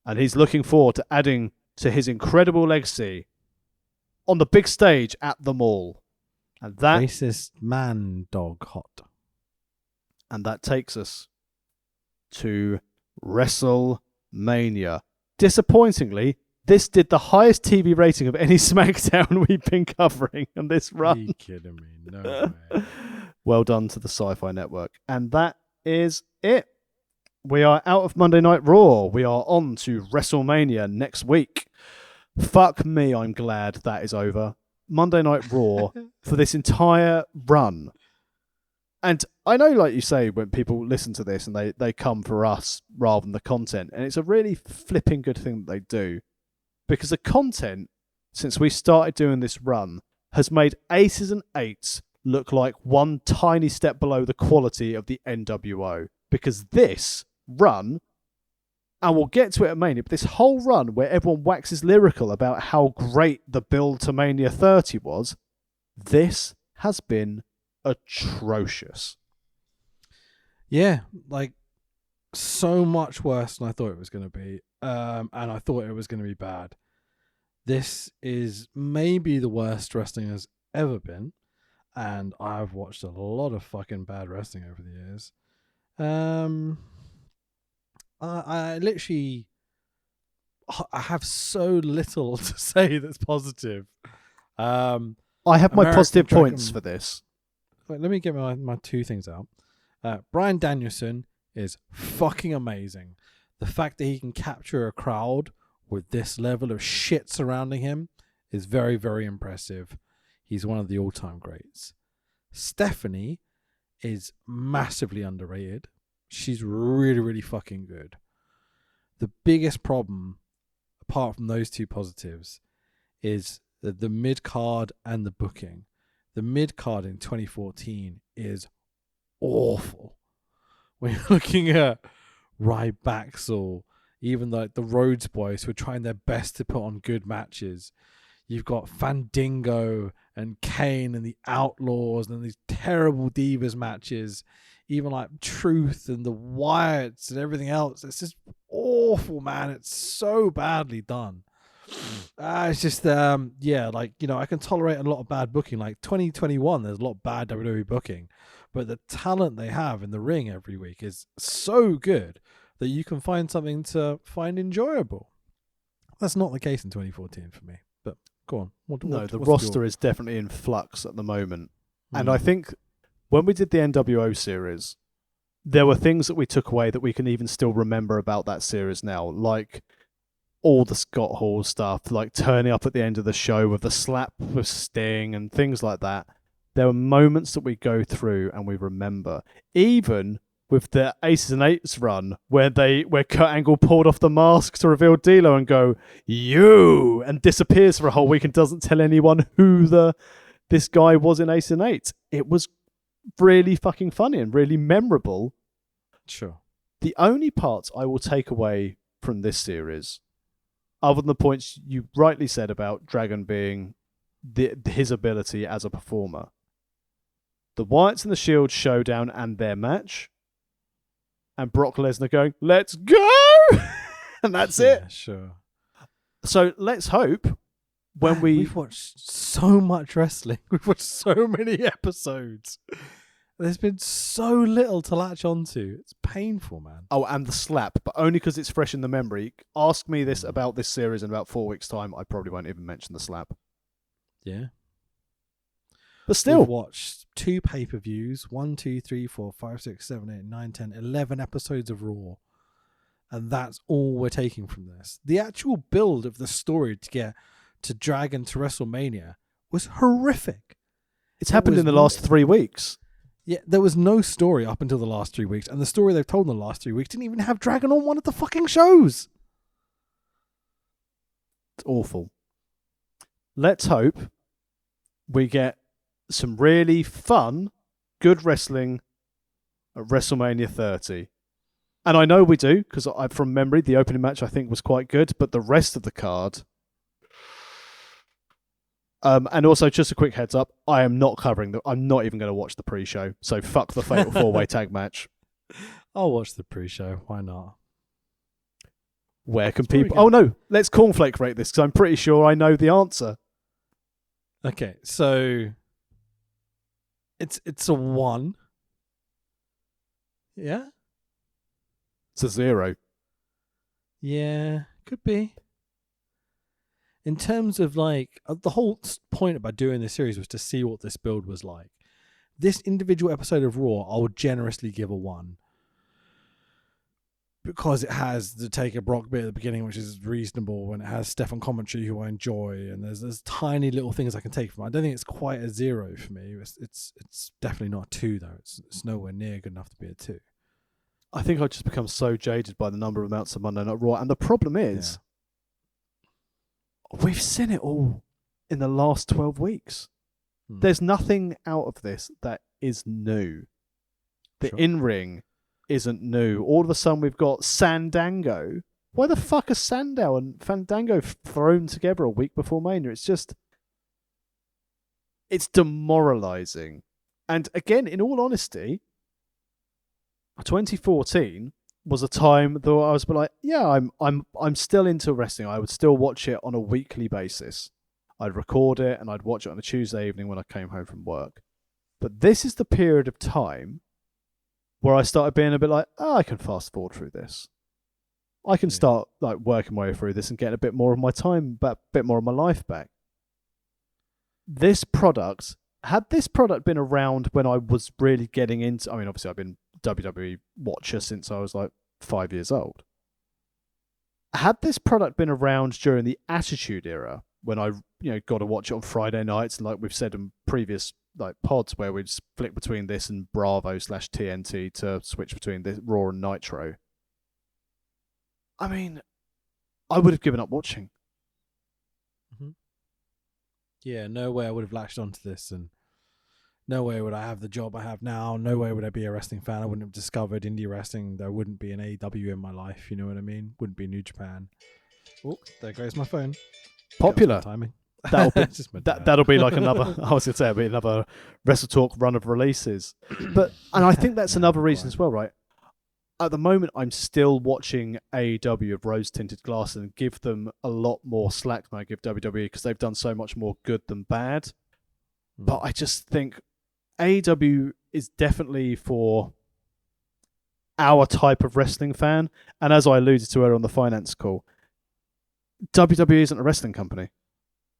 And he's looking forward to adding to his incredible legacy on the big stage at the Mall. And that racist man dog hot. And that takes us to WrestleMania. Disappointingly, this did the highest TV rating of any SmackDown we've been covering on this run. Are you kidding me? No way. Well done to the Sci-Fi Network. And that is it. We are out of Monday Night Raw. We are on to WrestleMania next week. Fuck me, I'm glad that is over. Monday Night Raw for this entire run. And I know, like you say, when people listen to this and they come for us rather than the content, and it's a really flipping good thing that they do. Because the content, since we started doing this run, has made Aces and Eights look like one tiny step below the quality of the NWO. Because this run, and we'll get to it at Mania, but this whole run where everyone waxes lyrical about how great the build to Mania 30 was, this has been atrocious. Yeah, like so much worse than I thought it was going to be. And I thought it was going to be bad. This is maybe the worst wrestling has ever been. And I've watched a lot of fucking bad wrestling over the years. I literally, I have so little to say that's positive. I have my positive points for this. Wait, let me get my 2 things out. Bryan Danielson is fucking amazing. The fact that he can capture a crowd with this level of shit surrounding him is very, very impressive. He's one of the all-time greats. Stephanie is massively underrated. She's really, really fucking good. The biggest problem, apart from those 2 positives, is the mid-card and the booking. The mid-card in 2014 is awful. When you're looking at Ryback or even like the Rhodes Boys who are trying their best to put on good matches, you've got Fandango and Kane and the Outlaws and these terrible Divas matches, even like Truth and the Wyatts and everything else. It's just awful, man. It's so badly done. It's just, yeah, like, you know, I can tolerate a lot of bad booking. Like 2021, there's a lot of bad WWE booking, but the talent they have in the ring every week is so good that you can find something to find enjoyable. That's not the case in 2014 for me, but go on. The roster is definitely in flux at the moment. And I think when we did the NWO series, there were things that we took away that we can even still remember about that series now, like all the Scott Hall stuff, like turning up at the end of the show with the slap with Sting and things like that. There were moments that we go through and we remember. Even with the Aces and Eights run where Kurt Angle pulled off the mask to reveal D'Lo and go, "You," and disappears for a whole week and doesn't tell anyone who this guy was in Aces and Eights. It was really fucking funny and really memorable. Sure. The only parts I will take away from this series, other than the points you rightly said about Dragon being his ability as a performer, the Wyatts and the Shield showdown and their match, and Brock Lesnar going, "Let's go!" and that's it. Yeah, sure. So let's hope when we've watched so much wrestling. We've watched so many episodes. There's been so little to latch onto. It's painful, man. Oh, and the slap, but only because it's fresh in the memory. Ask me this about this series in about 4 weeks' time. I probably won't even mention the slap. Yeah. But still. We've watched 2 pay-per-views. 1, 2, 3, 4, 5, 6, 7, 8, 9, 10, 11 episodes of Raw. And that's all we're taking from this. The actual build of the story to get to Dragon to WrestleMania was horrific. It's happened in the last 3 weeks. Yeah, there was no story up until the last 3 weeks, and the story they've told in the last 3 weeks didn't even have Dragon on one of the fucking shows. It's awful. Let's hope we get some really fun, good wrestling at WrestleMania 30. And I know we do, because from memory, the opening match I think was quite good, but the rest of the card... and also, just a quick heads up, I am not covering I'm not even going to watch the pre-show. So fuck the Fatal 4-Way Tag match. I'll watch the pre-show. Why not? Where can people... Oh no, let's cornflake rate this, because I'm pretty sure I know the answer. Okay, so... It's a 1. Yeah? It's a 0. Yeah, could be. In terms of like the whole point about doing this series was to see what this build was like. This individual episode of Raw, I would generously give a 1 because it has the Taker Brock bit at the beginning, which is reasonable, and it has Stefan commentary, who I enjoy, and there's tiny little things I can take from it. I don't think it's quite a 0 for me. It's definitely not a 2 though. It's nowhere near good enough to be a 2. I think I've just become so jaded by the number of amounts of Monday Night Raw, and the problem is. We've seen it all in the last 12 weeks. There's nothing out of this that is new. The in-ring isn't new. All of a sudden we've got Sandango. Why the fuck are Sandow and Fandango thrown together a week before Mania? It's demoralizing. And again, in all honesty, 2014 was a time that I was like, yeah, I'm still into wrestling. I would still watch it on a weekly basis. I'd record it and I'd watch it on a Tuesday evening when I came home from work. But this is the period of time where I started being a bit like, I can fast forward through this. I can start like working my way through this and getting a bit more of my time back, a bit more of my life back. Had this product been around when I was really getting into, I mean, obviously I've been WWE watcher since I was like 5 years old. Had this product been around during the Attitude Era, when I got to watch it on Friday nights, like we've said in previous like pods where we'd flick between this and Bravo/TNT to switch between this Raw and Nitro, I mean, I would have given up watching. Mm-hmm. Yeah, no way I would have latched onto this, and no way would I have the job I have now. No way would I be a wrestling fan. I wouldn't have discovered indie wrestling. There wouldn't be an AEW in my life. You know what I mean? Wouldn't be New Japan. Oh, there goes my phone. Popular. Timing. That'll be like another. I was going to say, it'll be another Wrestle Talk run of releases. And I think that's another reason as well, right? At the moment, I'm still watching AEW of rose-tinted glass and give them a lot more slack than I give WWE because they've done so much more good than bad. But I just think AEW is definitely for our type of wrestling fan. And as I alluded to earlier on the finance call, WWE isn't a wrestling company.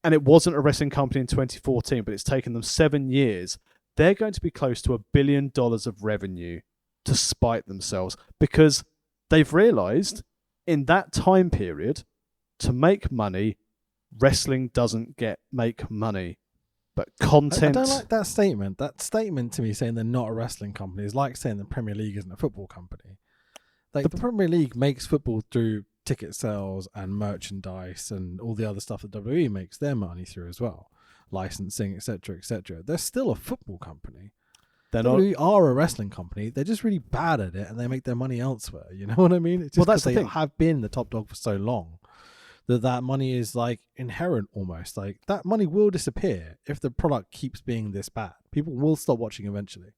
And it wasn't a wrestling company in 2014, but it's taken them 7 years. They're going to be close to $1 billion of revenue to spite themselves because they've realized in that time period, to make money, wrestling doesn't make money. But content... I don't like that statement. That statement to me saying they're not a wrestling company is like saying the Premier League isn't a football company. Like, the Premier League makes football through ticket sales and merchandise and all the other stuff that WWE makes their money through as well. Licensing, etc., etc. They're still a football company. WWE are a wrestling company. They're just really bad at it, and they make their money elsewhere. You know what I mean? It's just that's the they thing. have been the top dog for so long that money is like inherent almost. Like, that money will disappear if the product keeps being this bad. People will stop watching eventually.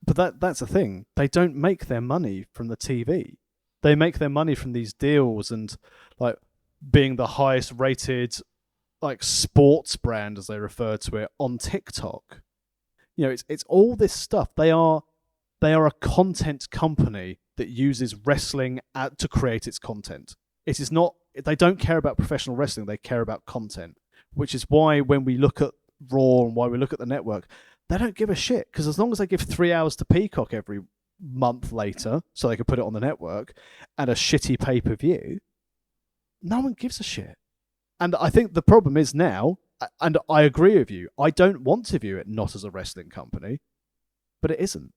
But that's the thing. They don't make their money from the TV. They make their money from these deals and like being the highest rated like sports brand, as they refer to it, on TikTok. You know, it's all this stuff. They are a content company that uses wrestling to create its content. It is not. They don't care about professional wrestling. They care about content, which is why when we look at Raw and why we look at the network, they don't give a shit, because as long as they give 3 hours to Peacock every month later so they can put it on the network and a shitty pay-per-view, no one gives a shit. And I think the problem is now, and I agree with you, I don't want to view it not as a wrestling company, but it isn't.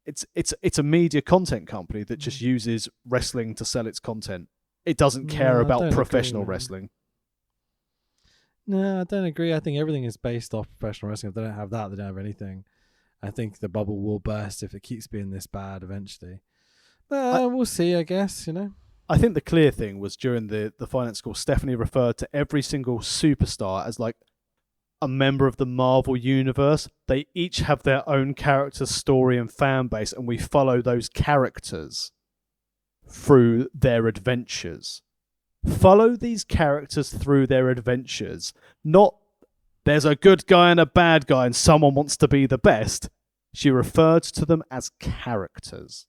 It's a media content company that just uses wrestling to sell its content. It doesn't care about professional wrestling. No, I don't agree. I think everything is based off professional wrestling. If they don't have that, they don't have anything. I think the bubble will burst if it keeps being this bad eventually. But we'll see, I guess, you know. I think the clear thing was during the finance call, Stephanie referred to every single superstar as like a member of the Marvel universe. They each have their own character story and fan base, and we follow those characters through their adventures. Follow these characters through their adventures. Not there's a good guy and a bad guy and someone wants to be the best. She referred to them as characters.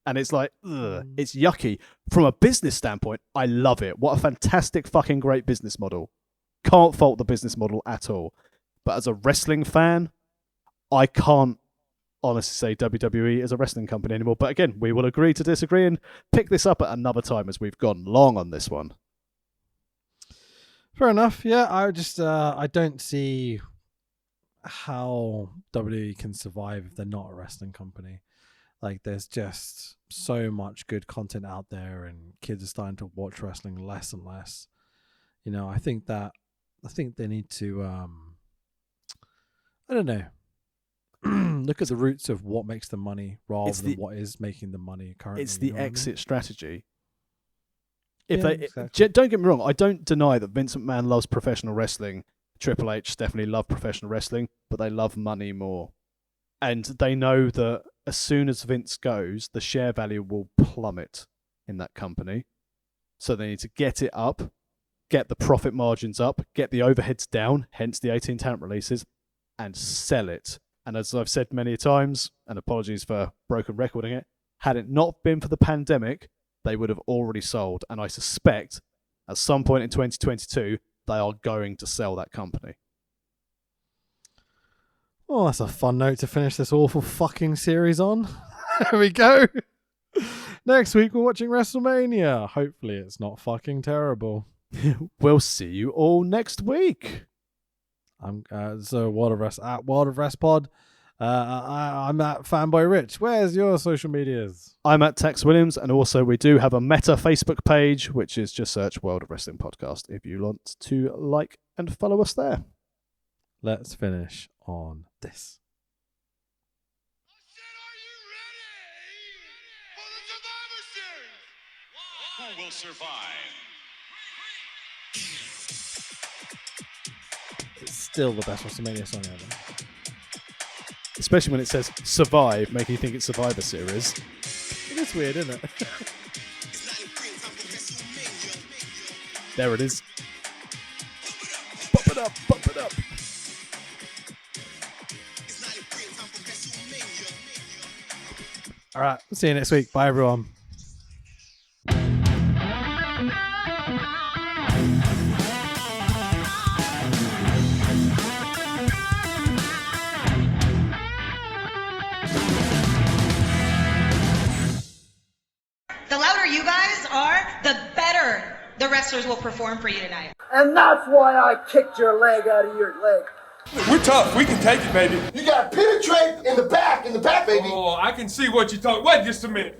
And it's like, ugh, it's yucky. From a business standpoint, I love it. What a fantastic fucking great business model. Can't fault the business model at all. But as a wrestling fan, I can't honestly say WWE is a wrestling company anymore. But again, we will agree to disagree and pick this up at another time, as we've gone long on this one. Fair enough. Yeah, I don't see how WWE can survive if they're not a wrestling company. Like, there's just so much good content out there, and kids are starting to watch wrestling less and less. You know, I think they need to, I don't know, look at the roots of what makes the money rather than what is making the money currently. It's the exit strategy. If exactly. Don't get me wrong, I don't deny that Vince McMahon loves professional wrestling. Triple H definitely love professional wrestling, but they love money more. And they know that as soon as Vince goes, the share value will plummet in that company. So they need to get it up, get the profit margins up, get the overheads down, hence the 18 talent releases, and sell it. And as I've said many times, and apologies for broken recording it, had it not been for the pandemic, they would have already sold. And I suspect at some point in 2022, they are going to sell that company. Well, that's a fun note to finish this awful fucking series on. There we go. Next week, we're watching WrestleMania. Hopefully, it's not fucking terrible. We'll see you all next week. I'm so World of Rest at World of Rest Pod. I'm at Fanboy Rich. Where's your social medias? I'm at Tex Williams, and also we do have a Meta Facebook page, which is just search World of Wrestling Podcast if you want to like and follow us there. Let's finish on this. Who will survive? It's still the best WrestleMania song ever. Especially when it says survive, making you think it's Survivor Series. It is weird, isn't it? There it is. Bump it up, bump it up. All right, see you next week. Bye, everyone. The louder you guys are, the better the wrestlers will perform for you tonight. And that's why I kicked your leg out of your leg. We're tough. We can take it, baby. You got to penetrate in the back, baby. Oh, I can see what you're talking. Wait just a minute.